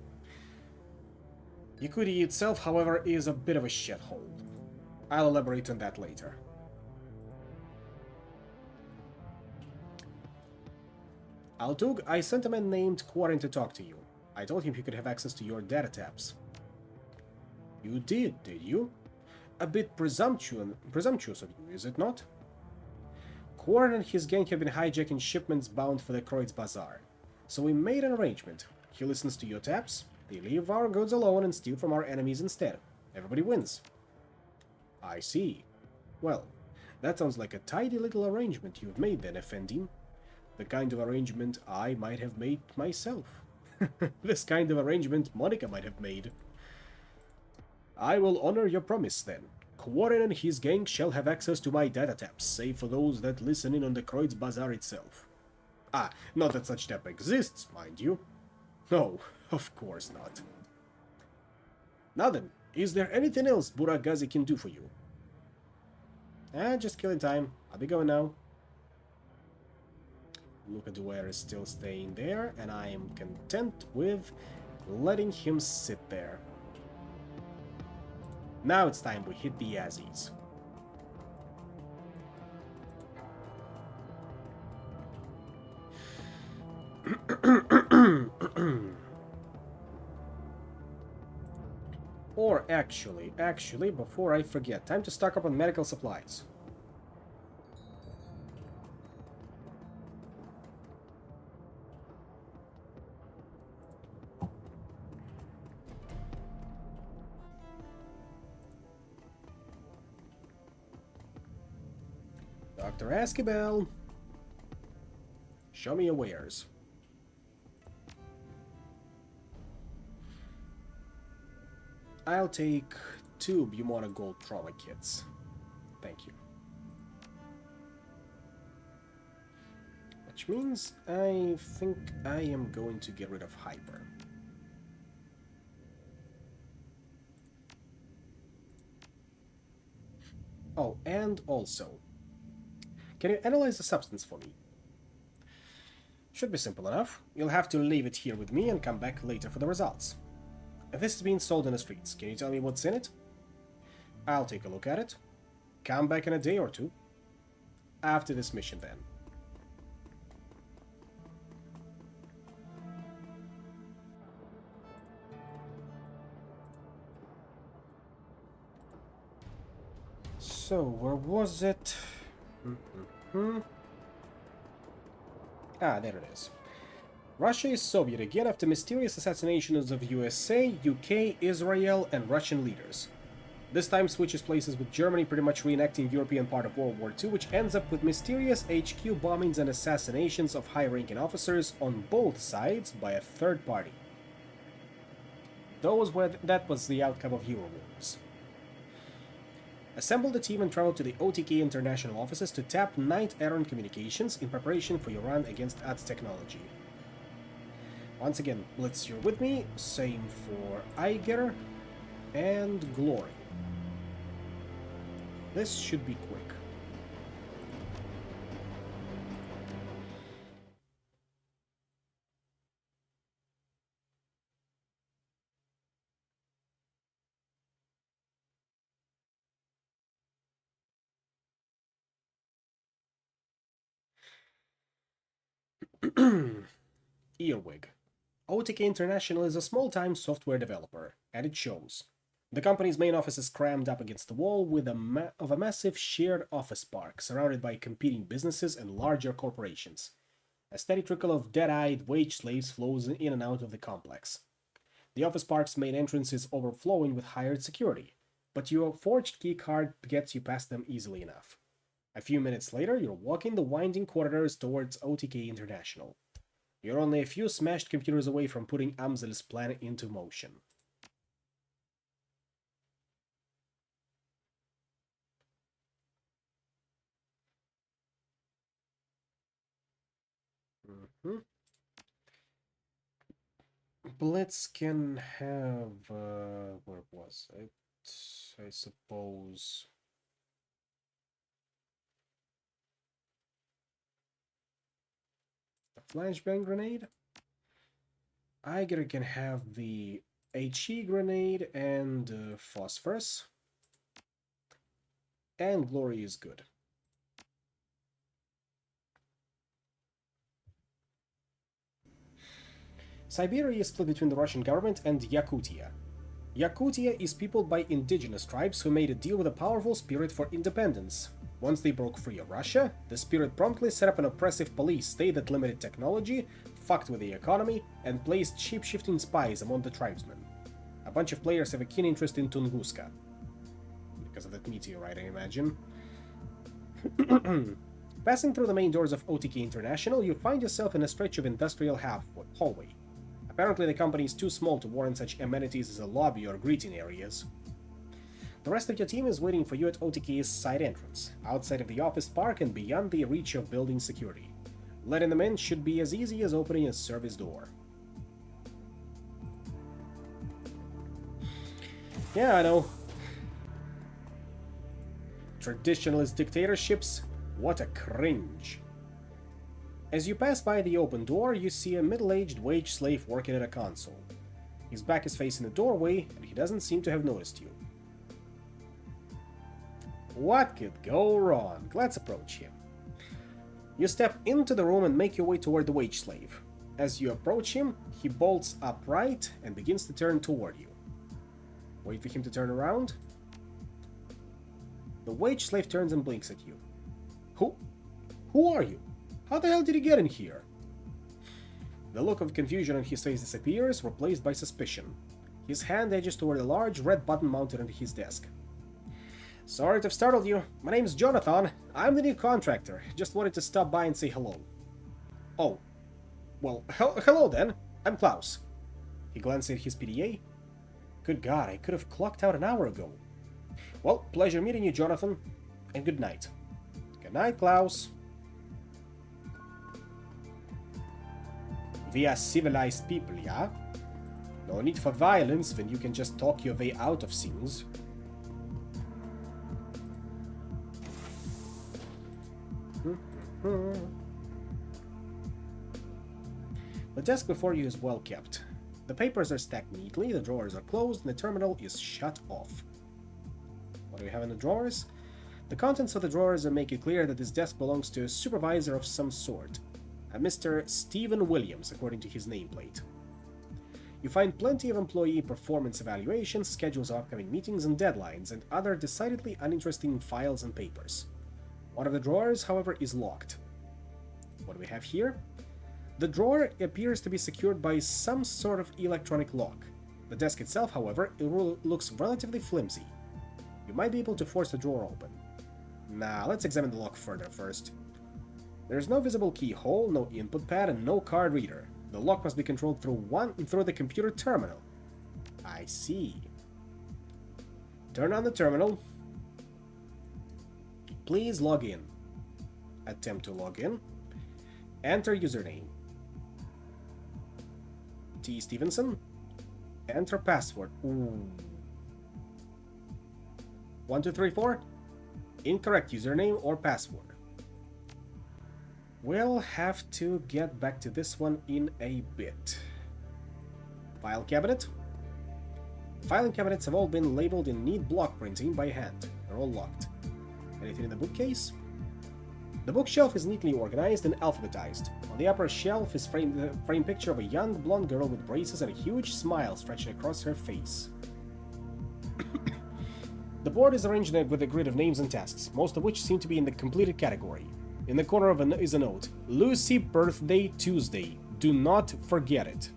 A: Yakutia itself, however, is a bit of a shithole. I'll elaborate on that later. Altug, I sent a man named Quarren to talk to you. I told him he could have access to your data tabs. You did you? A bit presumptuous of you, is it not? Quarren and his gang have been hijacking shipments bound for the Kreutz Bazaar. So we made an arrangement. He listens to your taps, they leave our goods alone and steal from our enemies instead. Everybody wins. I see. Well, that sounds like a tidy little arrangement you've made then, Effendi. The kind of arrangement I might have made myself. This kind of arrangement Monica might have made. I will honor your promise then. Quarren and his gang shall have access to my data taps, save for those that listen in on the Kreutz Bazaar itself. Ah, not that such tap exists, mind you. No, of course not. Now then, is there anything else Buragazi can do for you? Just killing time. I'll be going now. Luka Dwyer is still staying there, and I am content with letting him sit there. Now it's time we hit the Yazzies. Or actually, before I forget, time to stock up on medical supplies. Dr. Askabel, show me your wares. I'll take 2 Bumona Gold trauma kits. Thank you. Which means I think I am going to get rid of Hyper. Oh, and also, can you analyze the substance for me? Should be simple enough. You'll have to leave it here with me and come back later for the results. This is being sold in the streets. Can you tell me what's in it? I'll take a look at it. Come back in a day or two. After this mission, then. So, where was it? Ah, there it is. Russia is Soviet again after mysterious assassinations of USA, UK, Israel, and Russian leaders. This time switches places with Germany pretty much reenacting European part of World War II, which ends up with mysterious HQ bombings and assassinations of high-ranking officers on both sides by a third party. That was the outcome of Euro Wars. Assemble the team and travel to the OTK international offices to tap Knight Aaron Communications in preparation for your run against ADS Technology. Once again, Blitz, you're with me. Same for Eiger and Glory. This should be quick. Earwig. OTK International is a small-time software developer, and it shows. The company's main office is crammed up against the wall with a massive shared office park surrounded by competing businesses and larger corporations. A steady trickle of dead-eyed wage slaves flows in and out of the complex. The office park's main entrance is overflowing with hired security, but your forged keycard gets you past them easily enough. A few minutes later, you're walking the winding corridors towards OTK International. You're only a few smashed computers away from putting Amzel's plan into motion. Mm-hmm. Blitz can have... where was it? I suppose... a flashbang grenade? Iger can have the HE grenade and phosphorus. And Glory is good. Siberia is split between the Russian government and Yakutia. Yakutia is peopled by indigenous tribes who made a deal with a powerful spirit for independence. Once they broke free of Russia, the spirit promptly set up an oppressive police state that limited technology, fucked with the economy, and placed shape-shifting spies among the tribesmen. A bunch of players have a keen interest in Tunguska. Because of that meteorite, I imagine. Passing through the main doors of OTK International, you find yourself in a stretch of industrial hallway. Apparently the company is too small to warrant such amenities as a lobby or greeting areas. The rest of your team is waiting for you at OTK's side entrance, outside of the office park and beyond the reach of building security. Letting them in should be as easy as opening a service door. Yeah, I know. Traditionalist dictatorships? What a cringe. As you pass by the open door, you see a middle-aged wage slave working at a console. His back is facing the doorway, and he doesn't seem to have noticed you. What could go wrong? Let's approach him. You step into the room and make your way toward the wage slave. As you approach him, he bolts upright and begins to turn toward you. Wait for him to turn around. The wage slave turns and blinks at you. Who are you? How the hell did you get in here? The look of confusion on his face disappears, replaced by suspicion. His hand edges toward a large red button mounted on his desk. Sorry to have startled you. My name's Jonathan. I'm the new contractor. Just wanted to stop by and say hello. Oh. Well, hello then. I'm Klaus. He glanced at his PDA. Good God, I could have clocked out an hour ago. Well, pleasure meeting you, Jonathan. And good night. Good night, Klaus. We are civilized people, yeah? No need for violence when you can just talk your way out of things. The desk before you is well kept. The papers are stacked neatly, the drawers are closed, and the terminal is shut off. What do we have in the drawers? The contents of the drawers make it clear that this desk belongs to a supervisor of some sort. A Mr. Stephen Williams, according to his nameplate. You find plenty of employee performance evaluations, schedules of upcoming meetings and deadlines, and other decidedly uninteresting files and papers. One of the drawers, however, is locked. What do we have here? The drawer appears to be secured by some sort of electronic lock. The desk itself, however, looks relatively flimsy. You might be able to force the drawer open. Nah, let's examine the lock further first. There's no visible keyhole, no input pad, and no card reader. The lock must be controlled through the computer terminal. I see. Turn on the terminal. Please log in. Attempt to log in. Enter username. T. Stevenson. Enter password. Ooh. 1234. Incorrect username or password. We'll have to get back to this one in a bit. File cabinet. Filing cabinets have all been labeled in neat block printing by hand. They're all locked. Anything in the bookcase? The bookshelf is neatly organized and alphabetized. On the upper shelf is framed framed picture of a young blonde girl with braces and a huge smile stretching across her face. The board is arranged with a grid of names and tasks, most of which seem to be in the completed category. In the corner is a note: Lucy birthday Tuesday. Do not forget it.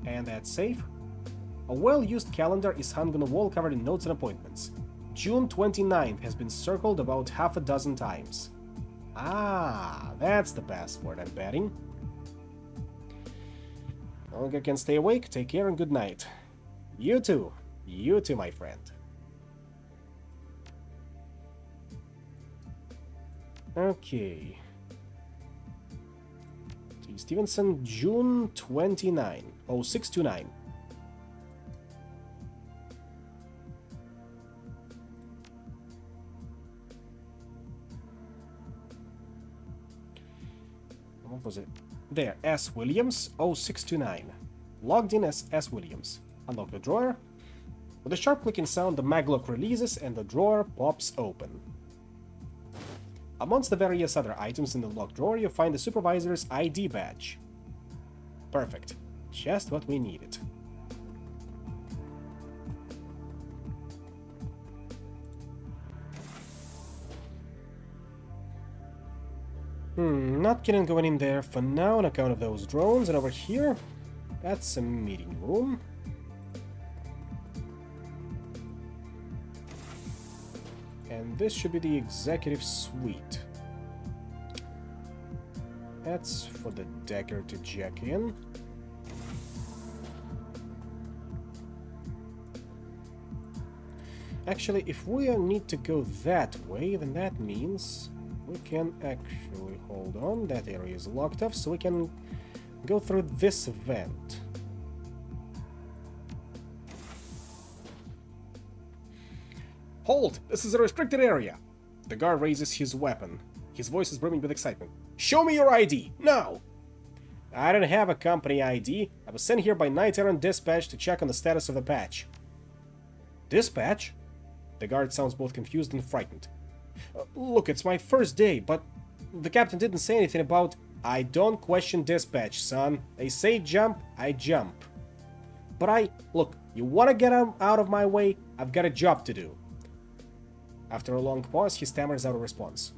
A: And that's safe. A well-used calendar is hung on the wall covered in notes and appointments. June 29th has been circled about half a dozen times. Ah, that's the password, I'm betting. Longer can stay awake, take care and good night. You too, my friend. Okay. T. Stevenson, June 29, 0629. What was it? There, S. Williams, 0629. Logged in as S. Williams. Unlock the drawer. With a sharp clicking sound, the maglock releases and the drawer pops open. Amongst the various other items in the locked drawer, you find the supervisor's ID badge. Perfect. Just what we needed. Not kidding going in there for now on account of those drones, and over here, that's a meeting room. And this should be the executive suite. That's for the Decker to check in. Actually, if we need to go that way, then that means we can actually hold on. That area is locked off, so we can go through this vent. Hold! This is a restricted area! The guard raises his weapon. His voice is brimming with excitement. Show me your ID! Now! I don't have a company ID. I was sent here by Night Errant Dispatch to check on the status of the patch. Dispatch? The guard sounds both confused and frightened. Look, it's my first day, but the captain didn't say anything about... I don't question dispatch, son. They say jump, I jump. But look, you wanna get out of my way? I've got a job to do. After a long pause, he stammers out a response.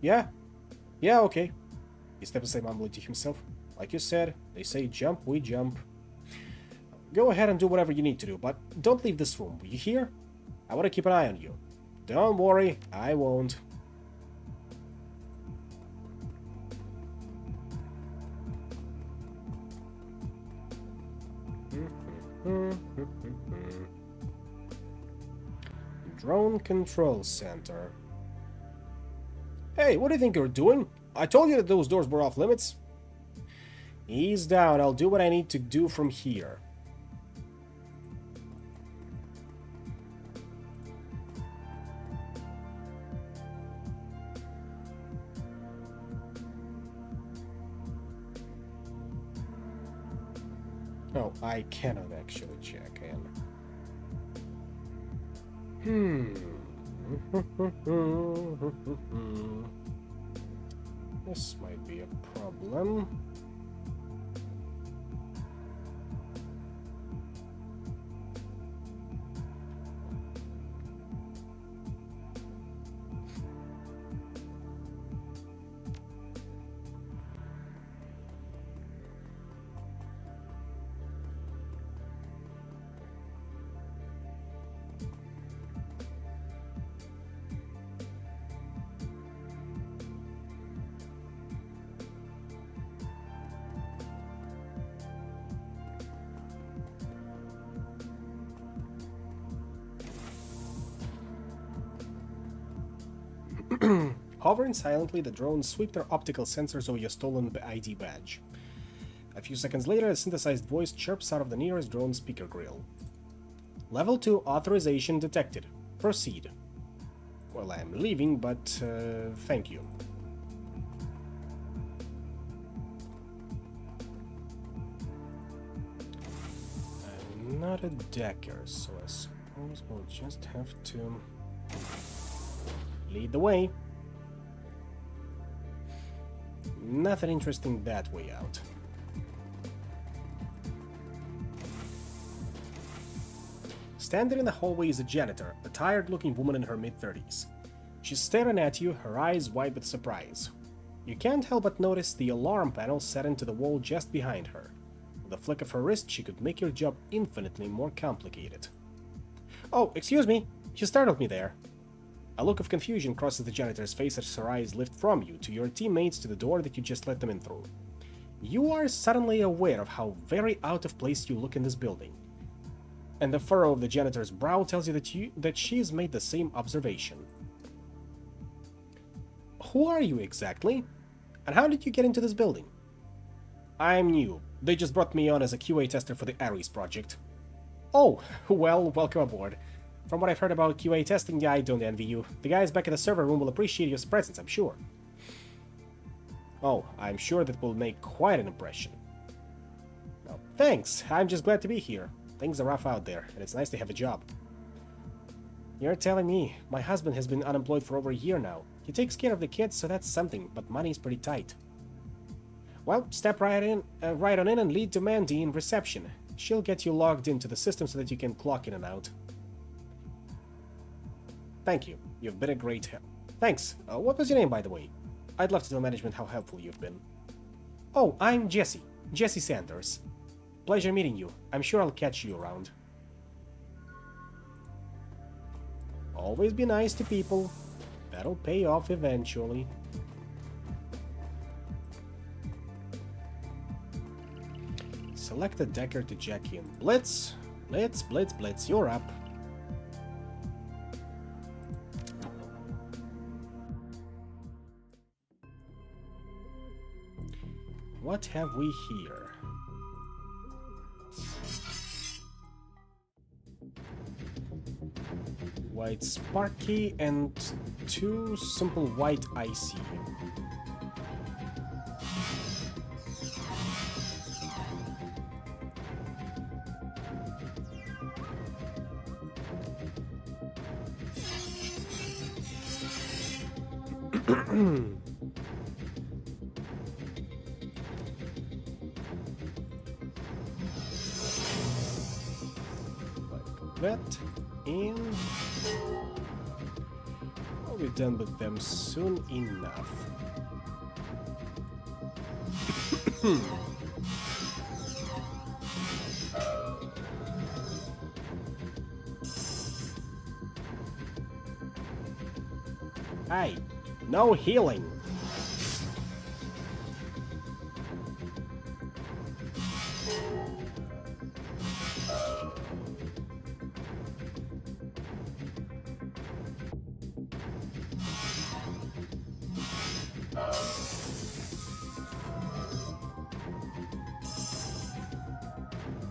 A: Yeah? Yeah, okay. He steps aside mumbling to himself. Like you said, they say jump, we jump. Go ahead and do whatever you need to do, but don't leave this room, will you hear? I want to keep an eye on you. Don't worry, I won't. Drone Control Center. Hey, what do you think you're doing? I told you that those doors were off limits. Ease down, I'll do what I need to do from here. Oh, I cannot actually check in. This might be a problem. Hovering silently, the drones sweep their optical sensors over your stolen ID badge. A few seconds later, a synthesized voice chirps out of the nearest drone speaker grill. Level 2 authorization detected. Proceed. Well, I'm leaving, but thank you. I'm not a Decker, so I suppose we'll just have to... Lead the way. Nothing interesting that way out. Standing in the hallway is a janitor, a tired-looking woman in her mid-30s. She's staring at you, her eyes wide with surprise. You can't help but notice the alarm panel set into the wall just behind her. With a flick of her wrist, she could make your job infinitely more complicated. "Oh, excuse me! You startled me there." A look of confusion crosses the janitor's face as her eyes lift from you to your teammates to the door that you just let them in through. You are suddenly aware of how very out of place you look in this building. And the furrow of the janitor's brow tells you that she's made the same observation. "Who are you exactly? And how did you get into this building?" "I'm new. They just brought me on as a QA tester for the Ares project." "Oh, well, welcome aboard. From what I've heard about QA testing, I don't envy you. The guys back in the server room will appreciate your presence, I'm sure." "Oh, I'm sure that will make quite an impression." "Oh, thanks. I'm just glad to be here. Things are rough out there, and it's nice to have a job." "You're telling me. My husband has been unemployed for over a year now. He takes care of the kids, so that's something, but money's pretty tight." "Well, step right on in and lead to Mandy in reception. She'll get you logged into the system so that you can clock in and out." "Thank you. You've been a great help." "Thanks. What was your name, by the way? I'd love to tell management how helpful you've been." "Oh, I'm Jesse. Jesse Sanders. Pleasure meeting you. I'm sure I'll catch you around." Always be nice to people. That'll pay off eventually. Select a decker to jack in. Blitz! Blitz, blitz, blitz. You're up. What have we here? White Sparky and 2 simple white icy. Like that, and I'll be done with them soon enough. Hey, no healing.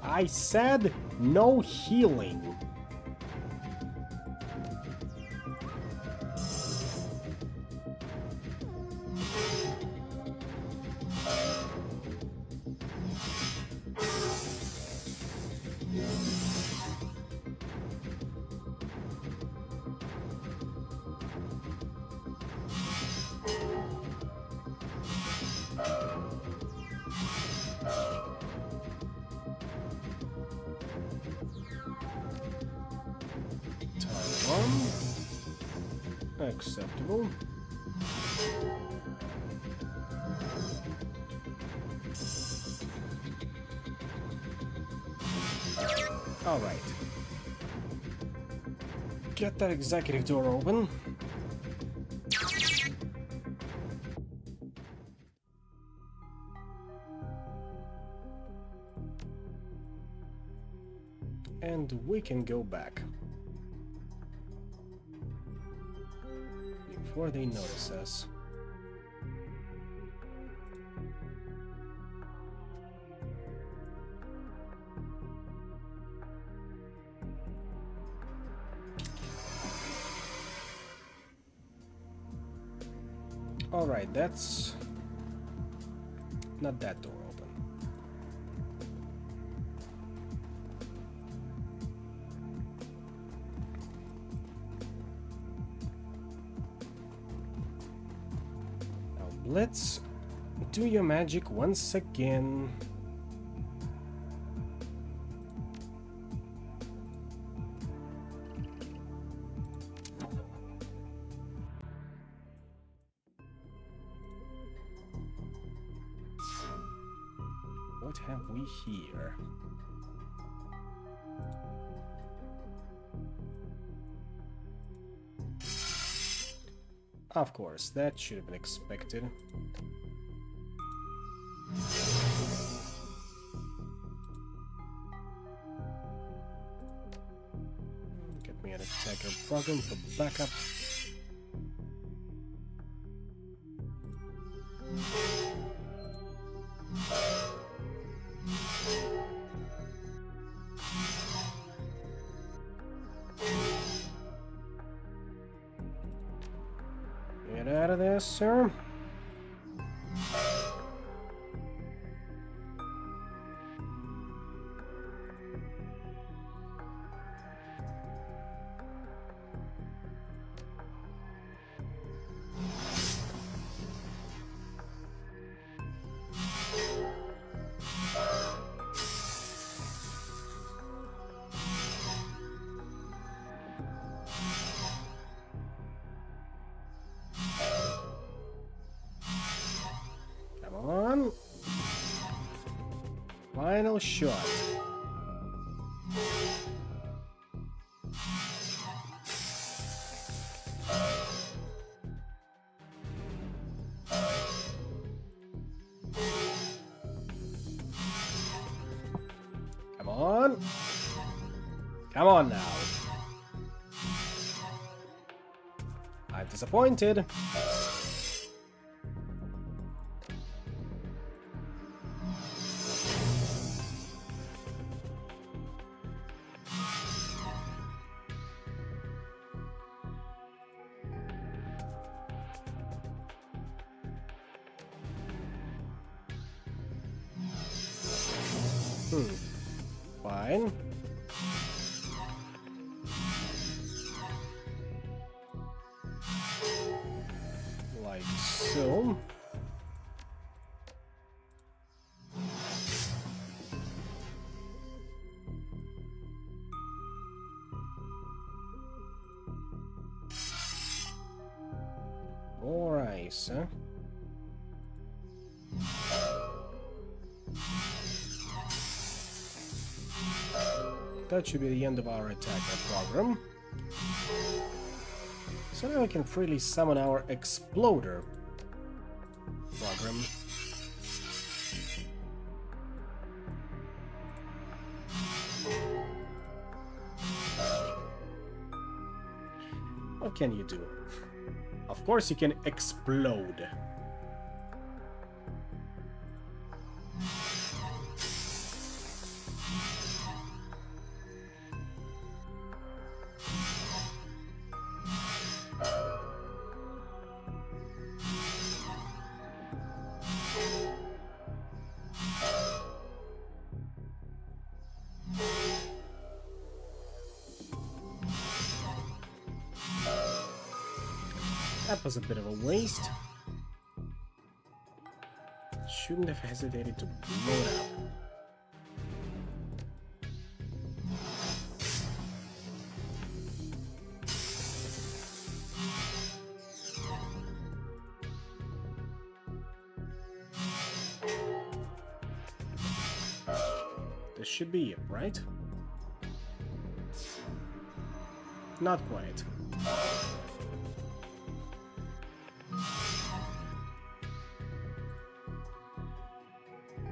A: I said no healing. Acceptable. All right. Get that executive door open. And we can go back. Before they notice us. Alright, that's not that door open. Let's do your magic once again. What have we here? Of course, that should have been expected. Get me an attacker program for backup. Get out of there, sir. Come on. Final shot. Come on. Come on now. I'm disappointed. Fine. Like so. More ice, huh? That should be the end of our attacker program. So now we can freely summon our exploder program. What can you do? Of course you can explode. That was a bit of a waste. Shouldn't have hesitated to blow it up. This should be it, right? Not quite.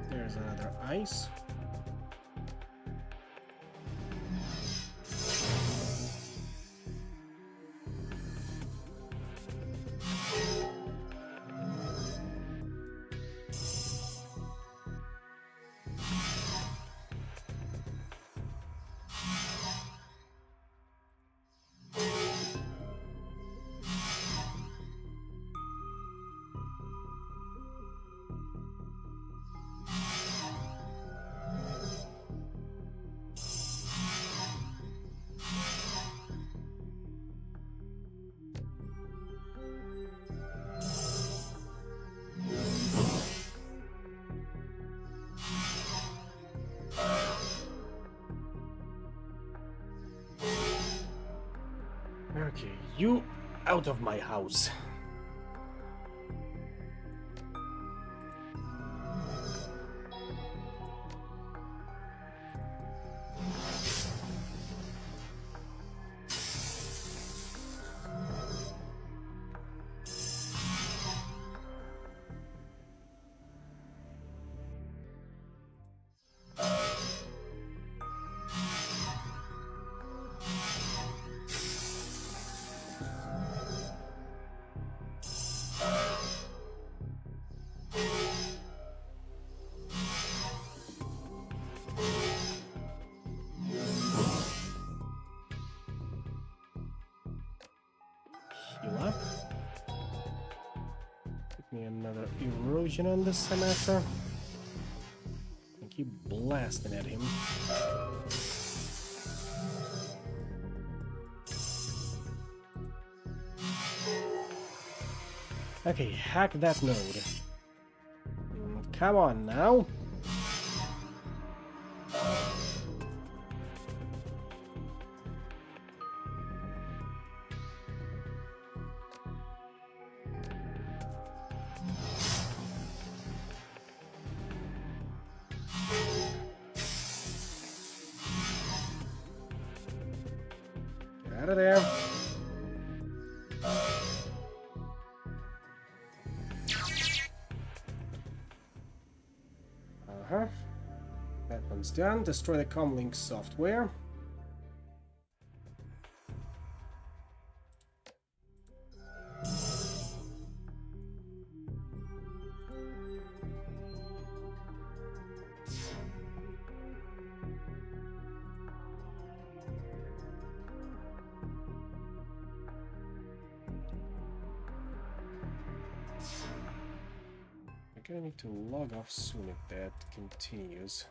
A: There's another ice. You out of my house. Heal up. Give me another erosion on this semester. And keep blasting at him. Okay, hack that node. Come on now. Get out of there. That one's done. Destroy the comlink software. I'm gonna need to log off soon if that continues.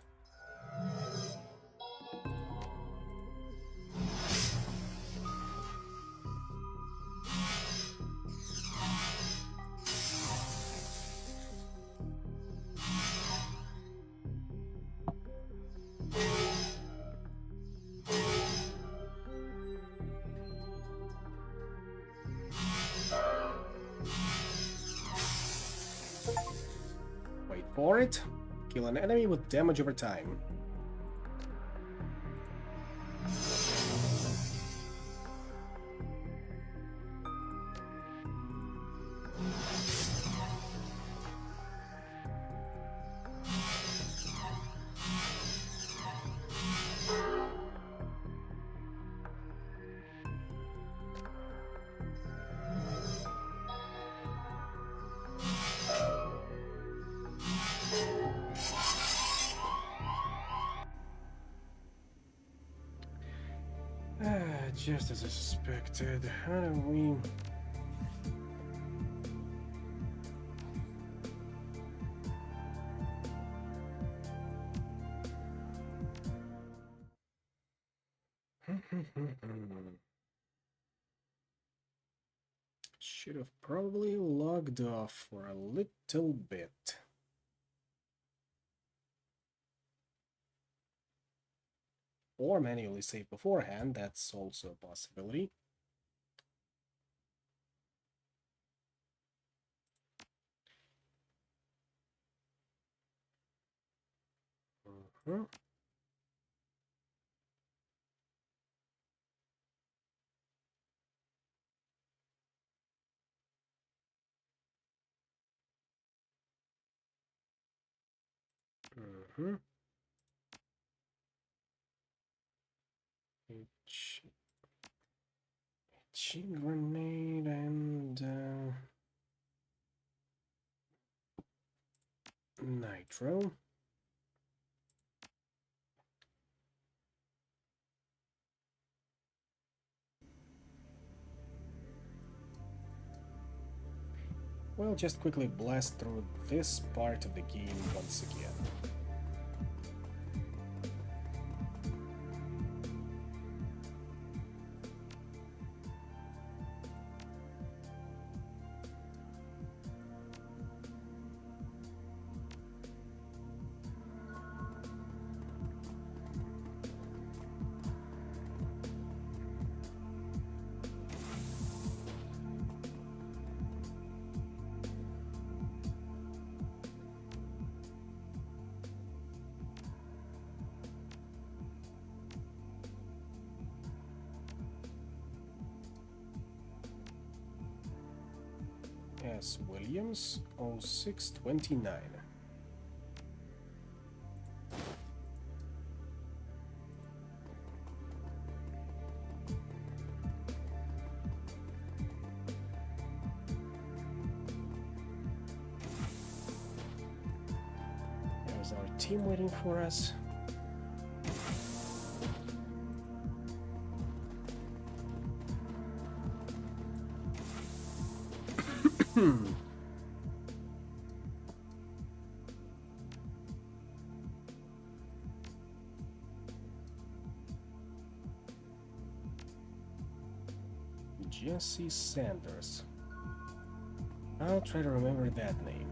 A: Wait for it. Kill an enemy with damage over time. Just as I suspected. How do we... Should have probably logged off for a little bit. Or manually save beforehand, that's also a possibility. Chain grenade and nitro. We'll just quickly blast through this part of the game once again. S. Williams, 0629. There's our team waiting for us. Jesse Sanders. I'll try to remember that name.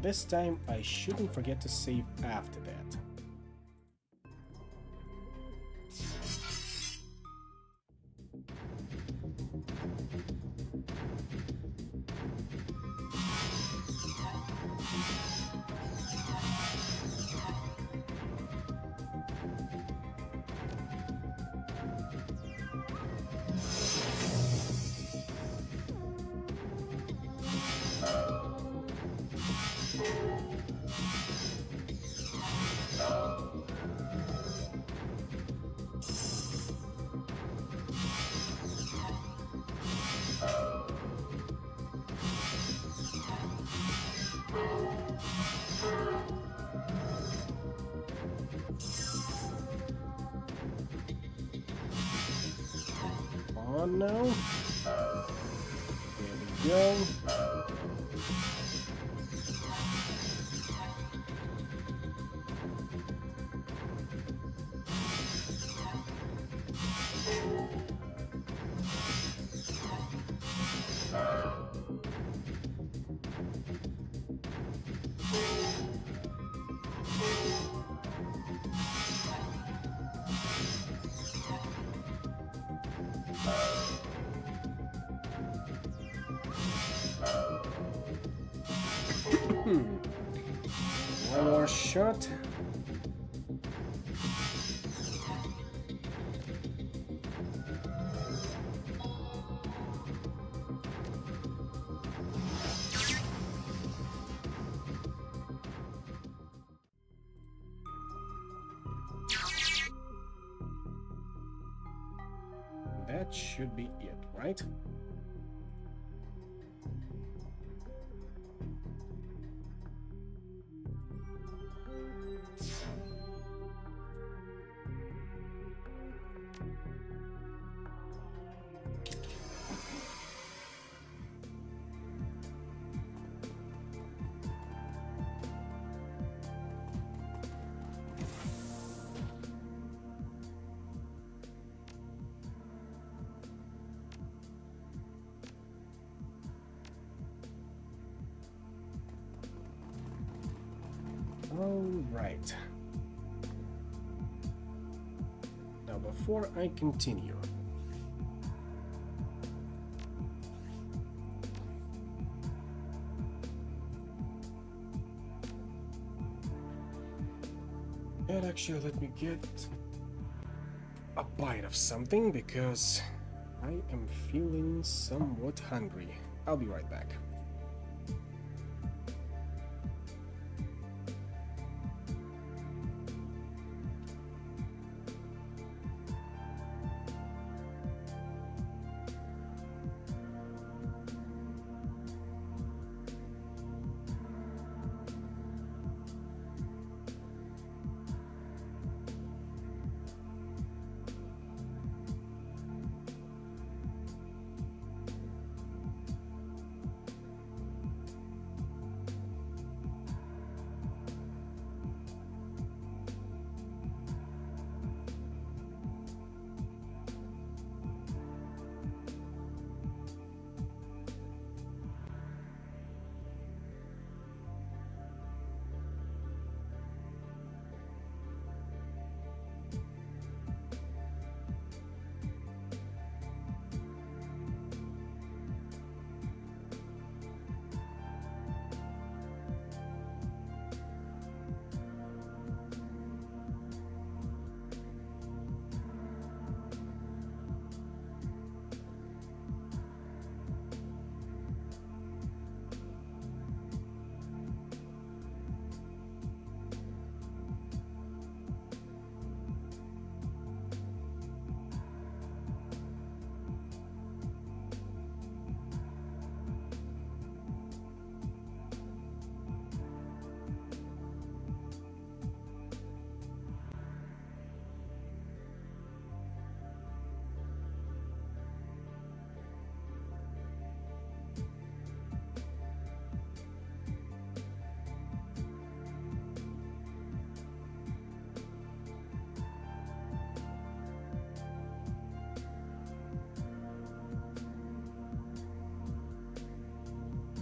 A: This time I shouldn't forget to save after that. On now. There we go. One more shot. That should be it, right? All right. Now, before I continue, and actually let me get a bite of something because I am feeling somewhat hungry. I'll be right back.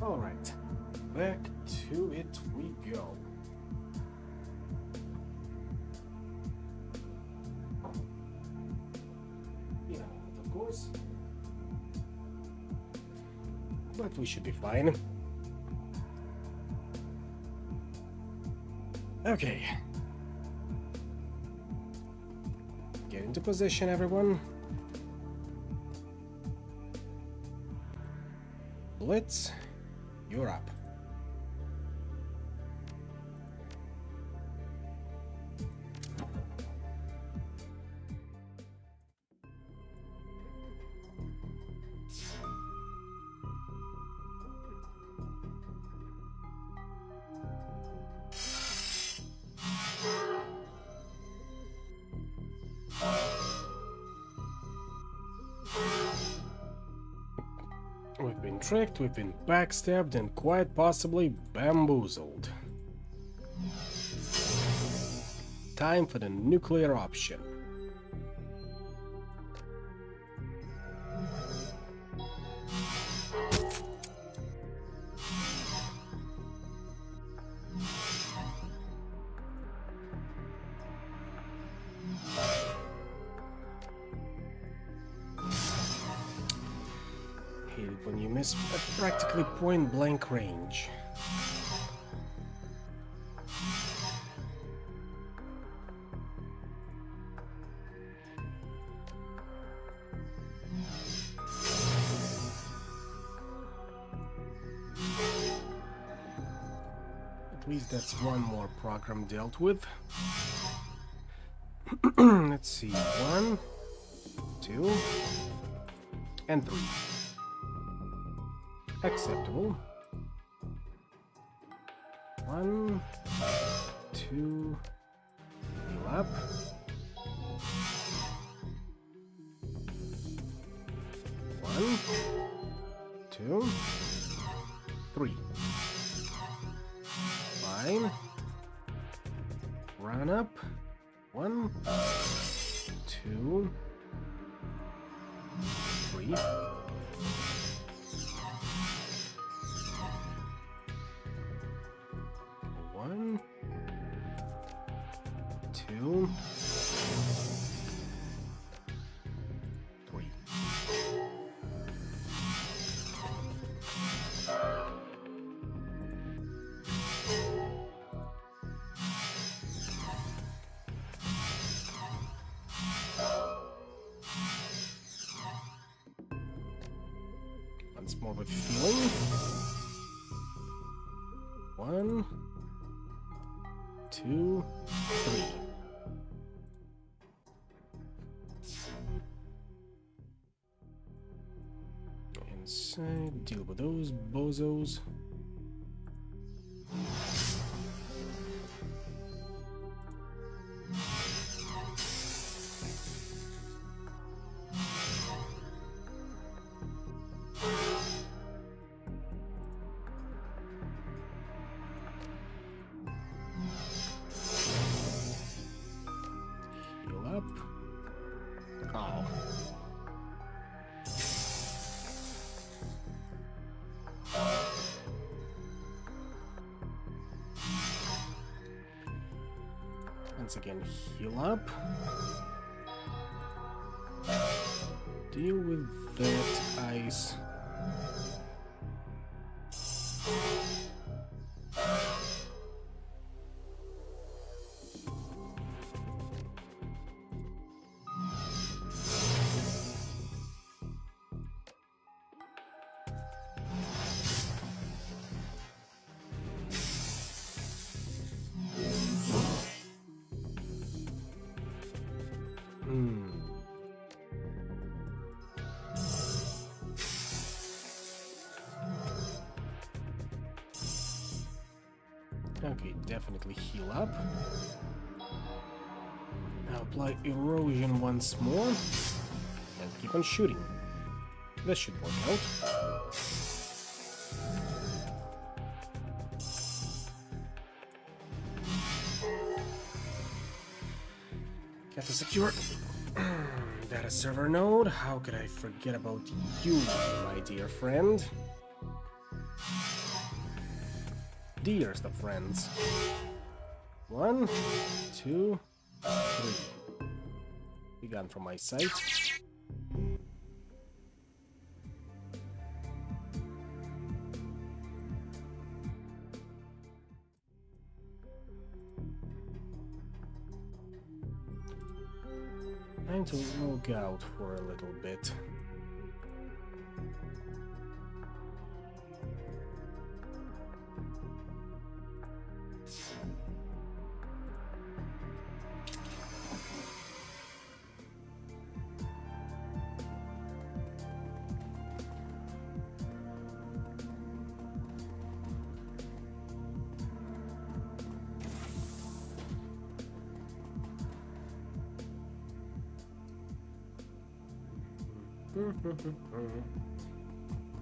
A: Alright, back to it we go. Yeah, of course. But we should be fine. Okay. Get into position, everyone. Blitz, you're up. We've been tricked, we've been backstabbed, and quite possibly bamboozled. Time for the nuclear option. Hate it when you miss at practically point-blank range. At least that's one more program dealt with. Let's see, 1, 2, and 3. Acceptable. 1, 2, heal up. 1, 2, 3. Fine. Run up. 1, 2, 3. 1, 2, 3. Once more with feeling. 1, 2, 3. Inside, deal with those bozos. Heal up. Oh. Once again, heal up. Deal with that ice. Okay, definitely heal up. Now apply erosion once more. And keep on shooting. That should work out. Got to secure data server node. How could I forget about you, my dear friend? dearest of friends. 1, 2, 3. Be gone from my sight. Time to look out for a little bit.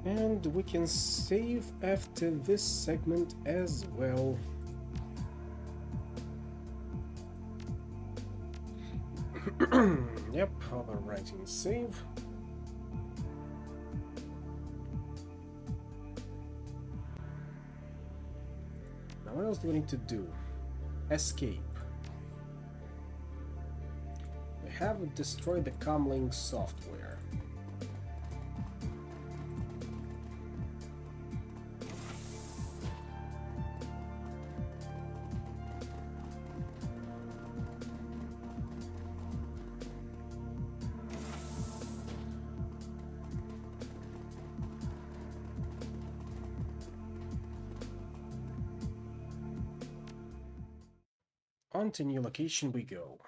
A: And we can save after this segment as well. Yep, overwriting save. Now what else do we need to do? Escape. We have destroyed the comlink software. On to new location we go.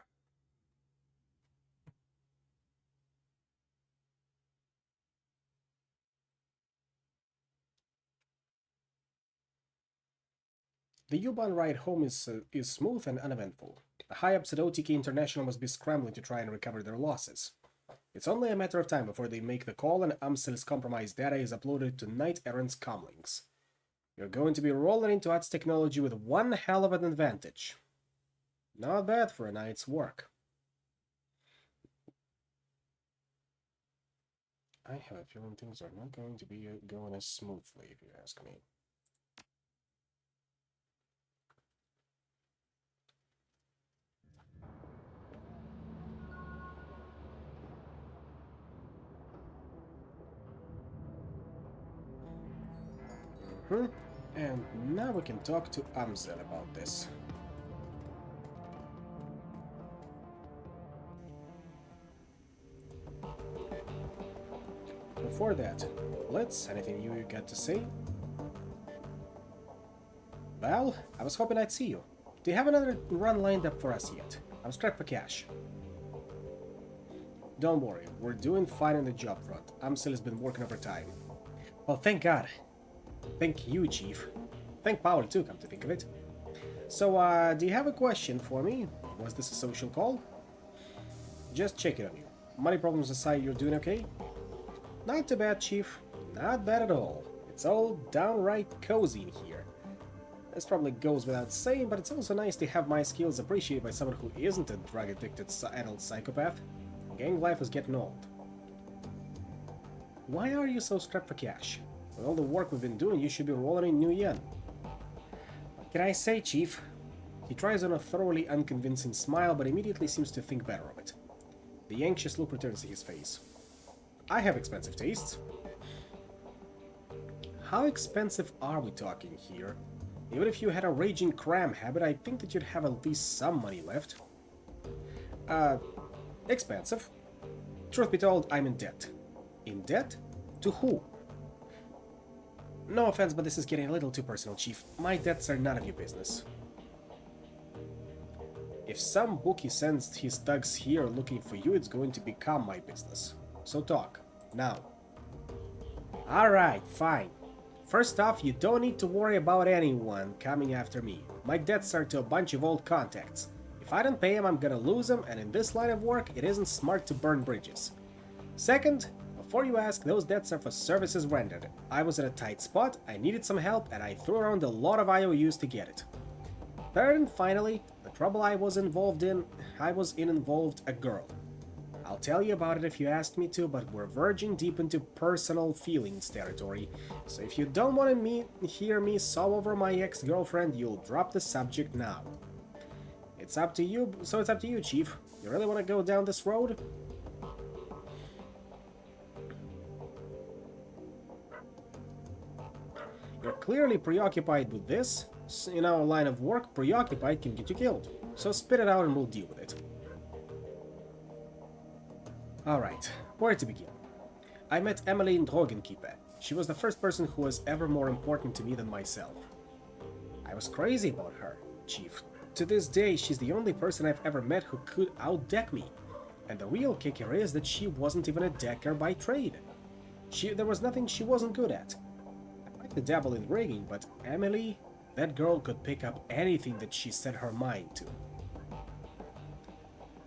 A: The U-Bahn ride home is smooth and uneventful. The high-ups at OTK International must be scrambling to try and recover their losses. It's only a matter of time before they make the call and Amsel's compromised data is uploaded to Knight Errant's comlinks. You're going to be rolling into ATS technology with one hell of an advantage. Not bad for a night's work. I have a feeling things are not going to be going as smoothly, if you ask me. And now we can talk to Amsel about this. Before that, Blitz, anything you got to say? Well, I was hoping I'd see you. Do you have another run lined up for us yet? I'm strapped for cash. Don't worry, we're doing fine on the job front. Amsel has been working overtime. Well, thank God. Thank you, Chief. Thank Paul too, come to think of it. So, do you have a question for me? Was this a social call? Just checking on you. Money problems aside, you're doing okay? Not too bad, Chief. Not bad at all. It's all downright cozy in here. This probably goes without saying, but it's also nice to have my skills appreciated by someone who isn't a drug-addicted adult psychopath. Gang life is getting old. Why are you so strapped for cash? With all the work we've been doing, you should be rolling in new yen. What can I say, Chief? He tries on a thoroughly unconvincing smile, but immediately seems to think better of it. The anxious look returns to his face. I have expensive tastes. How expensive are we talking here? Even if you had a raging cram habit, I think that you'd have at least some money left. Expensive. Truth be told, I'm in debt. In debt? To who? No offense, but this is getting a little too personal, Chief. My debts are none of your business. If some bookie sends his thugs here looking for you, it's going to become my business. So talk. Now. Alright, fine. First off, you don't need to worry about anyone coming after me. My debts are to a bunch of old contacts. If I don't pay them, I'm gonna lose them, and in this line of work, it isn't smart to burn bridges. Second, before you ask, those debts are for services rendered. I was at a tight spot, I needed some help, and I threw around a lot of IOUs to get it. Third and finally, the trouble I was involved a girl. I'll tell you about it if you ask me to, but we're verging deep into personal feelings territory. So if you don't want to hear me sob over my ex-girlfriend, you'll drop the subject now. It's up to you, so it's up to you, Chief. You really want to go down this road? You're clearly preoccupied with this. In our line of work, preoccupied can get you killed. So spit it out and we'll deal with it. Alright, where to begin? I met Emily in Dragonkeeper. She was the first person who was ever more important to me than myself. I was crazy about her, Chief. To this day, she's the only person I've ever met who could outdeck me. And the real kicker is that she wasn't even a decker by trade. There was nothing she wasn't good at. I like to dabble in rigging, but Emily, that girl could pick up anything that she set her mind to.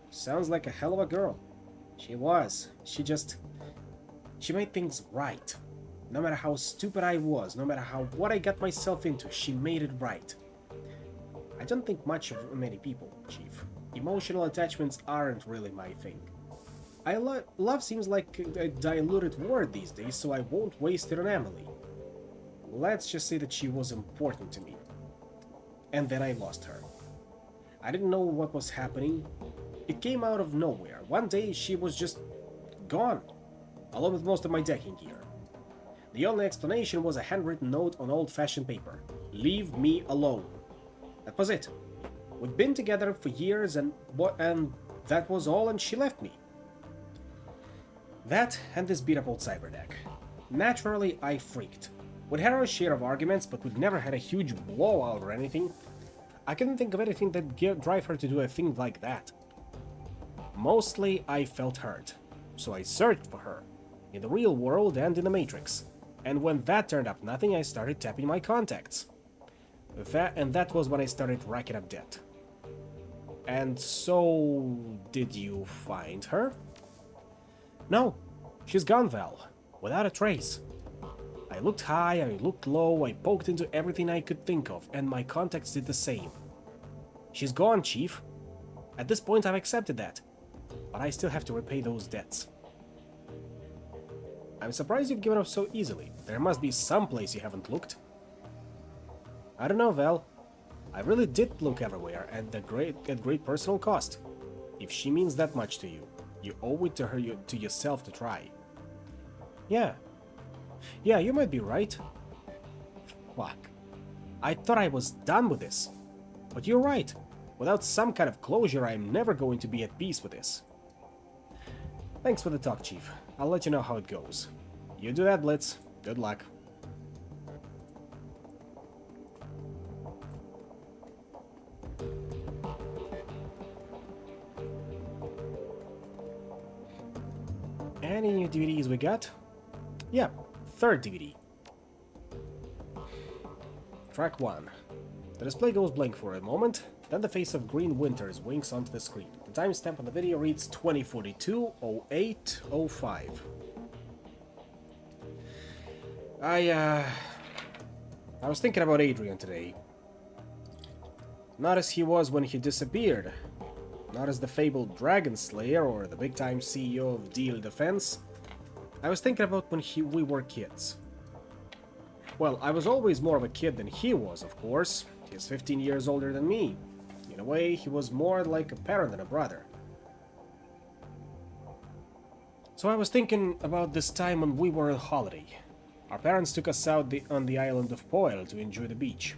A: Sounds like a hell of a girl. She was. She made things right. No matter how stupid I was, no matter what I got myself into, she made it right. I don't think much of many people, Chief. Emotional attachments aren't really my thing. Love seems like a diluted word these days, so I won't waste it on Emily. Let's just say that she was important to me. And then I lost her. I didn't know what was happening. It came out of nowhere. One day she was just gone, along with most of my decking gear. The only explanation was a handwritten note on old-fashioned paper. Leave me alone. That was it. We'd been together for years and that was all, and she left me. That and this beat-up old cyberdeck. Naturally, I freaked. We'd had our share of arguments, but we'd never had a huge blowout or anything. I couldn't think of anything that'd drive her to do a thing like that. Mostly, I felt hurt, so I searched for her, in the real world and in the Matrix. And when that turned up nothing, I started tapping my contacts. That was when I started racking up debt. And so, did you find her? No, she's gone, Val, without a trace. I looked high, I looked low, I poked into everything I could think of, and my contacts did the same. She's gone, Chief. At this point, I've accepted that, but I still have to repay those debts. I'm surprised you've given up so easily. There must be some place you haven't looked. I don't know, Val. I really did look everywhere, and at great personal cost. If she means that much to you, you owe it to her, to yourself to try. Yeah, you might be right. Fuck. I thought I was done with this. But you're right. Without some kind of closure, I'm never going to be at peace with this. Thanks for the talk, Chief. I'll let you know how it goes. You do that, Blitz. Good luck. Any new DVDs we got? Yeah, third DVD. Track 1. The display goes blank for a moment, then the face of Green Winters winks onto the screen. The timestamp on the video reads 2042-08-05. I was thinking about Adrian today. Not as he was when he disappeared. Not as the fabled Dragon Slayer or the big-time CEO of Deal Defense. I was thinking about when we were kids. Well, I was always more of a kid than he was, of course. He's 15 years older than me. In a way, he was more like a parent than a brother. So I was thinking about this time when we were on holiday. Our parents took us out on the island of Poel to enjoy the beach.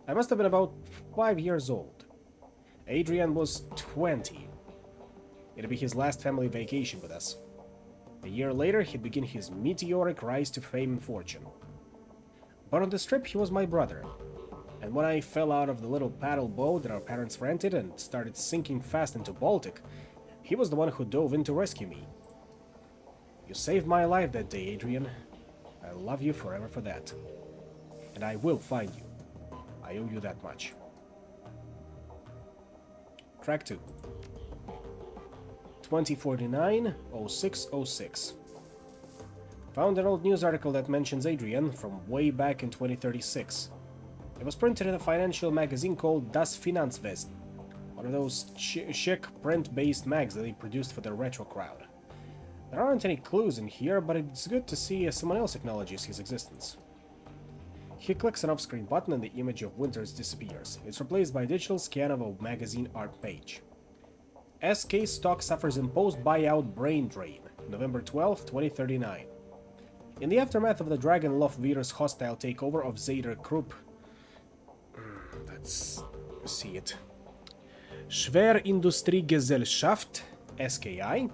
A: I must have been about 5 years old. Adrian was 20. It'd be his last family vacation with us. A year later, he'd begin his meteoric rise to fame and fortune. But on this trip, he was my brother. And when I fell out of the little paddle boat that our parents rented and started sinking fast into Baltic, he was the one who dove in to rescue me. You saved my life that day, Adrian. I love you forever for that. And I will find you. I owe you that much. Track 2. 2049-0606. Found an old news article that mentions Adrian from way back in 2036. It was printed in a financial magazine called Das Finanzwesen. One of those chic print-based mags that they produced for the retro crowd. There aren't any clues in here, but it's good to see someone else acknowledges his existence. He clicks an off-screen button and the image of Winters disappears. It's replaced by a digital scan of a magazine art page. SK stock suffers imposed buyout brain drain. November 12, 2039. In the aftermath of the Dragonfall's hostile takeover of Zader Krupp... Let's see it. Schwerindustriegesellschaft, SKI,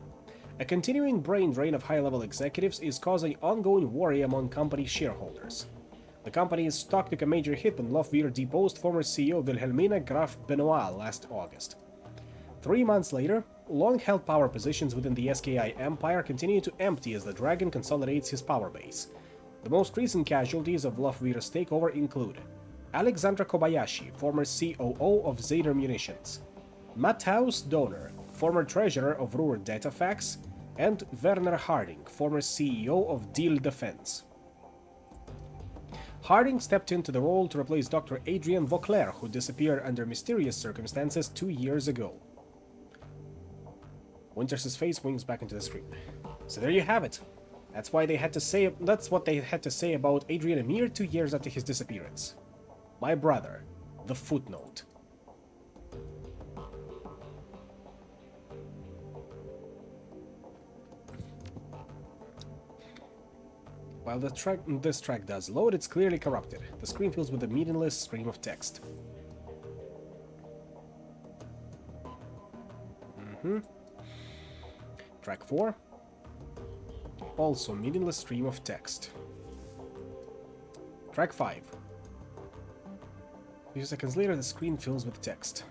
A: a continuing brain drain of high-level executives is causing ongoing worry among company shareholders. The company's stock took a major hit when Lofweer deposed former CEO Wilhelmina Graf Benoit last August. 3 months later, long-held power positions within the SKI empire continue to empty as the Dragon consolidates his power base. The most recent casualties of Lofweer's takeover include Alexandra Kobayashi, former COO of Zader Munitions, Matthaus Donner, former treasurer of Ruhr Datafax, and Werner Harding, former CEO of Deal Defense. Harding stepped into the role to replace Dr. Adrian Vauclair, who disappeared under mysterious circumstances 2 years ago. Winters' face winks back into the screen. So there you have it. That's what they had to say about Adrian a mere 2 years after his disappearance. My brother, the footnote. While this track does load, it's clearly corrupted. The screen fills with a meaningless stream of text. Track 4. Also meaningless stream of text. Track 5. A few seconds later, the screen fills with text.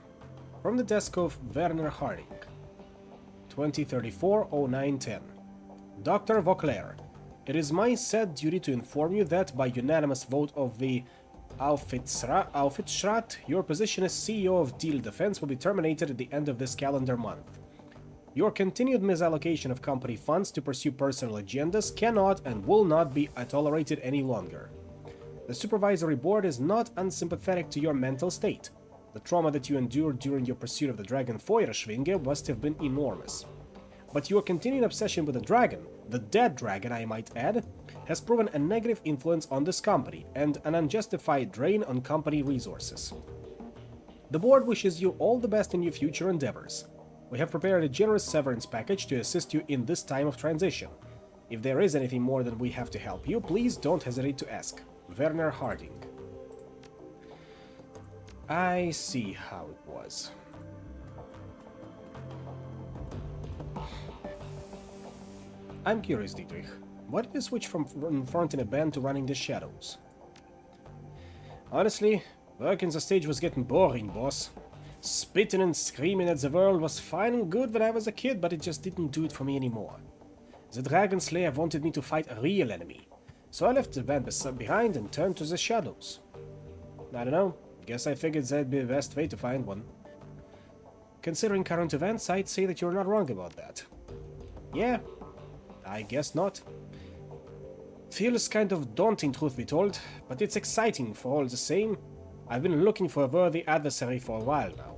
A: From the desk of Werner Harding. 2034-0910. Dr. Vauclair. It is my sad duty to inform you that, by unanimous vote of the Aufsichtsrat, your position as CEO of Deal Defense will be terminated at the end of this calendar month. Your continued misallocation of company funds to pursue personal agendas cannot and will not be tolerated any longer. The supervisory board is not unsympathetic to your mental state. The trauma that you endured during your pursuit of the Dragonfall must have been enormous. But your continued obsession with the dragon, the dead dragon I might add, has proven a negative influence on this company and an unjustified drain on company resources. The board wishes you all the best in your future endeavors. We have prepared a generous severance package to assist you in this time of transition. If there is anything more that we have to help you, please don't hesitate to ask. Werner Harding. I see how it was. I'm curious, Dietrich. Why did you switch from fronting a band to running the shadows? Honestly, working the stage was getting boring, boss. Spitting and screaming at the world was fine and good when I was a kid, but it just didn't do it for me anymore. The Dragon Slayer wanted me to fight a real enemy, so I left the band behind and turned to the shadows. I don't know, guess I figured that'd be the best way to find one. Considering current events, I'd say that you're not wrong about that. Yeah, I guess not. Feels kind of daunting, truth be told, but it's exciting for all the same. I've been looking for a worthy adversary for a while now.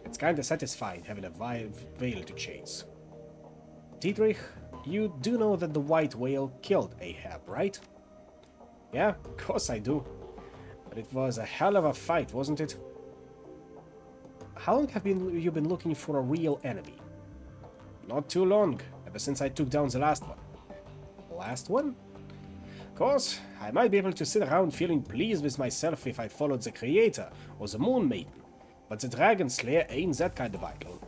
A: It's kinda satisfying having a whale to chase. Dietrich, you do know that the white whale killed Ahab, right? Yeah, of course I do. But it was a hell of a fight, wasn't it? How long have you been looking for a real enemy? Not too long, ever since I took down the last one. Last one? Of course, I might be able to sit around feeling pleased with myself if I followed the Creator or the Moon Maiden, but the Dragon Slayer ain't that kind of idol.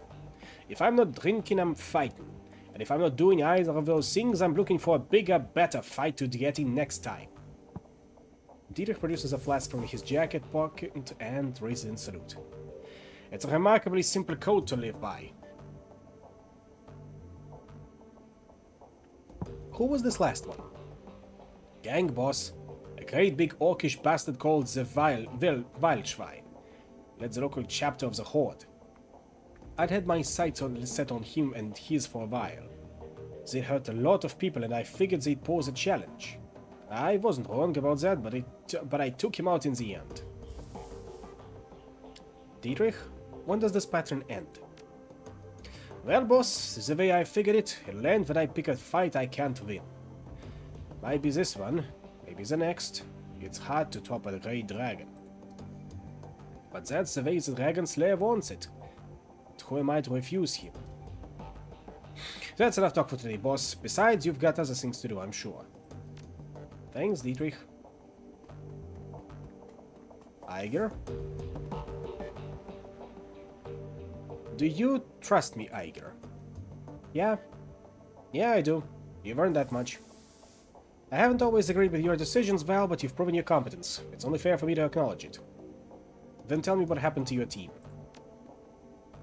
A: If I'm not drinking, I'm fighting, and if I'm not doing either of those things, I'm looking for a bigger, better fight to get in next time. Dietrich produces a flask from his jacket pocket and raises in salute. It's a remarkably simple code to live by. Who was this last one? Gang boss. A great big orcish bastard called the Wildschwein. Led the local chapter of the Horde. I'd had my sights set on him and his for a while. They hurt a lot of people and I figured they'd pose a challenge. I wasn't wrong about that, but I took him out in the end. Dietrich, When does this pattern end? Well, boss, the way I figured it, it'll end when I pick a fight I can't win. Might be this one, maybe the next. It's hard to top a great dragon. But that's the way the dragon slayer wants it. But who am I to refuse him? That's enough talk for today, boss. Besides, you've got other things to do, I'm sure. Thanks, Dietrich. Iger? Do you trust me, Iger? Yeah. Yeah, I do. You've earned that much. I haven't always agreed with your decisions, Val, but you've proven your competence. It's only fair for me to acknowledge it. Then tell me what happened to your team.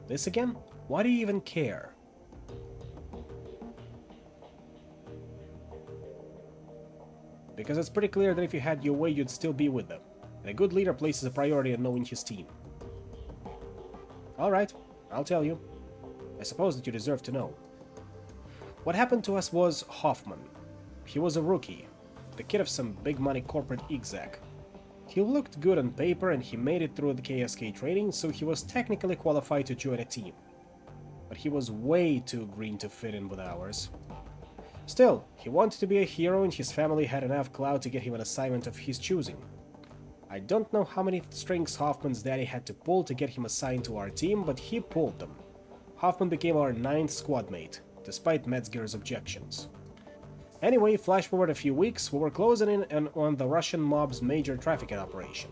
A: This again? Why do you even care? Because it's pretty clear that if you had your way, you'd still be with them. And a good leader places a priority on knowing his team. Alright, I'll tell you. I suppose that you deserve to know. What happened to us was Hoffman. He was a rookie, the kid of some big money corporate exec. He looked good on paper and he made it through the KSK training, so he was technically qualified to join a team. But he was way too green to fit in with ours. Still, he wanted to be a hero and his family had enough clout to get him an assignment of his choosing. I don't know how many strings Hoffman's daddy had to pull to get him assigned to our team, but he pulled them. Hoffman became our 9th squad mate, despite Metzger's objections. Anyway, flash forward a few weeks, we were closing in on the Russian mob's major trafficking operation.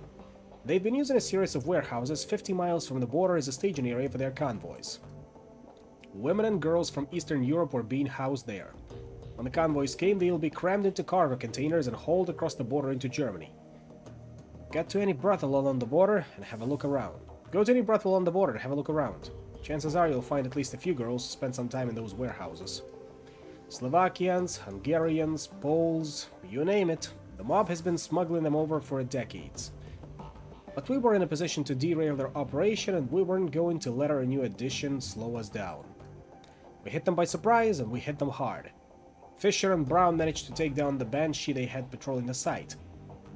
A: They'd been using a series of warehouses 50 miles from the border as a staging area for their convoys. Women and girls from Eastern Europe were being housed there. When the convoys came, they'll be crammed into cargo containers and hauled across the border into Germany. Get to any brothel along the border and have a look around. Go to any brothel on the border and have a look around. Chances are you'll find at least a few girls who spend some time in those warehouses. Slovakians, Hungarians, Poles, you name it. The mob has been smuggling them over for decades. But we were in a position to derail their operation and we weren't going to let our new addition slow us down. We hit them by surprise and we hit them hard. Fisher and Brown managed to take down the Banshee they had patrolling the site.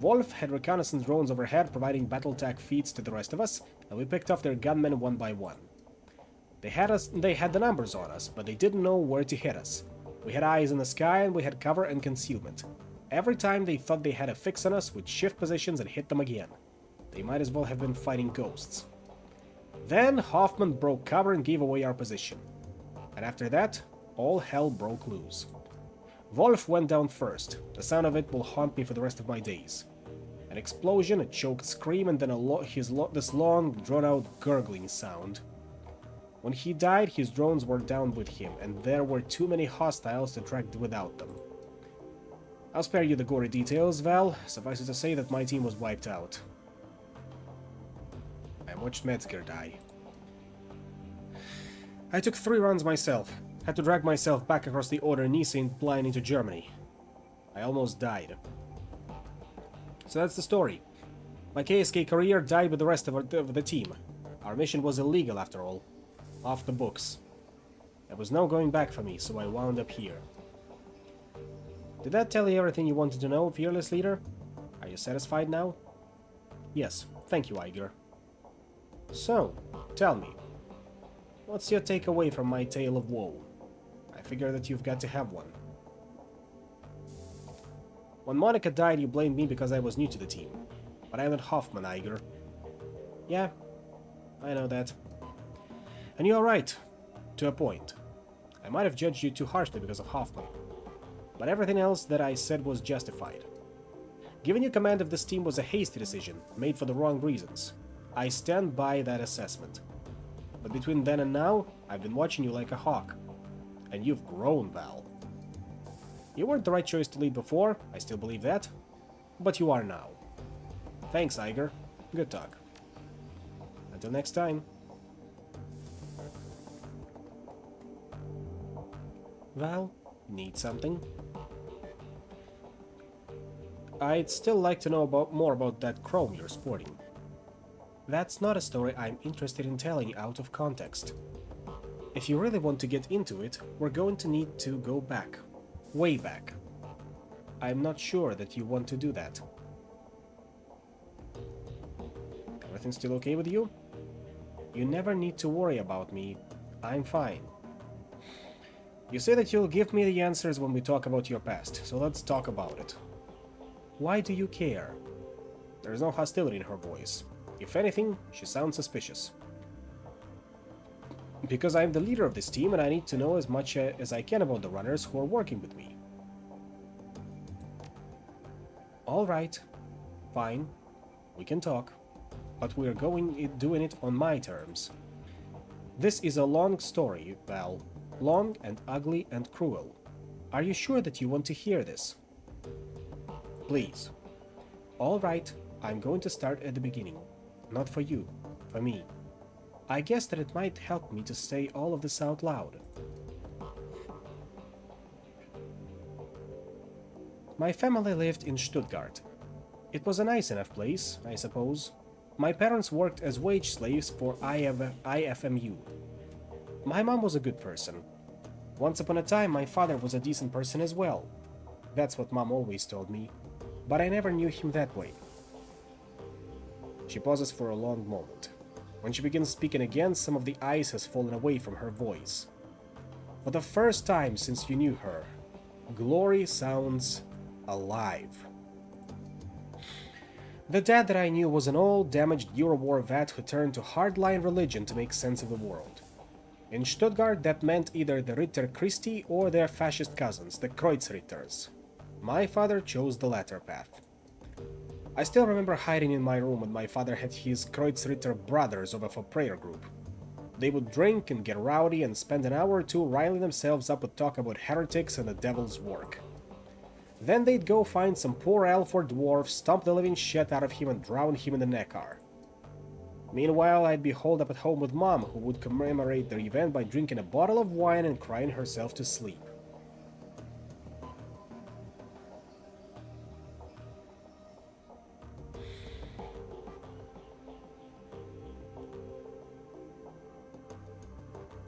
A: Wolf had reconnaissance drones overhead providing battle tech feeds to the rest of us, and we picked off their gunmen one by one. They had the numbers on us, but they didn't know where to hit us. We had eyes in the sky and we had cover and concealment. Every time they thought they had a fix on us, we'd shift positions and hit them again. They might as well have been fighting ghosts. Then Hoffman broke cover and gave away our position. And after that, all hell broke loose. Wolf went down first. The sound of it will haunt me for the rest of my days. An explosion, a choked scream, and then this long, drawn-out gurgling sound. When he died, his drones were down with him, and there were too many hostiles to track without them. I'll spare you the gory details, Val. Suffice it to say that my team was wiped out. I watched Metzger die. I took 3 runs myself. Had to drag myself back across the Oder-Neisse line into Germany. I almost died. So that's the story. My KSK career died with the rest of the team. Our mission was illegal after all. Off the books. There was no going back for me, so I wound up here. Did that tell you everything you wanted to know, fearless leader? Are you satisfied now? Yes, thank you, Iger. So, tell me, what's your takeaway from my tale of woe? I figure that you've got to have one. When Monica died, you blamed me because I was new to the team. But I'm not Hoffman, Iger. Yeah, I know that. And you're right, to a point. I might have judged you too harshly because of Hoffman. But everything else that I said was justified. Giving you command of this team was a hasty decision, made for the wrong reasons. I stand by that assessment. But between then and now, I've been watching you like a hawk. And you've grown, Val. You weren't the right choice to lead before, I still believe that. But you are now. Thanks, Iger. Good talk. Until next time. Val, need something? I'd still like to know more about that chrome you're sporting. That's not a story I'm interested in telling out of context. If you really want to get into it, we're going to need to go back. Way back. I'm not sure that you want to do that. Everything still okay with you? You never need to worry about me. I'm fine. You say that you'll give me the answers when we talk about your past, so let's talk about it. Why do you care? There's no hostility in her voice. If anything, she sounds suspicious. Because I'm the leader of this team and I need to know as much as I can about the runners who are working with me. Alright, fine, we can talk, but we're doing it on my terms. This is a long story, Val. Long and ugly and cruel. Are you sure that you want to hear this? Please. Alright, I'm going to start at the beginning. Not for you, for me. I guess that it might help me to say all of this out loud. My family lived in Stuttgart. It was a nice enough place, I suppose. My parents worked as wage slaves for IFMU. My mom was a good person. Once upon a time, my father was a decent person as well. That's what Mom always told me, but I never knew him that way. She pauses for a long moment. When she begins speaking again, some of the ice has fallen away from her voice. For the first time since you knew her, Glory sounds alive. The dad that I knew was an old, damaged Eurowar vet who turned to hardline religion to make sense of the world. In Stuttgart, that meant either the Ritter Christi or their fascist cousins, the Kreuzritters. My father chose the latter path. I still remember hiding in my room when my father had his Kreuzritter brothers over for prayer group. They would drink and get rowdy and spend an hour or two riling themselves up with talk about heretics and the devil's work. Then they'd go find some poor elf or dwarf, stomp the living shit out of him and drown him in the Neckar. Meanwhile, I'd be holed up at home with Mom, who would commemorate the event by drinking a bottle of wine and crying herself to sleep.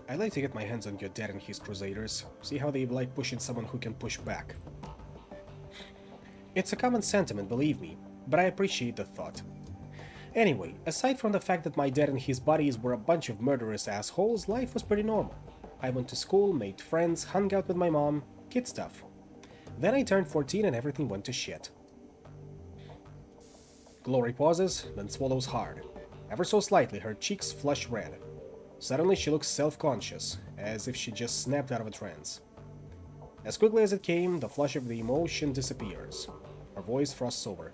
A: I'd like to get my hands on your dad and his Crusaders, see how they like pushing someone who can push back. It's a common sentiment, believe me, but I appreciate the thought. Anyway, aside from the fact that my dad and his buddies were a bunch of murderous assholes, life was pretty normal. I went to school, made friends, hung out with my mom, kid stuff. Then I turned 14 and everything went to shit. Glory pauses, then swallows hard. Ever so slightly, her cheeks flush red. Suddenly she looks self-conscious, as if she just snapped out of a trance. As quickly as it came, the flush of the emotion disappears. Her voice frosts over.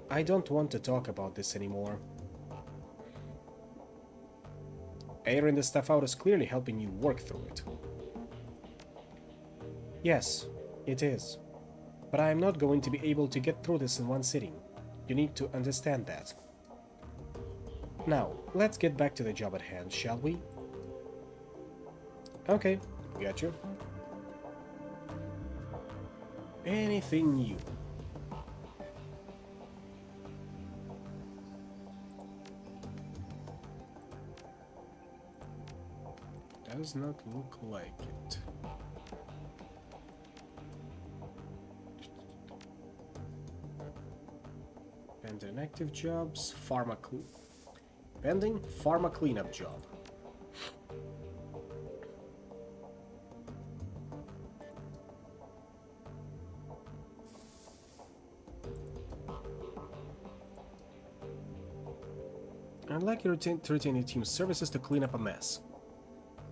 A: I don't want to talk about this anymore. Airing this stuff out is clearly helping you work through it. Yes, it is. But I am not going to be able to get through this in one sitting. You need to understand that. Now, let's get back to the job at hand, shall we? Okay, got you. Anything new? Does not look like it. Pending active jobs, pending pharma cleanup job. I'd like you to retain your team's services to clean up a mess.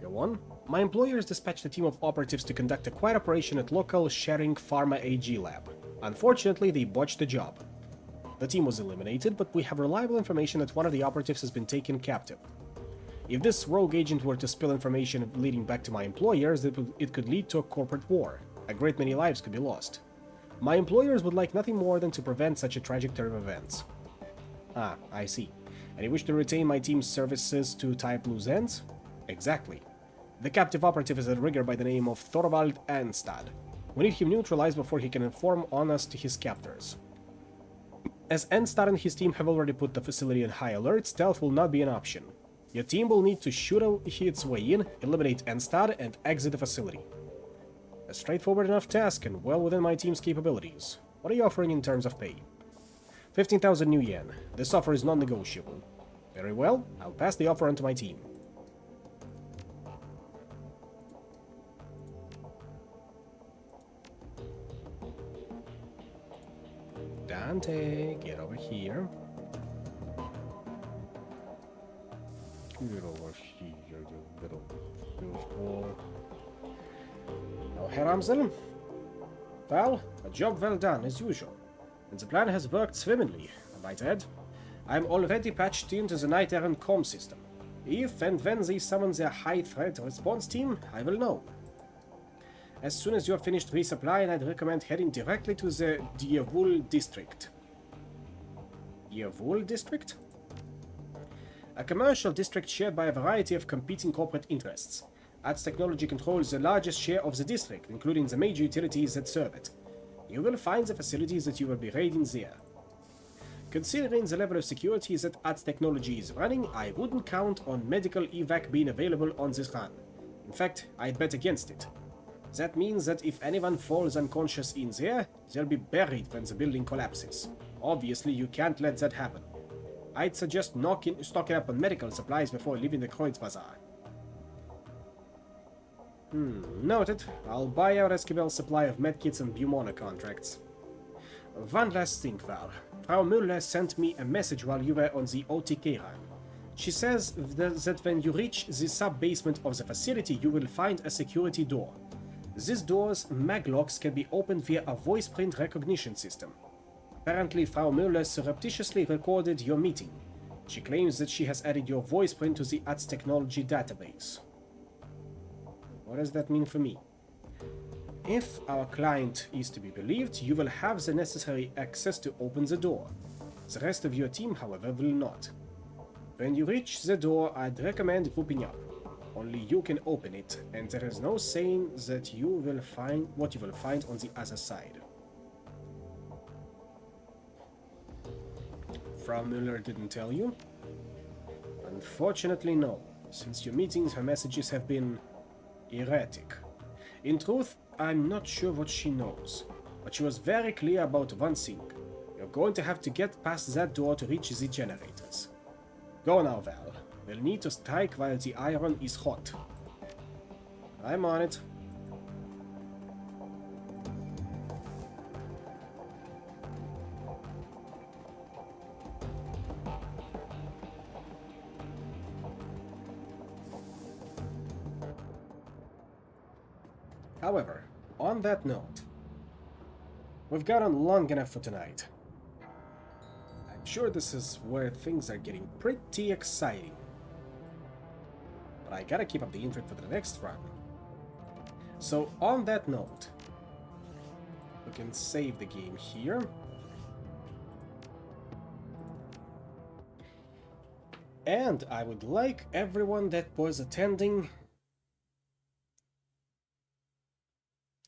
A: Go on. My employer has dispatched a team of operatives to conduct a quiet operation at local Schering Pharma AG lab. Unfortunately, they botched the job. The team was eliminated, but we have reliable information that one of the operatives has been taken captive. If this rogue agent were to spill information leading back to my employers, it could lead to a corporate war. A great many lives could be lost. My employers would like nothing more than to prevent such a tragic turn of events. Ah, I see. And you wish to retain my team's services to tie up loose ends? Exactly. The captive operative is a rigger by the name of Thorvald Anstad. We need him neutralized before he can inform on us to his captors. As Anstad and his team have already put the facility on high alert, stealth will not be an option. Your team will need to shoot its way in, eliminate Anstad, and exit the facility. A straightforward enough task and well within my team's capabilities. What are you offering in terms of pay? 15,000 new yen. This offer is non-negotiable. Very well, I'll pass the offer on to my team. Dante, get over here. Get over here, you little goofball. Oh, Herr Amsel? Well, a job well done, as usual. And the plan has worked swimmingly, I might add. I'm already patched into the Night Errant comm system. If and when they summon their high-threat response team, I will know. As soon as you're finished resupplying, I'd recommend heading directly to the Dievul district. Dievul district? A commercial district shared by a variety of competing corporate interests. Ats Technology controls the largest share of the district, including the major utilities that serve it. You will find the facilities that you will be raiding there. Considering the level of security that Ats Technology is running, I wouldn't count on medical evac being available on this run. In fact, I'd bet against it. That means that if anyone falls unconscious in there, they'll be buried when the building collapses. Obviously, you can't let that happen. I'd suggest stocking up on medical supplies before leaving the Kreuz Bazaar. Noted. I'll buy our Esquivel's supply of medkits and Bumona contracts. One last thing, Val. Frau Müller sent me a message while you were on the OTK run. She says that when you reach the sub-basement of the facility, you will find a security door. This door's maglocks can be opened via a voice print recognition system. Apparently, Frau Müller surreptitiously recorded your meeting. She claims that she has added your voice print to the Ats Technology database. What does that mean for me? If our client is to be believed, you will have the necessary access to open the door. The rest of your team, however, will not. When you reach the door, I'd recommend grouping up. Only you can open it, and there is no saying that you will find what you will find on the other side. Frau Müller didn't tell you? Unfortunately, no. Since your meetings, her messages have been erratic. In truth, I'm not sure what she knows, but she was very clear about one thing. You're going to have to get past that door to reach the generators. Go now, Val. We'll need to strike while the iron is hot. I'm on it. However, on that note, we've gotten long enough for tonight. I'm sure this is where things are getting pretty exciting. But I gotta keep up the intrigue for the next run. So on that note, we can save the game here. And I would like everyone that was attending...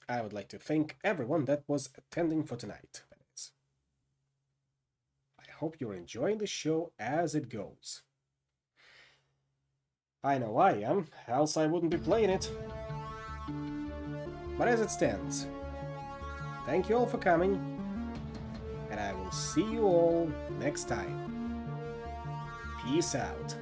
A: I would like to thank everyone that was attending for tonight. I hope you're enjoying the show as it goes. I know I am, else I wouldn't be playing it. But as it stands, thank you all for coming, and I will see you all next time. Peace out.